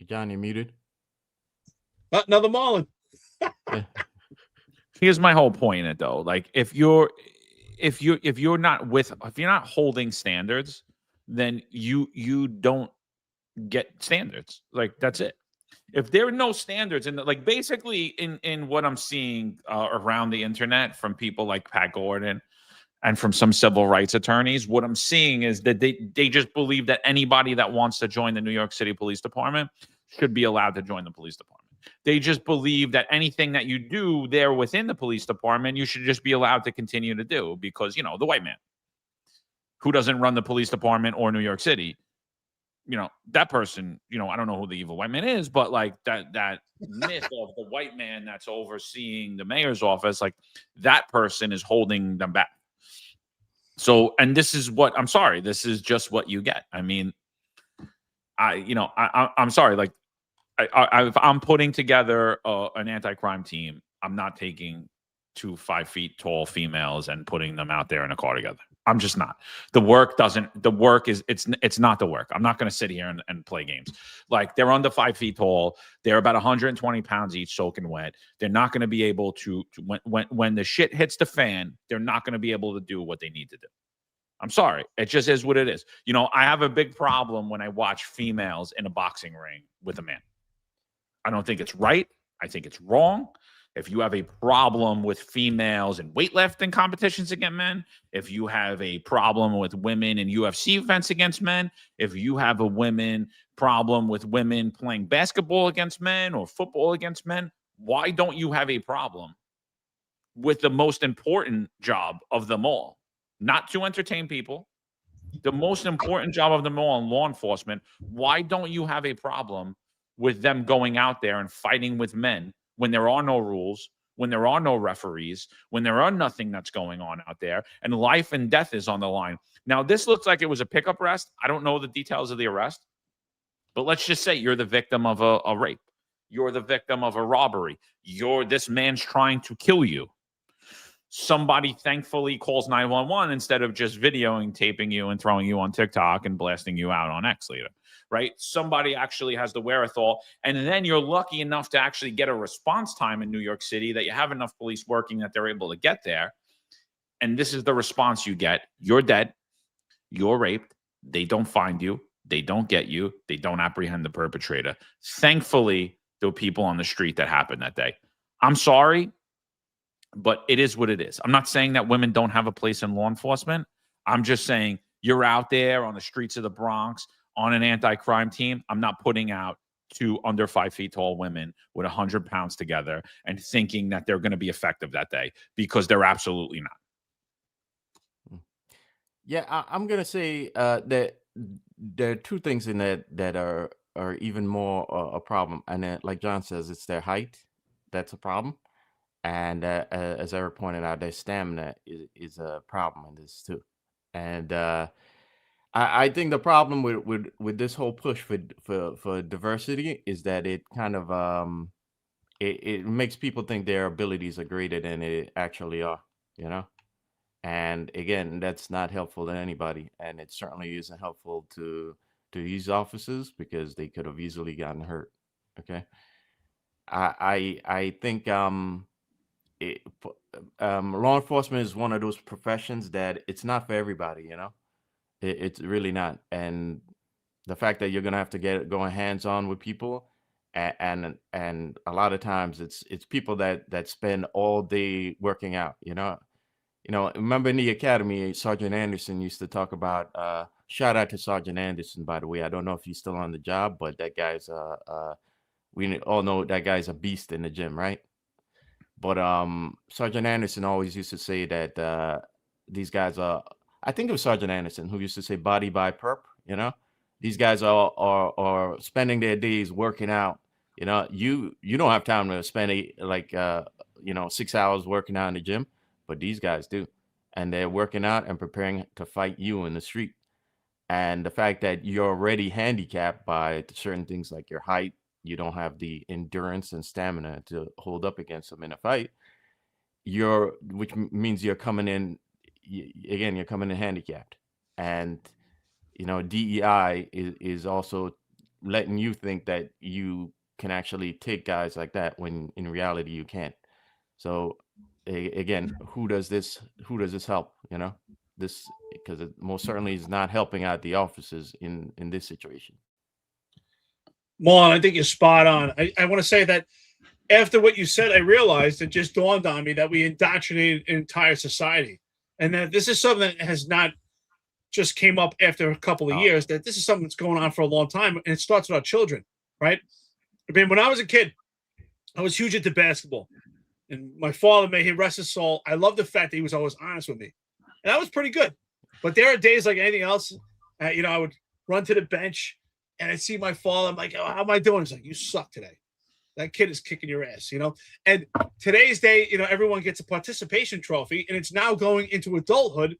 John, you're muted. Another Marlin. Here's my whole point in it, though. Like, if you're not holding standards, then you don't get standards. Like, that's it. If there are no standards, and like basically in what I'm seeing around the internet from people like Pat Gordon and from some civil rights attorneys, what I'm seeing is that they just believe that anybody that wants to join the New York City Police Department should be allowed to join the police department. They just believe that anything that you do there within the police department, you should just be allowed to continue to do because, you know, the white man who doesn't run the police department or New York City, you know, that person, you know, I don't know who the evil white man is, but like that myth of the white man that's overseeing the mayor's office, like that person is holding them back. So, and this is what, I'm sorry, this is just what you get. I mean, I'm sorry, like if I'm putting together an anti-crime team, I'm not taking 2 5 feet tall females and putting them out there in a car together. I'm just not. The work is it's not the work. I'm not going to sit here and play games. Like, they're under 5 feet tall. They're about 120 pounds each, soaking wet. They're not going to be able to when the shit hits the fan, they're not going to be able to do what they need to do. I'm sorry. It just is what it is. You know, I have a big problem when I watch females in a boxing ring with a man. I don't think it's right. I think it's wrong. If you have a problem with females in weightlifting competitions against men, if you have a problem with women in UFC events against men, if you have a problem with women playing basketball against men or football against men, why don't you have a problem with the most important job of them all? Not to entertain people, the most important job of them all in law enforcement. Why don't you have a problem with them going out there and fighting with men when there are no rules, when there are no referees, when there are nothing that's going on out there, and life and death is on the line? Now, this looks like it was a pickup arrest. I don't know the details of the arrest, but let's just say you're the victim of a rape. You're the victim of a robbery. This man's trying to kill you. Somebody thankfully calls 911 instead of just videoing, taping you, and throwing you on TikTok and blasting you out on X later, right? Somebody actually has the wherewithal, and then you're lucky enough to actually get a response time in New York City that you have enough police working that they're able to get there. And this is the response you get. You're dead. You're raped. They don't find you. They don't get you. They don't apprehend the perpetrator. Thankfully, there were people on the street that happened that day. I'm sorry, but it is what it is. I'm not saying that women don't have a place in law enforcement. I'm just saying you're out there on the streets of the Bronx on an anti-crime team. I'm not putting out 2 under 5 feet tall women with 100 pounds together and thinking that they're going to be effective that day, because they're absolutely not. Yeah, I'm gonna say that there are 2 things in that are even more a problem, and like John says, it's their height that's a problem, and as Eric pointed out, their stamina is a problem in this too. And I think the problem with this whole push for diversity is that it kind of it makes people think their abilities are greater than it actually are, you know. And again, that's not helpful to anybody, and it certainly isn't helpful to these officers, because they could have easily gotten hurt. Okay, I think law enforcement is one of those professions that it's not for everybody. You know, it's really not. And the fact that you're gonna have to going hands on with people, and a lot of times it's people that spend all day working out. You know, remember in the academy, Sergeant Anderson used to talk about, shout out to Sergeant Anderson, by the way. I don't know if he's still on the job, but that guy's, we all know that guy's a beast in the gym, right? But Sergeant Anderson always used to say that these guys are, I think it was Sergeant Anderson who used to say body by perp, you know? These guys are spending their days working out. You know, you don't have time to spend 6 hours working out in the gym. But these guys do, and they're working out and preparing to fight you in the street. And the fact that you're already handicapped by certain things like your height, you don't have the endurance and stamina to hold up against them in a fight. Which means you're coming in, you're coming in handicapped. And you know, DEI is also letting you think that you can actually take guys like that when in reality you can't. So again, who does this help? You know, this, because it most certainly is not helping out the officers in this situation. Juan, I think you're spot on. I want to say that after what you said, I realized it just dawned on me that we indoctrinated an entire society. and that this is something that has not just came up after a couple of years, that this is something that's going on for a long time, and it starts with our children, right? I mean, when I was a kid, I was huge into basketball, and my father, may he rest his soul, I love the fact that he was always honest with me, and that was pretty good. But there are days like anything else, you know, I would run to the bench, and I'd see my father. I'm like, oh, how am I doing? He's like, you suck today. That kid is kicking your ass, you know? And today's day, you know, everyone gets a participation trophy, and it's now going into adulthood.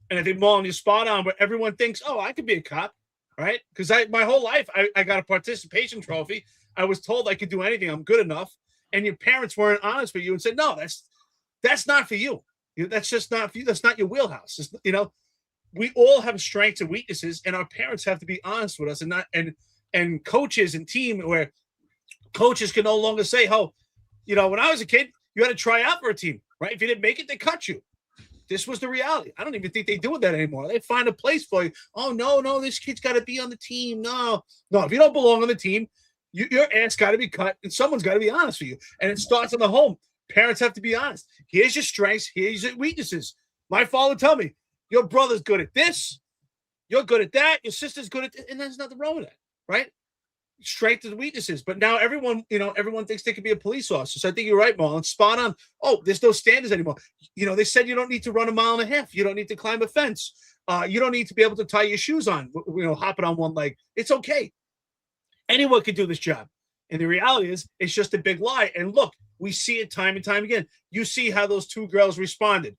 And I think, Marlon, you're spot on, but everyone thinks, oh, I could be a cop, right? Because my whole life, I got a participation trophy. I was told I could do anything. I'm good enough. And your parents weren't honest with you and said, no, that's not for you. That's just not for you. That's not your wheelhouse. You know, we all have strengths and weaknesses, and our parents have to be honest with us, and not and coaches and team where coaches can no longer say, oh, you know, when I was a kid, you had to try out for a team, right? If you didn't make it, they cut you. This was the reality. I don't even think they do that anymore. They find a place for you. Oh, no, this kid's got to be on the team. No, if you don't belong on the team, your ass got to be cut, and someone's got to be honest with you. And it starts in the home. Parents have to be honest. Here's your strengths. Here's your weaknesses. My father would tell me, your brother's good at this. You're good at that. Your sister's good at this. And there's nothing wrong with that, right? Strengths and weaknesses. But now everyone thinks they could be a police officer. So I think you're right, Marlon. Spot on. Oh, there's no standards anymore. You know, they said you don't need to run a mile and a half. You don't need to climb a fence. You don't need to be able to tie your shoes on, you know, hopping on one leg. It's okay. Anyone can do this job. And the reality is, it's just a big lie. And look, we see it time and time again. You see how those two girls responded.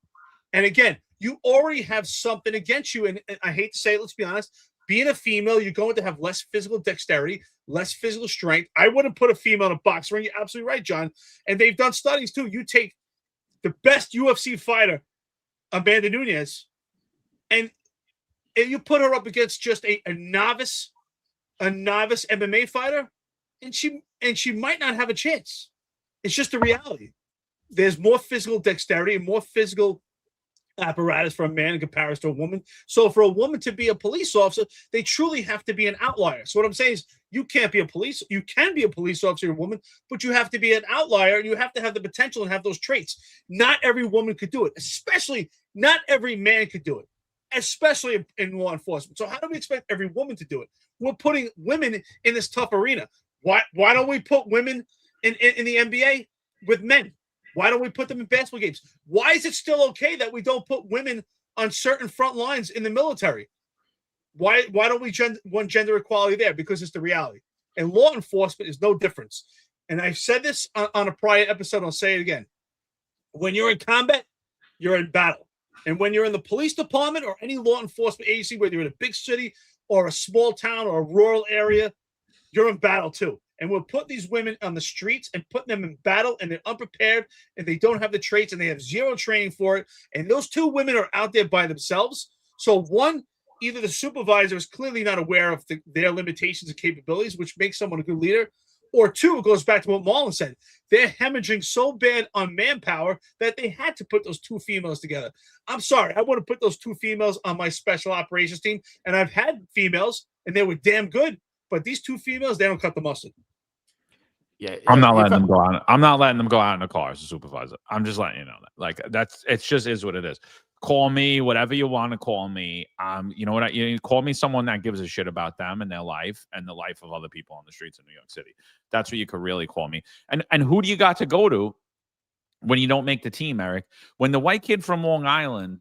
And again, you already have something against you. And I hate to say it, let's be honest. Being a female, you're going to have less physical dexterity, less physical strength. I wouldn't put a female in a box ring. You're absolutely right, John. And they've done studies too. You take the best UFC fighter, Amanda Nunes, and you put her up against just a novice MMA fighter, and she might not have a chance. It's just a reality. There's more physical dexterity and more physical apparatus for a man in comparison to a woman. So for a woman to be a police officer, they truly have to be an outlier. So what I'm saying is, you can be a police officer, a woman, but you have to be an outlier, and you have to have the potential and have those traits. Not every woman could do it, especially not every man could do it, especially in law enforcement. So how do we expect every woman to do it? We're putting women in this tough arena. Why don't we put women in the NBA with men? Why don't we put them in basketball games? Why is it still okay that we don't put women on certain front lines in the military? Why don't we want gender equality there? Because it's the reality. And law enforcement is no difference. And I've said this on a prior episode. I'll say it again. When you're in combat, you're in battle. And when you're in the police department or any law enforcement agency, whether you're in a big city or a small town or a rural area, you're in battle too. And we'll put these women on the streets and put them in battle, and they're unprepared, and they don't have the traits, and they have zero training for it. And those two women are out there by themselves. So one, either the supervisor is clearly not aware of their limitations and capabilities, which makes someone a good leader, or two, it goes back to what Marlon said. They're hemorrhaging so bad on manpower that they had to put those two females together. I'm sorry. I want to put those two females on my special operations team, and I've had females, and they were damn good. But these two females, they don't cut the mustard. Yeah, I'm not letting them go out. I'm not letting them go out in the car as a supervisor. I'm just letting you know that. Like, it's just is what it is. Call me whatever you want to call me. You know what? You call me someone that gives a shit about them and their life and the life of other people on the streets of New York City. That's what you could really call me. And who do you got to go to when you don't make the team, Eric? When the white kid from Long Island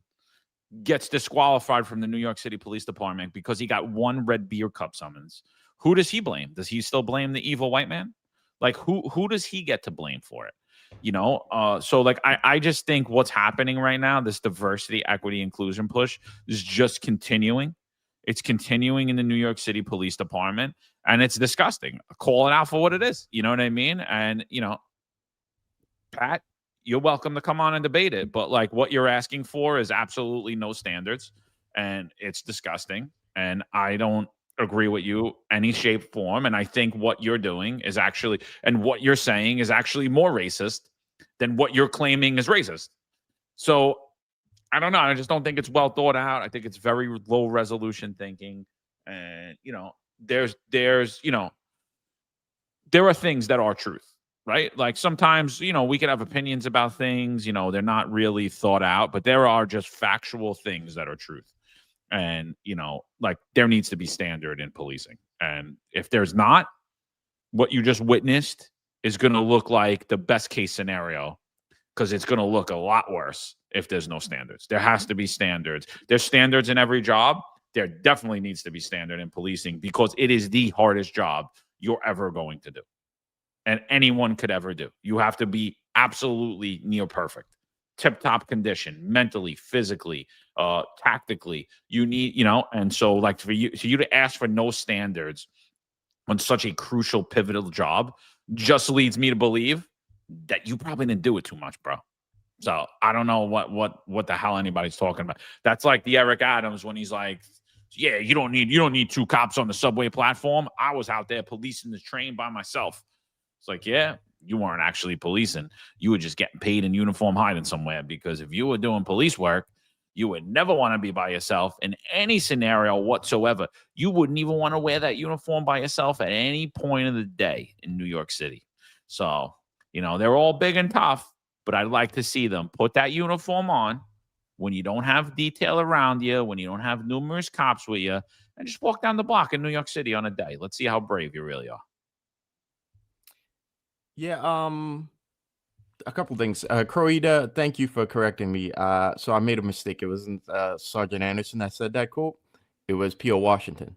gets disqualified from the New York City Police Department because he got one red beer cup summons, who does he blame? Does he still blame the evil white man? Like, who does he get to blame for it? You know, so like I just think what's happening right now, this diversity, equity, inclusion push is just continuing. It's continuing in the New York City Police Department, and it's disgusting. Call it out for what it is. You know what I mean? And, you know, Pat, you're welcome to come on and debate it. But like what you're asking for is absolutely no standards, and it's disgusting. And I don't agree with you any shape, form. And I think what you're doing is actually, and what you're saying is actually more racist than what you're claiming is racist. So I don't know. I just don't think it's well thought out. I think it's very low resolution thinking. And, you know, there's, you know, there are things that are truth. right? Like sometimes, we can have opinions about things, they're not really thought out, but there are just factual things that are truth. And, like there needs to be standard in policing. And if there's not, what you just witnessed is going to look like the best case scenario, because it's going to look a lot worse if there's no standards. There has to be standards. There's standards in every job. There definitely needs to be standard in policing, because it is the hardest job you're ever going to do and anyone could ever do. You have to be absolutely near perfect, tip-top condition, mentally, physically, tactically. You need, and so like for you to ask for no standards on such a crucial, pivotal job just leads me to believe that you probably didn't do it too much, bro. So I don't know what the hell anybody's talking about. That's like the Eric Adams when he's like, yeah, you don't need two cops on the subway platform. I was out there policing the train by myself. It's like, yeah, you weren't actually policing. You were just getting paid in uniform hiding somewhere, because if you were doing police work, you would never want to be by yourself in any scenario whatsoever. You wouldn't even want to wear that uniform by yourself at any point of the day in New York City. So, they're all big and tough, but I'd like to see them put that uniform on when you don't have detail around you, when you don't have numerous cops with you, and just walk down the block in New York City on a day. Let's see how brave you really are. Yeah, a couple things. Croida, thank you for correcting me. So I made a mistake. It wasn't Sergeant Anderson that said that quote. It was P.O. Washington.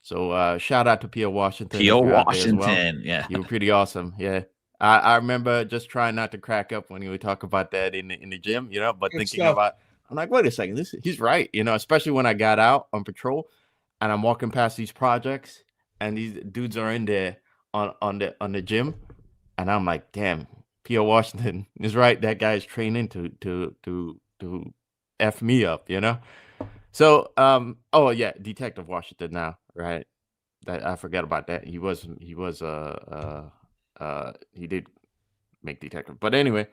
So shout out to P.O. Washington. P.O. if you're out there as well. Washington, yeah. You were pretty awesome. Yeah. I remember just trying not to crack up when he would talk about that in the gym, but Good thinking stuff. about, I'm like, wait a second, he's right, especially when I got out on patrol and I'm walking past these projects and these dudes are in there on the gym, and I'm like, damn, P.O. Washington is right. That guy's training to F me up, So oh yeah, Detective Washington now, right? That I forgot about that. He did make detective. But anyway,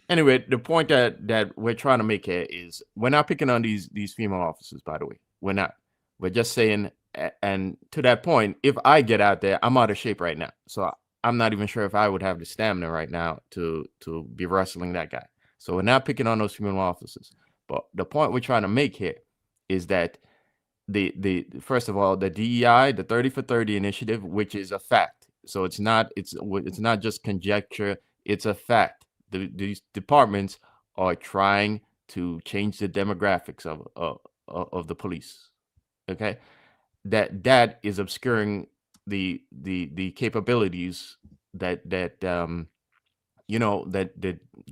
the point that we're trying to make here is we're not picking on these female officers, by the way. We're not. We're just saying, and to that point, if I get out there, I'm out of shape right now. So I'm not even sure if I would have the stamina right now to be wrestling that guy. So we're not picking on those female officers. But the point we're trying to make here is that the first of all, the DEI, the 30 for 30 initiative, which is a fact. So it's not just conjecture, it's a fact. These departments are trying to change the demographics of the police. Okay, that is obscuring the capabilities that the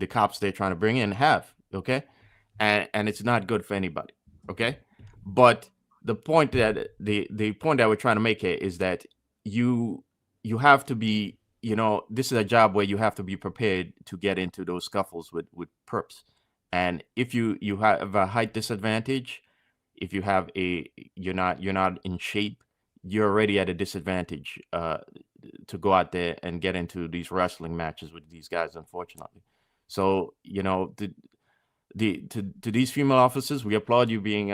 cops they're trying to bring in have. Okay, and it's not good for anybody. Okay, but the point that we're trying to make here is that you have to be, this is a job where you have to be prepared to get into those scuffles with perps. And if you have a height disadvantage, if you're not in shape, you're already at a disadvantage to go out there and get into these wrestling matches with these guys, unfortunately. So, to these female officers, we applaud you being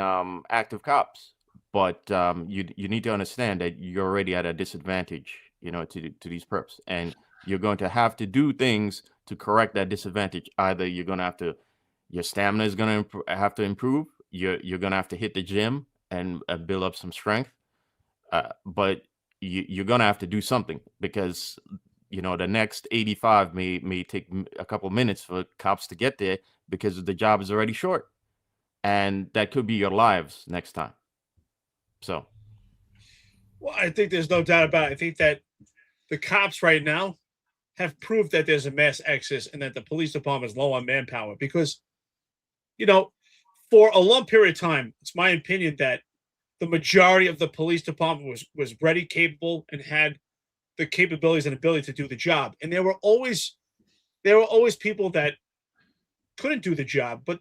active cops, but you need to understand that you're already at a disadvantage, to these perps, and you're going to have to do things to correct that disadvantage. Either you're going to have to, your stamina is going to have to improve. You're going to have to hit the gym and build up some strength, but you're going to have to do something, because the next 85 may take a couple minutes for cops to get there, because the job is already short, and that could be your lives next time. So, well, I think there's no doubt about it. I think that the cops right now have proved that there's a mass exodus and that the police department is low on manpower, because, for a long period of time, it's my opinion that the majority of the police department was ready, capable, and had the capabilities and ability to do the job. And there were always people that couldn't do the job, but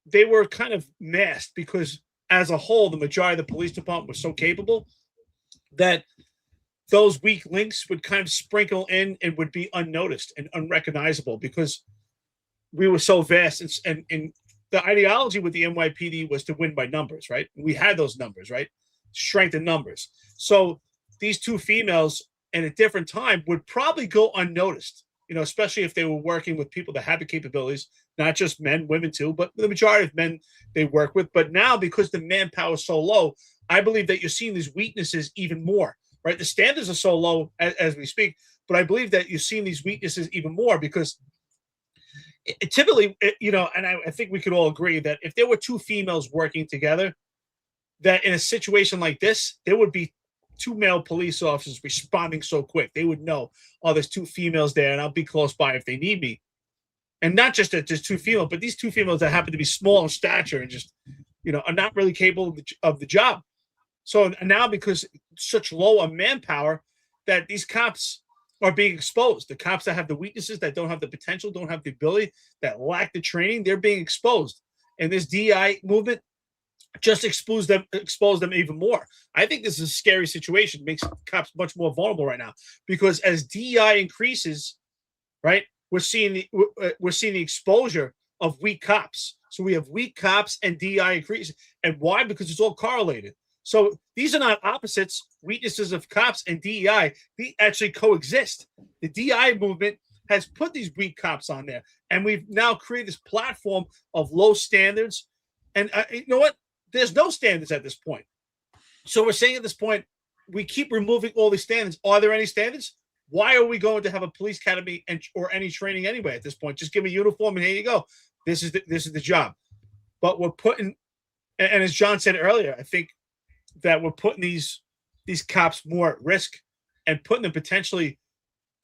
they were kind of masked, because as a whole, the majority of the police department was so capable that those weak links would kind of sprinkle in and would be unnoticed and unrecognizable, because we were so vast. And the ideology with the NYPD was to win by numbers, right? We had those numbers, right? Strength in numbers. So these two females at a different time would probably go unnoticed. especially if they were working with people that have the capabilities, not just men, women too, but the majority of men they work with. But now, because the manpower is so low, I believe that you're seeing these weaknesses even more, right? The standards are so low as we speak, but I believe that you're seeing these weaknesses even more because typically, and I think we could all agree that if there were two females working together, that in a situation like this, there would be two male police officers responding so quick. They would know, oh, there's two females there, and I'll be close by if they need me. And not just that there's two females, but these two females that happen to be small in stature and just, are not really capable of the job. So now, because such low on manpower, that these cops are being exposed. The cops that have the weaknesses, that don't have the potential, don't have the ability, that lack the training, they're being exposed. And this DI movement just expose them even more. I think this is a scary situation. It makes cops much more vulnerable right now because as DEI increases, right, we're seeing the exposure of weak cops. So we have weak cops and DEI increasing. And why? Because it's all correlated. So these are not opposites. Weaknesses of cops and DEI, they actually coexist. The DEI movement has put these weak cops on there, and we've now created this platform of low standards. And you know what? There's no standards at this point. So we're saying at this point, we keep removing all these standards. Are there any standards? Why are we going to have a police academy or any training anyway at this point? Just give me a uniform and here you go. This is the job. But we're putting, and as John said earlier, I think that we're putting these cops more at risk and putting them potentially.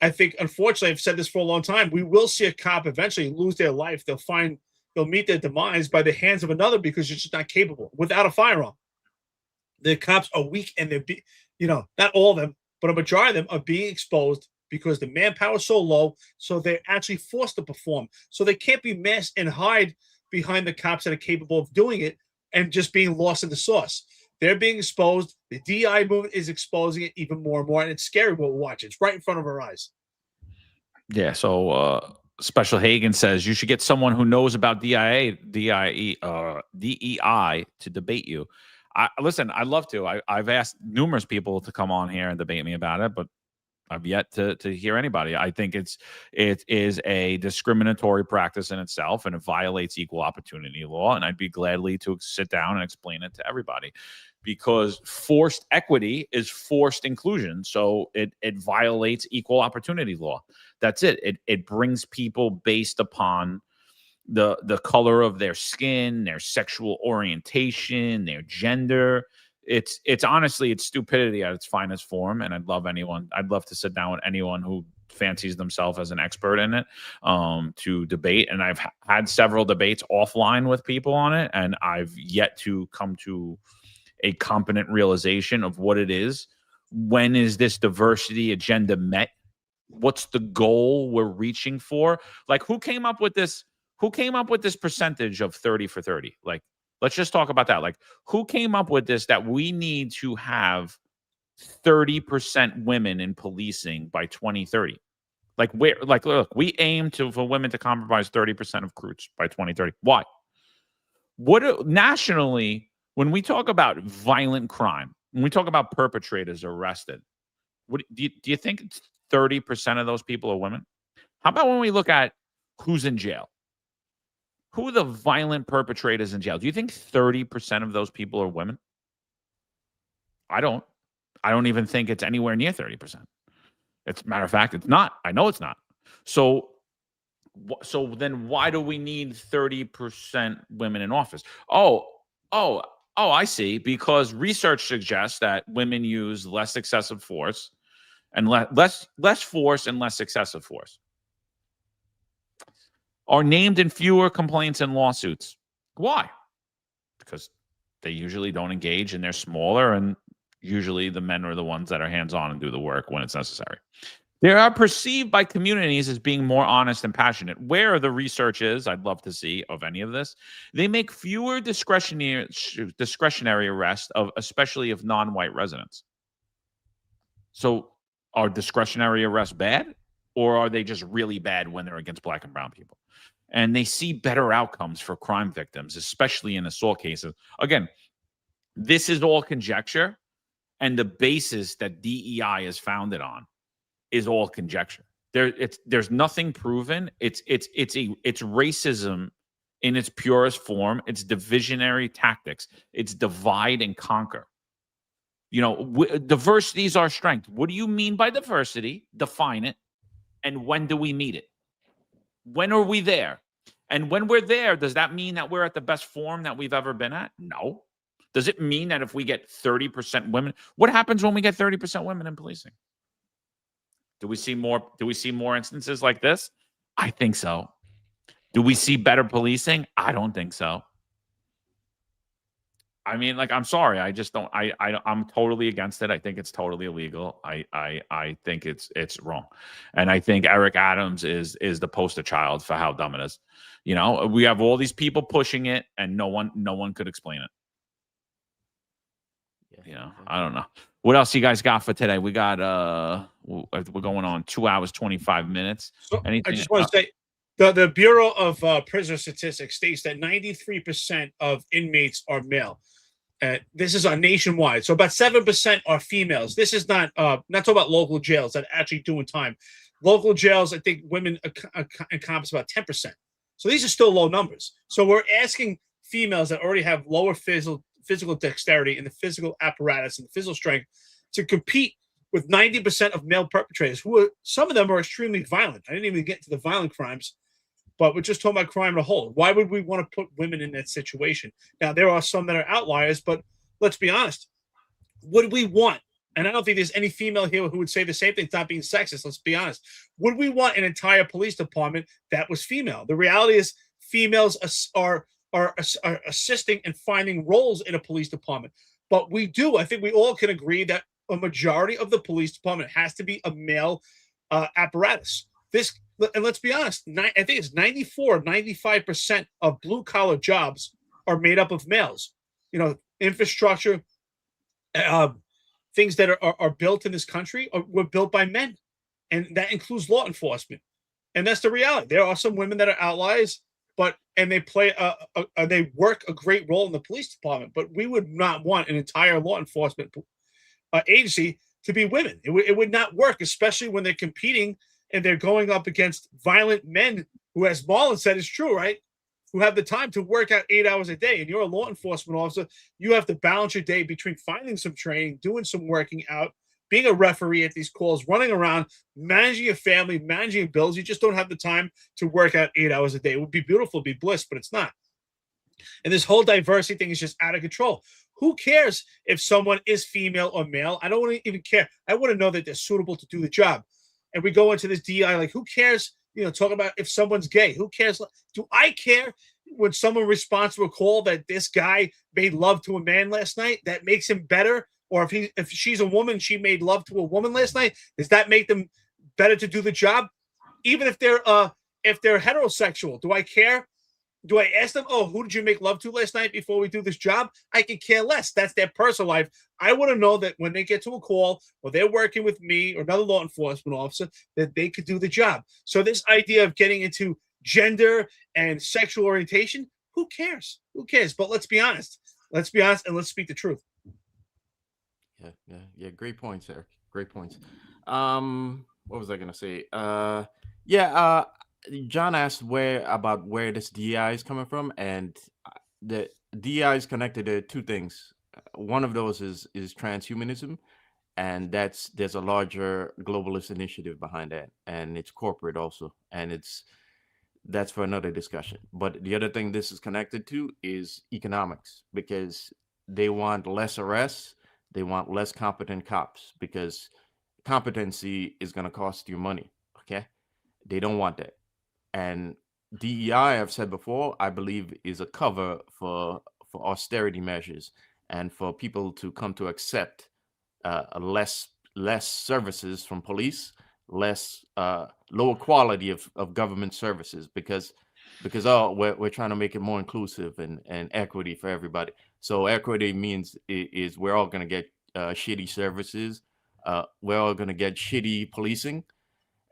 I think, unfortunately, I've said this for a long time. We will see a cop eventually lose their life. They'll meet their demise by the hands of another because you're just not capable without a firearm. The cops are weak and not all of them, but a majority of them are being exposed because the manpower is so low. So they're actually forced to perform. So they can't be masked and hide behind the cops that are capable of doing it and just being lost in the sauce. They're being exposed. The DI movement is exposing it even more and more. And it's scary what we're watching. It's right in front of our eyes. Yeah. So, Special Hagen says you should get someone who knows about DEI to debate you. Listen, I'd love to. I've asked numerous people to come on here and debate me about it, but I've yet to hear anybody. I think it is a discriminatory practice in itself, and it violates equal opportunity law. And I'd be gladly to sit down and explain it to everybody, because forced equity is forced inclusion. So it violates equal opportunity law. That's it. It brings people based upon the color of their skin, their sexual orientation, their gender. It's honestly, it's stupidity at its finest form. And I'd love to sit down with anyone who fancies themselves as an expert in it to debate. And I've had several debates offline with people on it, and I've yet to come to a competent realization of what it is. When is this diversity agenda met? What's the goal we're reaching for? Like, who came up with this? Who came up with this percentage of 30 for 30? Like, let's just talk about that. Like, who came up with this, that we need to have 30% women in policing by 2030? Like, look, we aim for women to comprise 30% of recruits by 2030. Why? Nationally, when we talk about violent crime, when we talk about perpetrators arrested, do you think 30% of those people are women? How about when we look at who's in jail? Who are the violent perpetrators in jail? Do you think 30% of those people are women? I don't even think it's anywhere near 30%. It's matter of fact, it's not. I know it's not. So then why do we need 30% women in office? Oh, I see. Because research suggests that women use less excessive force and less force and less excessive force. Are named in fewer complaints and lawsuits. Why? Because they usually don't engage and they're smaller, and usually the men are the ones that are hands-on and do the work when it's necessary. They are perceived by communities as being more honest and passionate. Where the research is, I'd love to see of any of this. They make fewer discretionary arrests, especially of non-white residents. So are discretionary arrests bad, or are they just really bad when they're against black and brown people? And they see better outcomes for crime victims, especially in assault cases. Again, this is all conjecture, and the basis that DEI is founded on is all conjecture. There's nothing proven. It's racism in its purest form. It's divisionary tactics. It's divide and conquer. You know, diversity is our strength. What do you mean by diversity? Define it. And when do we meet it? When are we there? And when we're there, does that mean that we're at the best form that we've ever been at? No. Does it mean that if we get 30% women, what happens when we get 30% women in policing? Do we see more instances like this? I think so. Do we see better policing? I don't think so. I mean, like, I'm sorry. I just don't. I'm totally against it. I think it's totally illegal. I think it's wrong, and I think Eric Adams is the poster child for how dumb it is. You know, we have all these people pushing it, and no one could explain it. You know, I don't know. What else you guys got for today? We got we're going on 2 hours 25 minutes. So Anything, I just want to say the Bureau of Prisoner Statistics states that 93% of inmates are male. This is nationwide. So about 7% are females. This is not talking about local jails that are actually doing time. Local jails, I think women encompass about 10%. So these are still low numbers. So we're asking females that already have lower physical dexterity and the physical apparatus and the physical strength to compete with 90% of male perpetrators, some of them are extremely violent. I didn't even get to the violent crimes, but we're just talking about crime as a whole. Why would we want to put women in that situation? Now, there are some that are outliers, but let's be honest. Would we want, and I don't think there's any female here who would say the same thing, it's not being sexist, let's be honest. Would we want an entire police department that was female? The reality is females are assisting and finding roles in a police department. But we do. I think we all can agree that a majority of the police department has to be a male apparatus. And let's be honest, I think it's 95% of blue collar jobs are made up of males. You know, infrastructure, things that are built in this country were built by men. And that includes law enforcement. And that's the reality. There are some women that are outliers, and they play they work a great role in the police department. But we would not want an entire law enforcement agency to be women. It would not work, especially when they're competing and they're going up against violent men who, as Marlon said, is true, right? Who have the time to work out 8 hours a day. And you're a law enforcement officer. You have to balance your day between finding some training, doing some working out, being a referee at these calls, running around, managing your family, managing bills. You just don't have the time to work out 8 hours a day. It would be beautiful, it'd be bliss, but it's not. And this whole diversity thing is just out of control. Who cares if someone is female or male? I don't even care. I want to know that they're suitable to do the job. And we go into this DI, like, who cares? You know, talk about if someone's gay. Who cares? Do I care when someone responds to a call that this guy made love to a man last night? That makes him better? Or if she's a woman, she made love to a woman last night, does that make them better to do the job? Even if they're heterosexual, do I care? Do I ask them, oh, who did you make love to last night before we do this job? I could care less. That's their personal life. I want to know that when they get to a call or they're working with me or another law enforcement officer, that they could do the job. So this idea of getting into gender and sexual orientation, who cares? Who cares? But let's be honest. Let's be honest and let's speak the truth. Yeah. Great points, Eric. Great points. What was I gonna say? John asked where this DEI is coming from, and the DEI is connected to two things. One of those is transhumanism, and there's a larger globalist initiative behind that, and it's corporate also, and that's for another discussion. But the other thing this is connected to is economics, because they want less arrests, they want less competent cops, because competency is going to cost you money. Okay, they don't want that. And DEI, I've said before, I believe is a cover for austerity measures and for people to come to accept less services from police, lower quality of government services, because we're trying to make it more inclusive and equity for everybody. So equity means is we're all going to get shitty services, we're all going to get shitty policing,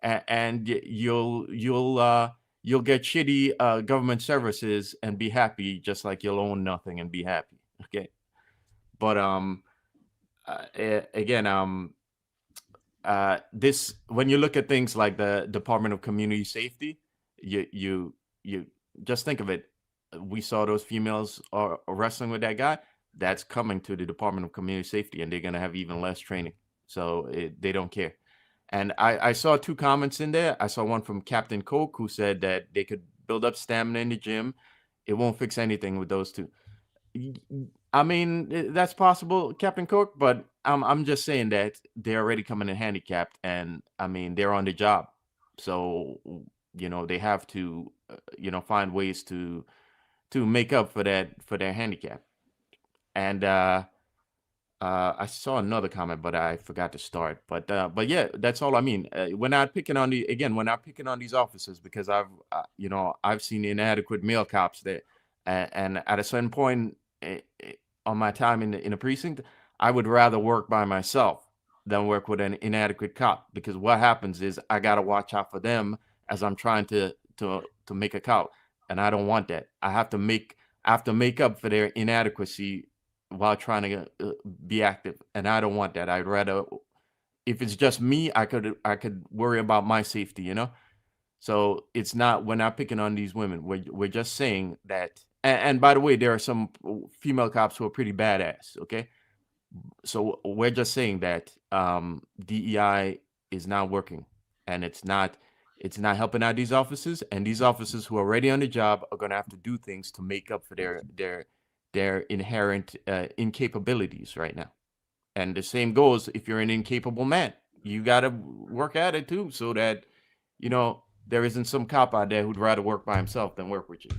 and you'll get shitty government services and be happy, just like you'll own nothing and be happy. Okay, but again, this, when you look at things like the Department of Community Safety, you just think of it. We saw those females are wrestling with that guy. That's coming to the Department of Community Safety, and they're gonna have even less training. So they don't care. And I saw 2 comments in there. I saw one from Captain Coke, who said that they could build up stamina in the gym. It won't fix anything with those 2. I mean, that's possible, Captain Cook, but I'm just saying that they're already coming in handicapped, and I mean, they're on the job. So, they have to, find ways to make up for their handicap. And I saw another comment, but I forgot to start. But yeah, that's all I mean. We're not picking on we're not picking on these officers, because I've seen inadequate male cops there, and at a certain point on my time in a precinct, I would rather work by myself than work with an inadequate cop, because what happens is I gotta watch out for them as I'm trying to make a call, and I don't want that. I have to make up for their inadequacy while trying to be active, and I don't want that. I'd rather, if it's just me, I could worry about my safety, So it's not, we're not picking on these women. We're just saying that, and by the way, there are some female cops who are pretty badass, okay? So we're just saying that DEI is not working, and it's not helping out these officers, and these officers who are already on the job are going to have to do things to make up for their inherent incapabilities right now. And the same goes if you're an incapable man. You got to work at it too, so that there isn't some cop out there who'd rather work by himself than work with you.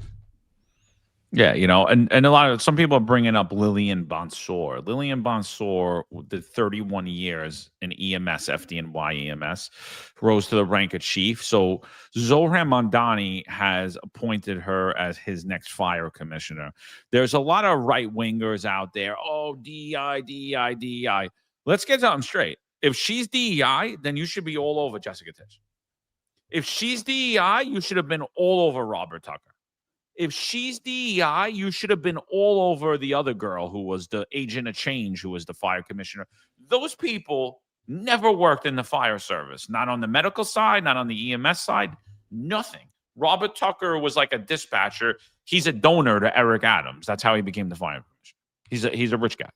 Yeah, and some people are bringing up Lillian Bonsor. Lillian Bonsor did 31 years in EMS, FDNY EMS, rose to the rank of chief. So Zohran Mamdani has appointed her as his next fire commissioner. There's a lot of right-wingers out there. Oh, DEI, DEI, DEI. Let's get something straight. If she's DEI, then you should be all over Jessica Tisch. If she's DEI, you should have been all over Robert Tucker. If she's DEI, you should have been all over the other girl who was the agent of change, who was the fire commissioner. Those people never worked in the fire service, not on the medical side, not on the EMS side, nothing. Robert Tucker was like a dispatcher. He's a donor to Eric Adams. That's how he became the fire commissioner. He's a rich guy.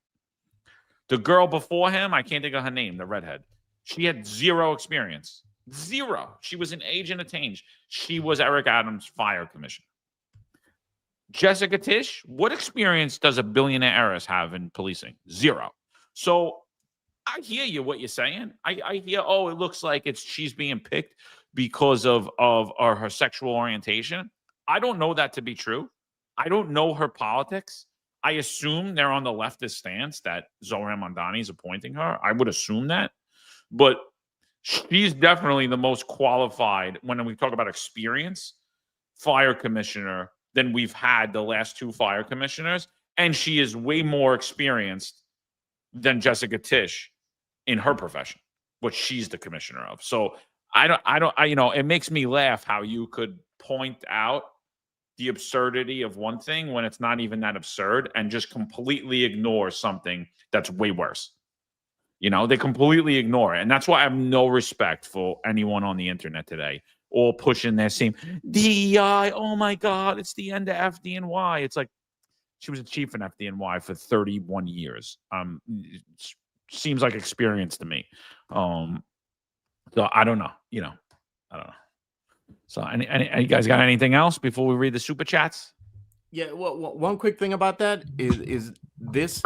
The girl before him, I can't think of her name, the redhead. She had 0 experience. 0. She was an agent of change. She was Eric Adams' fire commissioner. Jessica Tisch, what experience does a billionaire heiress have in policing? 0. So I hear you, what you're saying. I hear, it looks like she's being picked because of her sexual orientation. I don't know that to be true. I don't know her politics. I assume they're on the leftist stance that Zohran Mamdani is appointing her. I would assume that. But she's definitely the most qualified, when we talk about experience, fire commissioner than we've had the last 2 fire commissioners, and she is way more experienced than Jessica Tisch in her profession, which she's the commissioner of. So it makes me laugh how you could point out the absurdity of one thing when it's not even that absurd, and just completely ignore something that's way worse. They completely ignore it, and that's why I have no respect for anyone on the internet today, all pushing their same DEI. Oh my God, it's the end of FDNY. It's like she was a chief in FDNY for 31 years. Seems like experience to me. So I don't know. I don't know. So any guys got anything else before we read the super chats? Yeah. Well, one quick thing about that is this.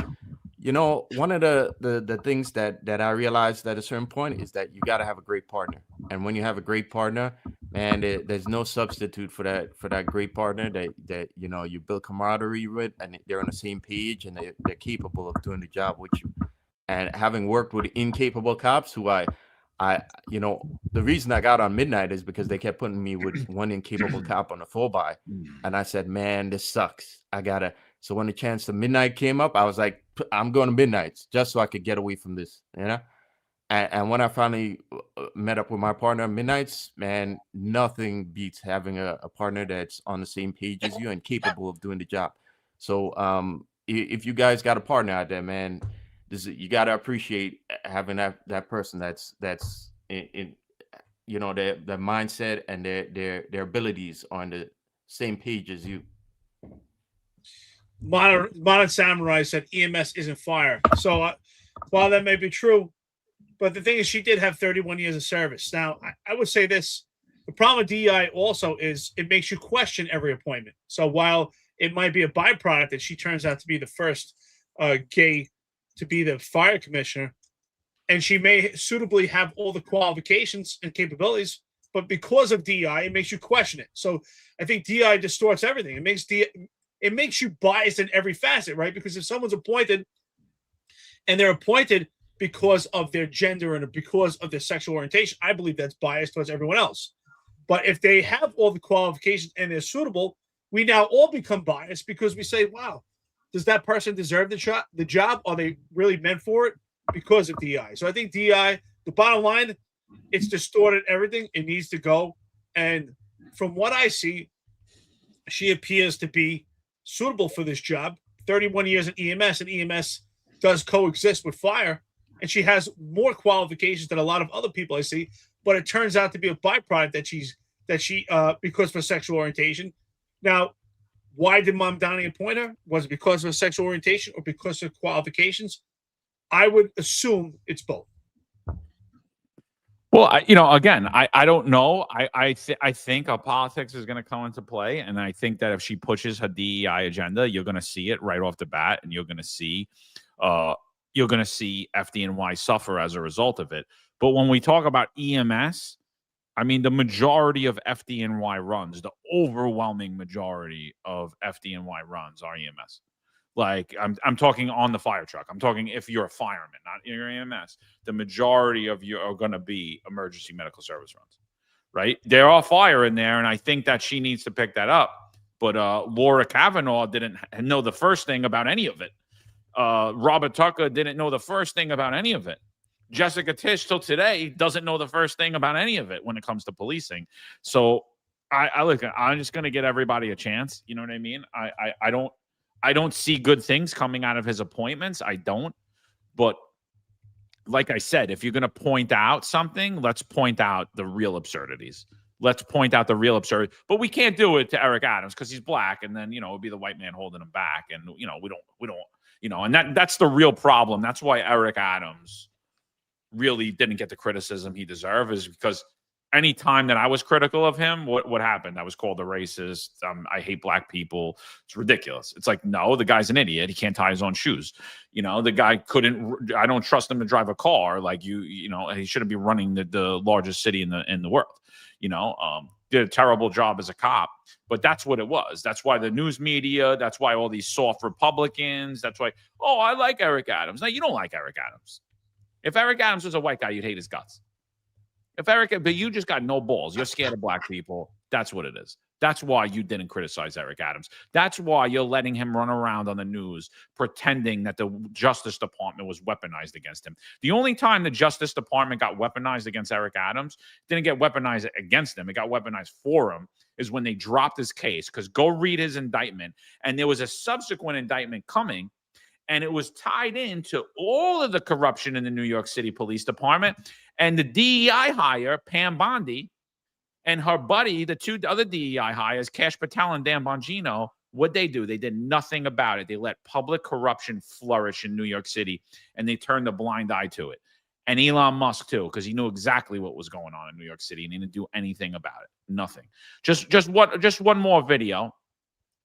One of the things that I realized at a certain point is that you got to have a great partner. And when you have a great partner, man, there's no substitute for that great partner that you build camaraderie with, and they're on the same page, and they're capable of doing the job with you. And having worked with incapable cops who I the reason I got on midnight is because they kept putting me with one incapable cop on a 4x. And I said, man, this sucks. So when the chance to midnight came up, I was like, I'm going to midnights just so I could get away from this, And when I finally met up with my partner at midnights, man, nothing beats having a partner that's on the same page as you and capable of doing the job. So if you guys got a partner out there, man, you got to appreciate having that person that's in you know, their mindset and their abilities on the same page as you. Modern Samurai said EMS isn't fire. So while that may be true, but the thing is, she did have 31 years of service. Now, I would say this: the problem with DEI also is it makes you question every appointment. So while it might be a byproduct that she turns out to be the first gay to be the fire commissioner, and she may suitably have all the qualifications and capabilities, but because of DEI, it makes you question it. So I think DEI distorts everything. It makes you biased in every facet, right? Because if someone's appointed and they're appointed because of their gender and because of their sexual orientation, I believe that's biased towards everyone else. But if they have all the qualifications and they're suitable, we now all become biased because we say, wow, does that person deserve the job? Are they really meant for it? Because of DEI. So I think DEI, the bottom line, it's distorted everything. It needs to go. And from what I see, she appears to be suitable for this job. 31 years in EMS, and EMS does coexist with fire. And she has more qualifications than a lot of other people I see, but it turns out to be a byproduct that she because of her sexual orientation. Now, why did Mom Donnie appoint her? Was it because of her sexual orientation or because of qualifications? I would assume it's both. Well, again, I don't know. I think politics is going to come into play, and I think that if she pushes her DEI agenda, you're going to see it right off the bat, and you're going to see FDNY suffer as a result of it. But when we talk about EMS, I mean, the majority of FDNY runs, the overwhelming majority of FDNY runs are EMS. Like I'm talking on the fire truck. I'm talking if you're a fireman, not your EMS. The majority of you are going to be emergency medical service runs, right? There are fire in there, and I think that she needs to pick that up. But Laura Kavanaugh didn't know the first thing about any of it. Robert Tucker didn't know the first thing about any of it. Jessica Tisch till today doesn't know the first thing about any of it when it comes to policing. So I'm just going to get everybody a chance. You know what I mean? I don't see good things coming out of his appointments. I don't. But like I said, if you're going to point out something, let's point out the real absurdities. Let's point out the real absurd. But we can't do it to Eric Adams because he's black, and then it'll be the white man holding him back, and we don't. And that's the real problem. That's why Eric Adams really didn't get the criticism he deserved, is because any time that I was critical of him, what happened? I was called a racist. I hate black people. It's ridiculous. It's like, no, the guy's an idiot. He can't tie his own shoes. The guy couldn't. I don't trust him to drive a car. Like he shouldn't be running the largest city in the world. Did a terrible job as a cop. But that's what it was. That's why the news media. That's why all these soft Republicans. That's why. Oh, I like Eric Adams. No, you don't like Eric Adams. If Eric Adams was a white guy, you'd hate his guts. But you just got no balls. You're scared of black people. That's what it is. That's why you didn't criticize Eric Adams. That's why you're letting him run around on the news pretending that the Justice Department was weaponized against him. The only time the Justice Department got weaponized against Eric Adams, didn't get weaponized against him, it got weaponized for him, is when they dropped his case. Because go read his indictment. And there was a subsequent indictment coming, and it was tied into all of the corruption in the New York City Police Department. And the DEI hire, Pam Bondi, and her buddy, the two other DEI hires, Cash Patel and Dan Bongino, what'd they do? They did nothing about it. They let public corruption flourish in New York City, and they turned a blind eye to it. And Elon Musk, too, because he knew exactly what was going on in New York City, and he didn't do anything about it. Nothing. Just one more video.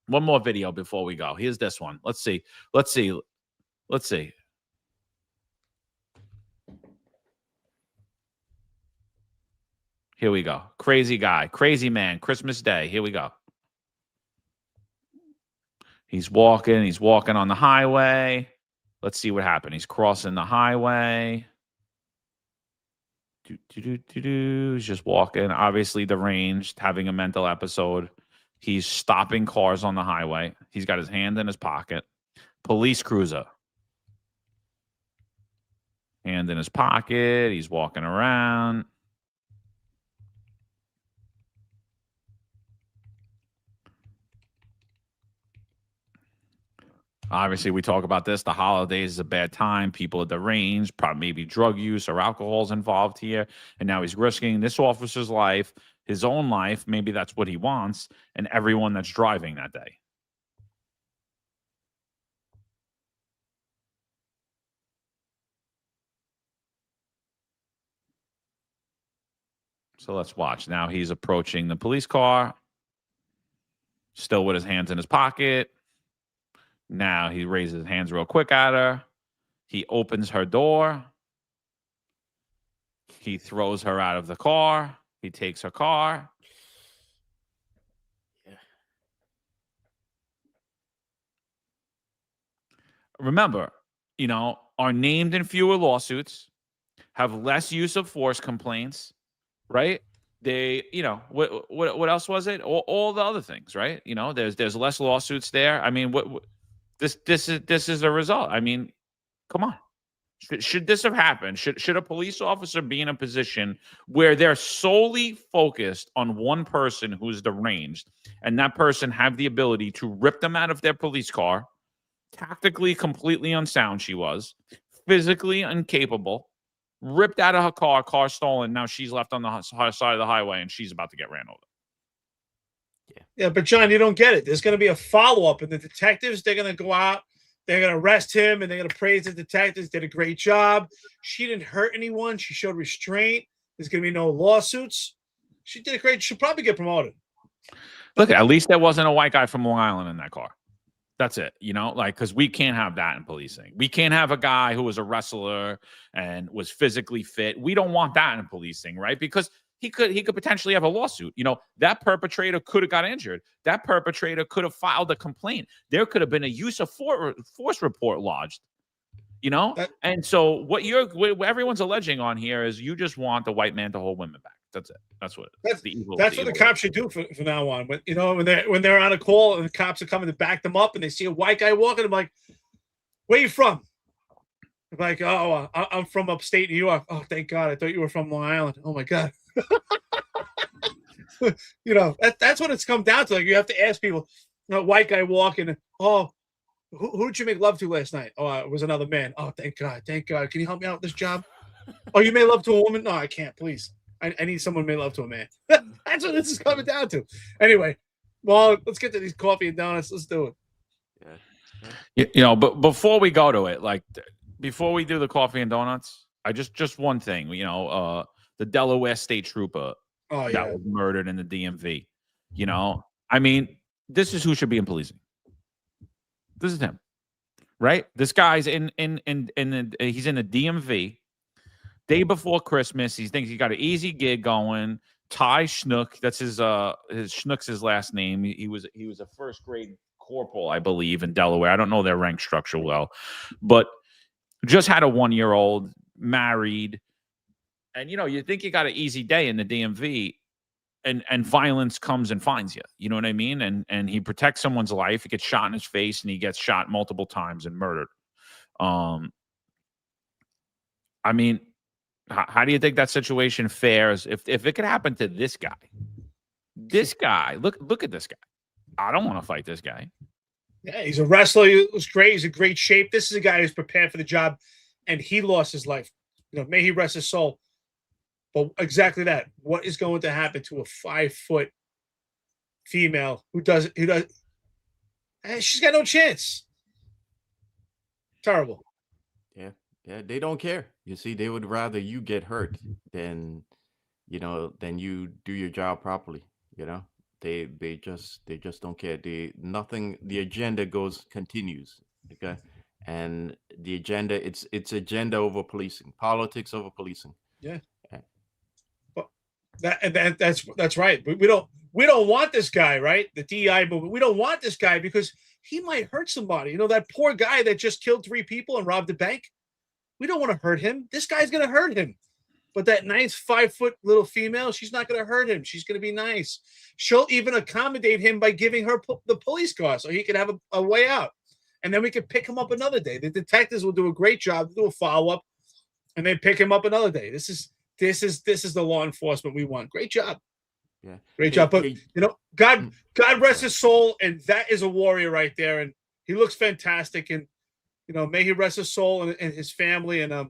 One more video before we go. Here's this one. Let's see. Here we go. Crazy guy, crazy man, Christmas Day. Here we go. He's walking on the highway. Let's see what happened. He's crossing the highway. He's just walking. Obviously deranged, having a mental episode. He's stopping cars on the highway. He's got his hand in his pocket. Police cruiser. Hand in his pocket. He's walking around. Obviously, we talk about this. The holidays is a bad time. People at the range, probably maybe drug use or alcohol's involved here. And now he's risking this officer's life, his own life. Maybe that's what he wants, and everyone that's driving that day. So let's watch. Now he's approaching the police car, still with his hands in his pocket. Now he raises his hands real quick at her. He opens her door. He throws her out of the car. He takes her car. Yeah. Remember, are named in fewer lawsuits, have less use of force complaints, right? They, what else was it? All the other things, right? There's less lawsuits there. I mean, this is the result. I mean, come on. Should this have happened? Should a police officer be in a position where they're solely focused on one person who's deranged, and that person have the ability to rip them out of their police car? Tactically completely unsound she was, physically incapable, ripped out of her car stolen. Now she's left on the side of the highway and she's about to get ran over. Yeah, but John, you don't get it. There's going to be a follow-up, and the detectives, they're going to go out, they're going to arrest him, and they're going to praise the detectives. Did a great job. She didn't hurt anyone. She showed restraint. There's going to be no lawsuits. She did a great. She'll probably get promoted. Look, at least there wasn't a white guy from Long Island in that car. That's it, because we can't have that in policing. We can't have a guy who was a wrestler and was physically fit. We don't want that in policing, right? Because he could potentially have a lawsuit. That perpetrator could have got injured. That perpetrator could have filed a complaint. There could have been a use of force report lodged. And so what everyone's alleging on here is you just want the white man to hold women back. That's it. That's what the cops should do from now on. When they're on a call and the cops are coming to back them up and they see a white guy walking, I'm like, "Where you from?" I'm like, "Oh, I'm from upstate New York." "Oh, thank God! I thought you were from Long Island." "Oh my God!" That's what it's come down to. Like, you have to ask people. White guy walking. "Oh, who did you make love to last night?" "Oh, it was another man." "Oh, thank God! Thank God! Can you help me out with this job?" "Oh, you made love to a woman?" "No, I can't. Please. I need someone to make love to a man." That's what this is coming down to. Anyway, well, let's get to these coffee and donuts. Let's do it. But before we go to it, before we do the coffee and donuts, I just one thing. The Delaware State Trooper that was murdered in the DMV. I mean, this is who should be in policing. This is him, right? This guy's he's in the DMV. Day before Christmas, he thinks he got an easy gig going. Ty Schnook, that's his Schnook's his last name. He was a first grade corporal, I believe, in Delaware. I don't know their rank structure well, but just had a 1-year-old, married, and you think you got an easy day in the DMV, and violence comes and finds you. You know what I mean? And he protects someone's life. He gets shot in his face, and he gets shot multiple times and murdered. I mean, how do you think that situation fares if it could happen to this guy? This guy, look at this guy. I don't want to fight this guy. Yeah, he's a wrestler. He was great. He's in great shape. This is a guy who's prepared for the job, and he lost his life. May he rest his soul. But exactly that. What is going to happen to a 5-foot female who does? She's got no chance. Terrible. Yeah, they don't care. You see, they would rather you get hurt than you do your job properly. They just don't care. The agenda continues. Okay. And the agenda, it's agenda over policing, politics over policing. Yeah. But that's right. We don't want this guy, right? The DEI movement. We don't want this guy because he might hurt somebody. That poor guy that just killed 3 people and robbed a bank. We don't want to hurt him. This guy's going to hurt him. But that nice 5-foot little female, she's not going to hurt him. She's going to be nice. She'll even accommodate him by giving her the police car so he can have a way out. And then we can pick him up another day. The detectives will do a great job, do a follow-up, and then pick him up another day. This is the law enforcement we want. Great job. Yeah. Great job. But God rest his soul, and that is a warrior right there. And he looks fantastic, and may he rest his soul and his family, and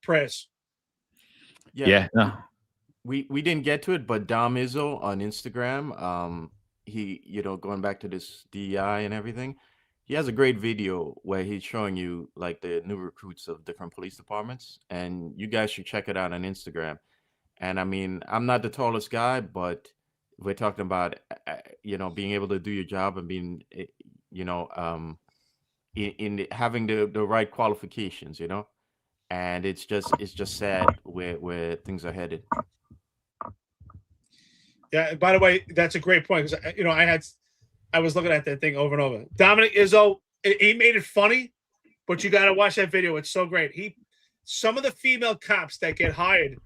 prayers. Yeah. No. We didn't get to it, but Dom Izzo on Instagram, he, going back to this DEI and everything, he has a great video where he's showing you like the new recruits of different police departments, and you guys should check it out on Instagram. And I mean, I'm not the tallest guy, but we're talking about, being able to do your job and being, in having the right qualifications, and it's just sad where things are headed. Yeah. By the way, that's a great point, because I was looking at that thing over and over. Dominic Izzo, he made it funny, but you got to watch that video. It's so great. Some of the female cops that get hired,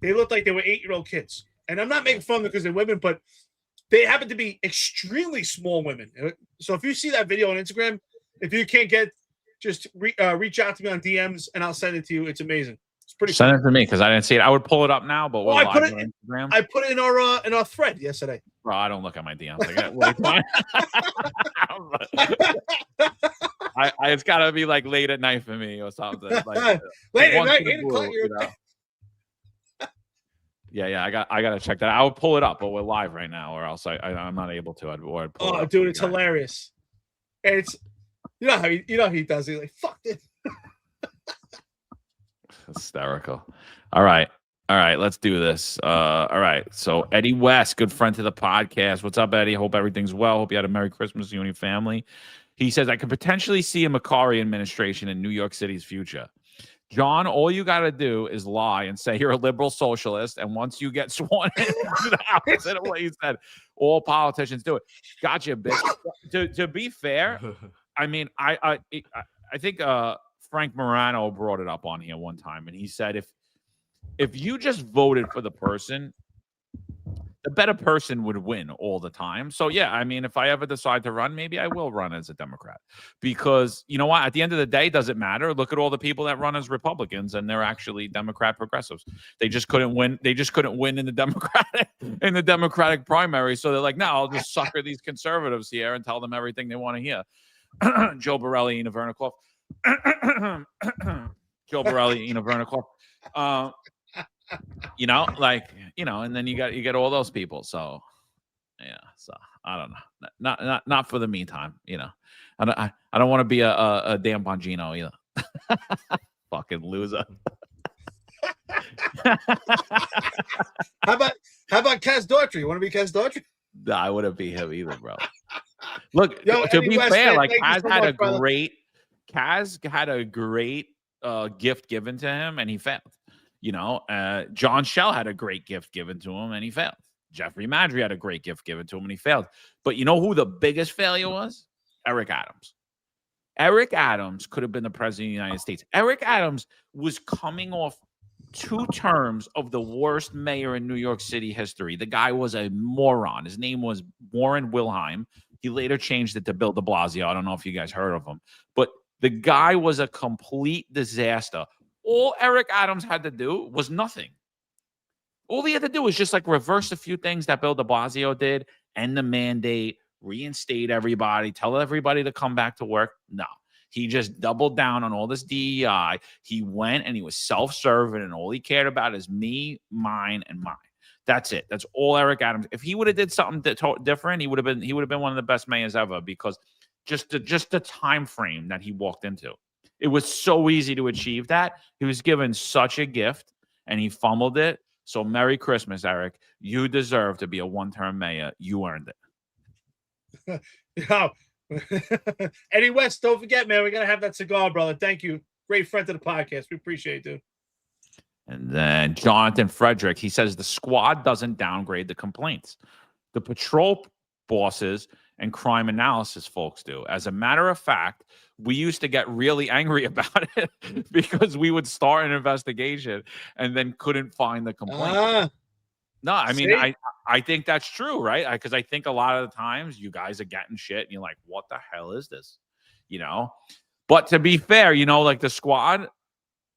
they look like they were 8-year-old kids. And I'm not making fun of them because they're women, but they happen to be extremely small women. So if you see that video on Instagram, if you can't just reach out to me on DMs and I'll send it to you. It's amazing. It's pretty. Send it to me because I didn't see it. I would pull it up now, but I put it on Instagram. In our thread yesterday. Bro, I don't look at my DMs. It's got to be like late at night for me or something. Like, late at night, 8 o'clock. Yeah, I got to check that. I would pull it up, but we're live right now, or else I'm not able to. I'd pull it up. Dude, it's hilarious. And it's how he does it. Like, fuck this. Hysterical. All right, let's do this. All right, so Eddie West, good friend to the podcast. What's up, Eddie? Hope everything's well. Hope you had a Merry Christmas, you and your family. He says, I could potentially see a Macari administration in New York City's future. John, all you got to do is lie and say you're a liberal socialist, and once you get sworn in, do the opposite of what you said. All politicians do it. Gotcha, bitch. To be fair, I mean, I think Frank Morano brought it up on here one time, and he said if you just voted for the person, the better person would win all the time. So yeah, I mean, if I ever decide to run, maybe I will run as a Democrat, because you know what? At the end of the day, does it matter? Look at all the people that run as Republicans, and they're actually Democrat progressives. They just couldn't win. They just couldn't win in the Democratic primary. So they're like, no, I'll just sucker these conservatives here and tell them everything they want to hear. Joe Borelli, Ina Vernikov. Joe Borelli, Ina Vernikov. And then you get all those people. So yeah, so I don't know. Not for the meantime, I don't want to be a Dan Bongino either. Fucking loser. How about Kaz Daughtry? You want to be Kaz Daughtry? Nah, I wouldn't be him either, bro. Look, to be fair, like Kaz had a great gift given to him, and he failed. John Shell had a great gift given to him, and he failed. Jeffrey Madry had a great gift given to him, and he failed. But you know who the biggest failure was? Eric Adams. Eric Adams could have been the president of the United States. Eric Adams was coming off 2 terms of the worst mayor in New York City history. The guy was a moron. His name was Warren Wilhelm. He later changed it to Bill de Blasio. I don't know if you guys heard of him. But the guy was a complete disaster. All Eric Adams had to do was nothing. All he had to do was just like reverse a few things that Bill de Blasio did, end the mandate, reinstate everybody, tell everybody to come back to work. No, he just doubled down on all this DEI. He went and he was self-serving, and all he cared about is me, mine, and mine. That's it. That's all Eric Adams. If he would have did something different, he would have been one of the best mayors ever, because just the time frame that he walked into. It was so easy to achieve that. He was given such a gift, and he fumbled it. So Merry Christmas, Eric. You deserve to be a one-term mayor. You earned it. Eddie West, don't forget, man. We got to have that cigar, brother. Thank you. Great friend to the podcast. We appreciate it, dude. And then Jonathan Frederick, he says the squad doesn't downgrade the complaints. The patrol bosses and crime analysis folks do. As a matter of fact, we used to get really angry about it because we would start an investigation and then couldn't find the complaint. No, I mean, I think that's true, right? Because I think a lot of the times you guys are getting shit and you're like, what the hell is this? But to be fair, like the squad,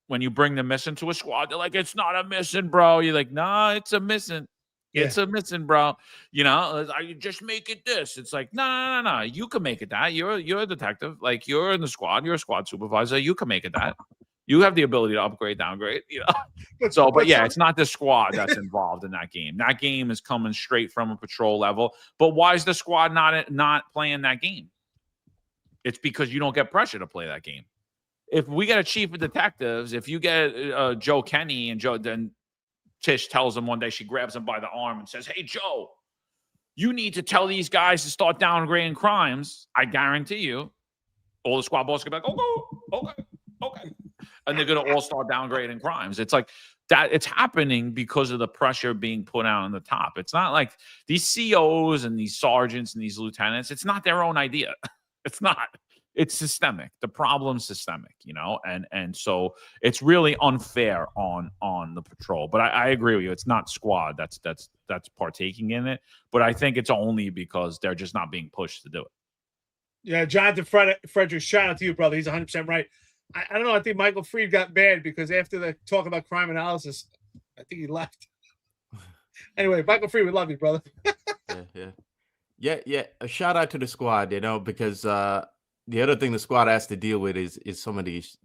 when you bring the missing to a squad, they're like, it's not a missing, bro. You're like, nah, it's a missing. It's a missing, bro. You know, you just make it this. It's like, no. You can make it that. You're a detective. Like, you're in the squad. You're a squad supervisor. You can make it that. You have the ability to upgrade, downgrade, you know. But yeah, it's not the squad that's involved in that game. That game is coming straight from a patrol level. But why is the squad not playing that game? It's because you don't get pressure to play that game. If we get a chief of detectives, if you get Joe Kenny and then Tish tells him one day, she grabs him by the arm and says, "Hey, Joe, you need to tell these guys to start downgrading crimes." I guarantee you, all the squad bosses are going to be like, okay. And they're going to all start downgrading crimes. It's like that. It's happening because of the pressure being put out on the top. It's not like these COs and these sergeants and these lieutenants. It's not their own idea. It's not. It's systemic. The problem's systemic, you know, and so it's really unfair on the patrol. But I agree with you. It's not squad that's partaking in it. But I think it's only because they're just not being pushed to do it. Yeah, Jonathan Frederick, shout out to you, brother. He's 100% right. I don't know. I think Michael Freed got bad because after the talk about crime analysis, I think he left. Anyway, Michael Freed, we love you, brother. Yeah. A shout out to the squad, you know, because the other thing the squad has to deal with is some of these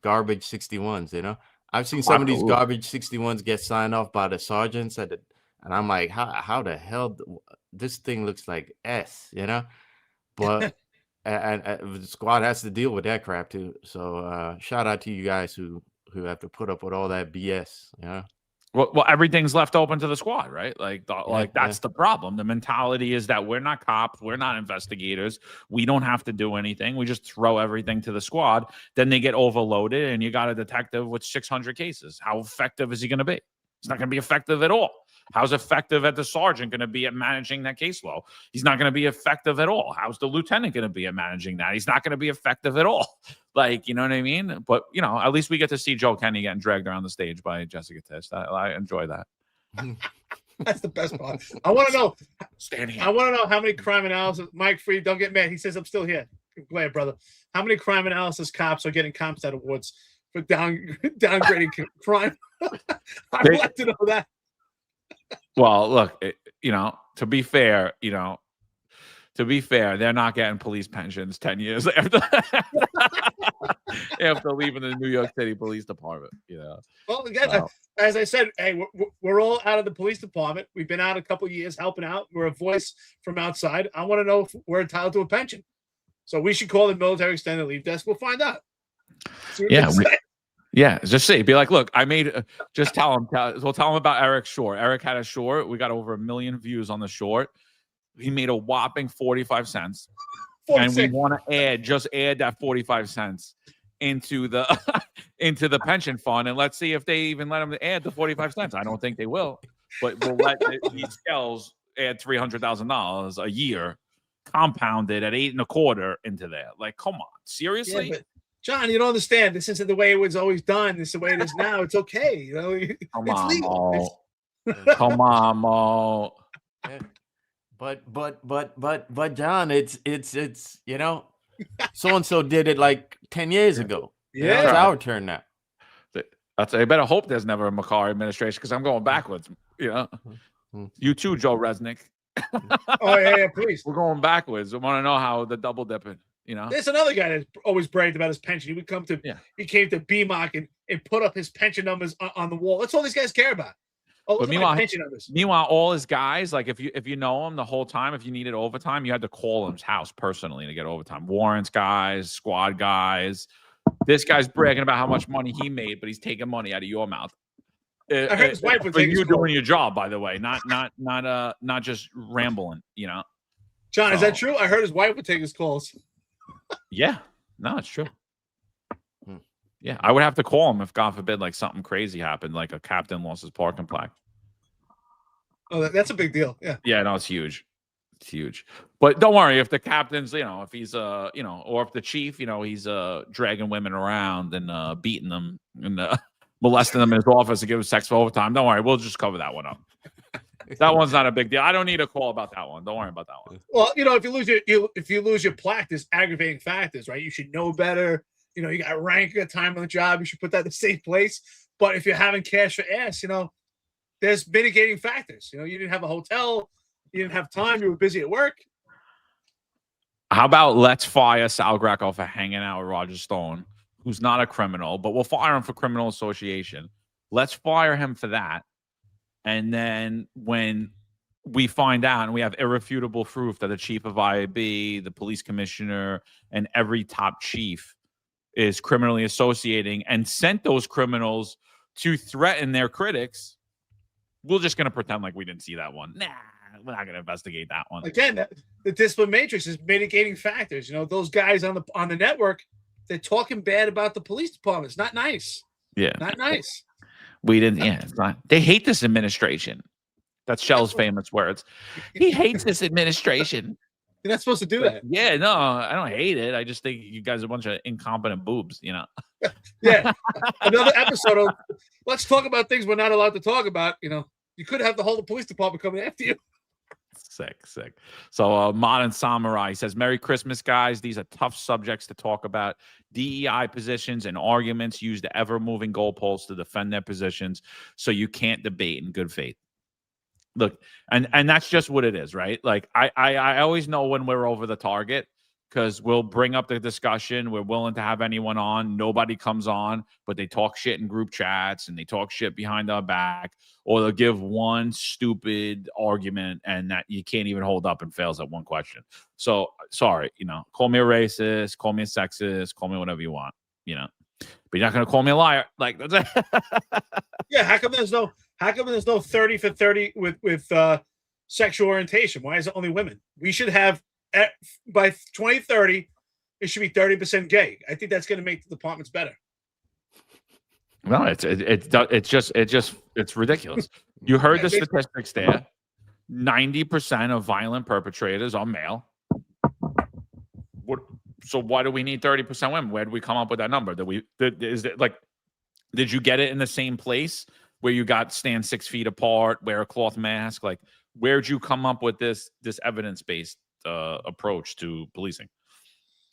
garbage 61s, you know. I've seen some of these garbage 61s get signed off by the sergeants and I'm like, how the hell this thing looks like S, you know? But and the squad has to deal with that crap too. So shout out to you guys who have to put up with all that BS, you know. Well, everything's left open to the squad, right? That's the problem. The mentality is that we're not cops, we're not investigators, we don't have to do anything. We just throw everything to the squad. Then they get overloaded, and you got a detective with 600 cases. How effective is he going to be? It's not going to be effective at all. How's effective at the sergeant going to be at managing that caseload? He's not going to be effective at all. How's the lieutenant going to be at managing that? He's not going to be effective at all. Like, you know what I mean? But, you know, at least we get to see Joe Kenny getting dragged around the stage by Jessica Tish. I enjoy that. That's the best part. I want to know. Stand here. I want to know how many crime analysis. Mike Freed, don't get mad. He says I'm still here. Go ahead, brother. How many crime analysis cops are getting CompStat awards for downgrading crime? I'd like to know that. Well, look, you know, to be fair, they're not getting police pensions 10 years after leaving the New York City Police Department, you know. Well, again, as I said, hey, we're all out of the police department. We've been out a couple of years helping out. We're a voice from outside. I want to know if we're entitled to a pension. So we should call the military extended leave desk. We'll find out. Yeah, just say, be like, look, I made. Just tell him. We'll tell him about Eric's short. Eric had a short. We got over 1 million views on the short. He made a whopping 45 cents, 46. And we want to add that 45 cents into the pension fund, and let's see if they even let him add the 45 cents. I don't think they will, but we'll let these scales add $300,000 a year, compounded at 8.25 into there. Like, come on, seriously? Yeah, John, you don't understand. This isn't the way it was always done. This is the way it is now. It's okay. You know, it's legal. Come on, Mo. Yeah. But John, it's you know, so and so did it like 10 years ago. Yeah, it's our turn now. I better hope there's never a McCarr administration because I'm going backwards. You know, you too, Joe Resnick. Oh yeah, please. We're going backwards. I want to know how the double dipping. You know, there's another guy that always bragged about his pension. He came to BMOC and put up his pension numbers on the wall. That's all these guys care about. Oh, but meanwhile, all his guys, like if you know him the whole time, if you needed overtime, you had to call his house personally to get overtime. Warrants guys, squad guys. This guy's bragging about how much money he made, but he's taking money out of your mouth. I heard his wife would take his calls. Doing your job, by the way, not just rambling. You know, John, is that true? I heard his wife would take his calls. Yeah, no, it's true. Yeah, I would have to call him if, God forbid, like something crazy happened, like a captain lost his parking plaque. Oh, that's a big deal. Yeah. Yeah, no, it's huge. It's huge. But don't worry, if the captain's, you know, if he's you know, or if the chief, you know, he's dragging women around and beating them and molesting them in his office to give him sex for overtime. Don't worry, we'll just cover that one up. That one's not a big deal. I don't need a call about that one. Don't worry about that one. Well, you know, if you lose your plaque, there's aggravating factors, right? You should know better. You know, you got rank, you got time on the job. You should put that in a safe place. But if you're having cash for ass, you know, there's mitigating factors. You know, you didn't have a hotel, you didn't have time, you were busy at work. How about let's fire Sal Greco for hanging out with Roger Stone, who's not a criminal, but we'll fire him for criminal association. Let's fire him for that. And then when we find out and we have irrefutable proof that the chief of IAB, the police commissioner, and every top chief is criminally associating and sent those criminals to threaten their critics, we're just going to pretend like we didn't see that one. Nah, we're not going to investigate that one. Again, the discipline matrix is mitigating factors. You know, those guys on the network, they're talking bad about the police department. It's not nice. Yeah. Not nice. We didn't, it's not. They hate this administration. That's Shell's famous words. He hates this administration. You're not supposed to do that. Yeah, no, I don't hate it. I just think you guys are a bunch of incompetent boobs, you know. Yeah. Another episode of let's talk about things we're not allowed to talk about. You know, you could have the whole police department coming after you. Sick. So Modern Samurai says, Merry Christmas, guys. These are tough subjects to talk about. DEI positions and arguments use the ever-moving goalposts to defend their positions, so you can't debate in good faith. Look, and that's just what it is, right? Like, I always know when we're over the target, because we'll bring up the discussion. We're willing to have anyone on. Nobody comes on, but they talk shit in group chats and they talk shit behind our back, or they'll give one stupid argument and that you can't even hold up and fails at one question. So sorry, you know, call me a racist, call me a sexist, call me whatever you want, you know, but you're not going to call me a liar. Like, that's it. Yeah. How come there's no 30 for 30 with sexual orientation? Why is it only women? We should have, by 2030, it should be 30% gay. I think that's going to make the departments better. No, it's ridiculous. You heard the statistics there. 90% of violent perpetrators are male. So why do we need 30% women? Where did we come up with that number? Did you get it in the same place where you got stand 6 feet apart, wear a cloth mask? Like, where'd you come up with this evidence-based approach to policing?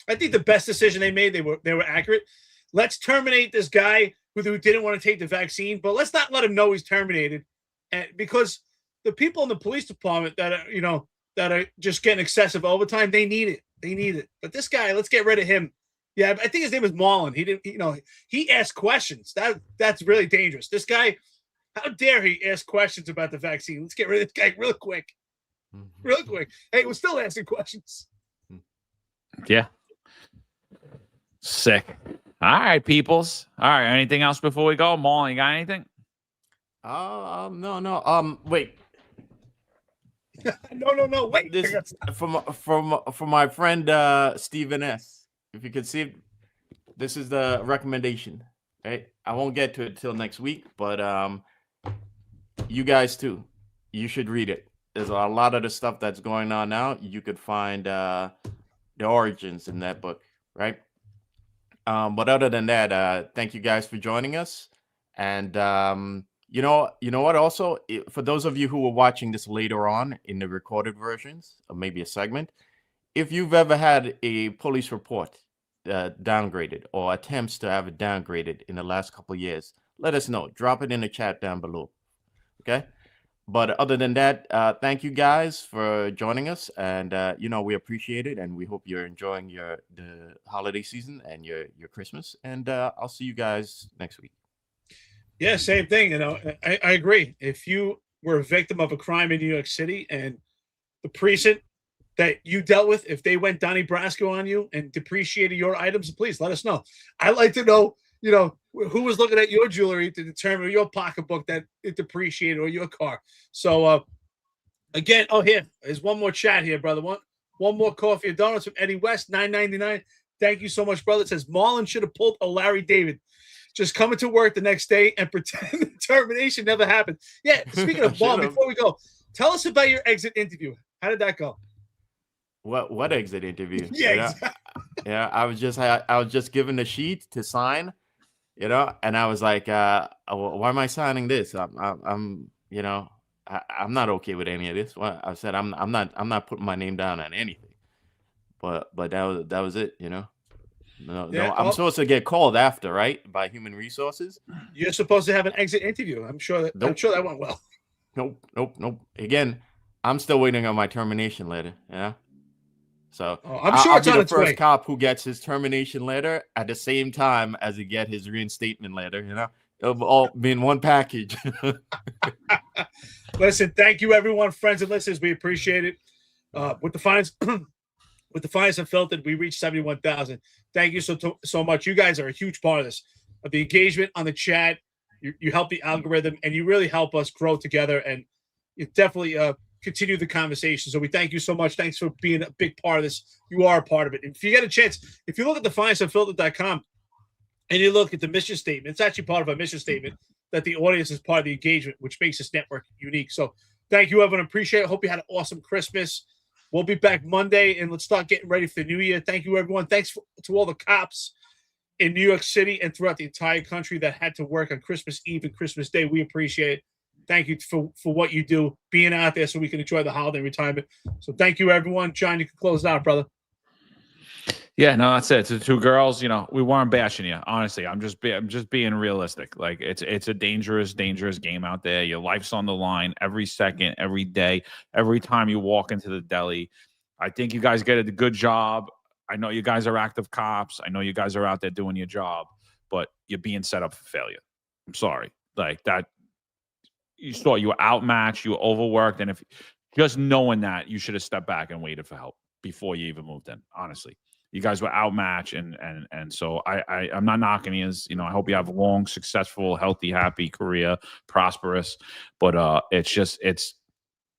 I think the best decision they made, they were accurate. Let's terminate this guy who didn't want to take the vaccine, but let's not let him know he's terminated. And because the people in the police department that are just getting excessive overtime, they need it. But this guy, let's get rid of him. Yeah, I think his name was Marlon. He didn't, he asked questions. That's really dangerous. This guy, how dare he ask questions about the vaccine? Let's get rid of this guy real quick. Real quick. Hey, we're still asking questions. Yeah. Sick. All right, peoples. All right. Anything else before we go? Maul, you got anything? No. Wait. No. Wait. This from my friend Stephen S. If you could see, this is the recommendation. Right? I won't get to it till next week, but you guys too. You should read it. There's a lot of the stuff that's going on now. You could find the origins in that book, right? But other than that, thank you guys for joining us. And you know what? Also, for those of you who are watching this later on in the recorded versions, or maybe a segment, if you've ever had a police report downgraded or attempts to have it downgraded in the last couple of years, let us know. Drop it in the chat down below. Okay. But other than that, thank you guys for joining us, and we appreciate it, and we hope you're enjoying the holiday season and your Christmas. And I'll see you guys next week. Yeah, same thing. I agree. If you were a victim of a crime in New York City and the precinct that you dealt with, if they went Donnie Brasco on you and depreciated your items, please let us know. I'd like to know, who was looking at your jewelry to determine your pocketbook that it depreciated, or your car. So again, here's one more chat here, brother. One more coffee and donuts from Eddie West, $9.99. Thank you so much, brother. It says Marlon should have pulled a Larry David, just coming to work the next day and pretend the termination never happened. Yeah, speaking of Marlon, before we go, tell us about your exit interview. How did that go? What exit interview? Yeah, exactly. Yeah. I was just given the sheet to sign. And I was like, why am I signing this? I'm not okay with any of this. Well, I said, I'm not putting my name down on anything. But that was it. No, I'm supposed to get called after, right? By human resources. You're supposed to have an exit interview. I'm sure that went well. Nope. Again, I'm still waiting on my termination letter. Yeah. So I'm sure I'll it's be on the its first way. cop who gets his termination letter at the same time as he get his reinstatement letter. It'll all be in one package. Listen, thank you, everyone, friends and listeners. We appreciate it. With the Finest, with the Finest Unfiltered, we reached 71,000. Thank you so much. You guys are a huge part of this. The engagement on the chat, you help the algorithm, and you really help us grow together. And you definitely continue the conversation. So we thank you so much. Thanks for being a big part of this. You are a part of it. And if you get a chance, if you look at the finestunfiltered.com and you look at the mission statement, it's actually part of our mission statement that the audience is part of the engagement, which makes this network unique. So thank you, everyone. Appreciate it. Hope you had an awesome Christmas. We'll be back Monday, and let's start getting ready for the new year. Thank you, everyone. Thanks to all the cops in New York City and throughout the entire country that had to work on Christmas Eve and Christmas Day. We appreciate it. Thank you for what you do, being out there so we can enjoy the holiday retirement. So thank you, everyone. John, you can close it out, brother. Yeah, no, that's it. To the two girls, we weren't bashing you. Honestly, I'm just being realistic. Like it's a dangerous game out there. Your life's on the line every second, every day, every time you walk into the deli. I think you guys get a good job. I know you guys are active cops. I know you guys are out there doing your job, but you're being set up for failure. I'm sorry. Like that, you were outmatched, you were overworked, and if just knowing that, you should have stepped back and waited for help before you even moved in. Honestly. You guys were outmatched, and so I'm not knocking you. I hope you have a long, successful, healthy, happy career, prosperous. But it's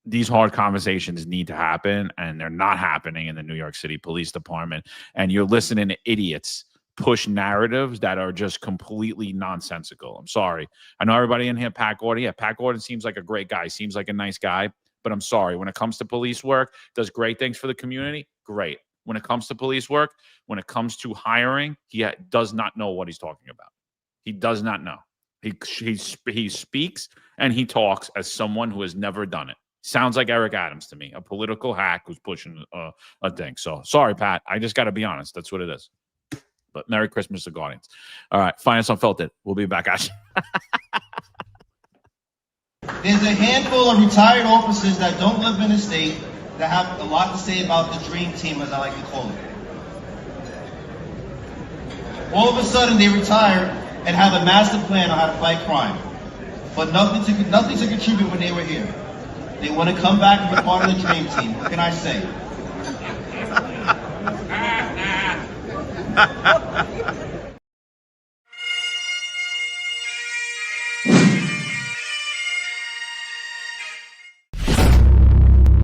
these hard conversations need to happen, and they're not happening in the New York City Police Department. And you're listening to idiots push narratives that are just completely nonsensical. I'm sorry. I know everybody in here, Pat Gordon. Yeah, Pat Gordon seems like a great guy. Seems like a nice guy. But I'm sorry. When it comes to police work, does great things for the community. Great. When it comes to police work, when it comes to hiring, he does not know what he's talking about. He does not know. He speaks and he talks as someone who has never done it. Sounds like Eric Adams to me, a political hack who's pushing a thing. So sorry, Pat. I just got to be honest. That's what it is. But Merry Christmas to Guardians. All right, Finest Unfiltered. We'll be back at you. There's a handful of retired officers that don't live in the state that have a lot to say about the dream team, as I like to call it. All of a sudden, they retire and have a master plan on how to fight crime, but nothing to contribute when they were here. They want to come back and be part of the dream team. What can I say?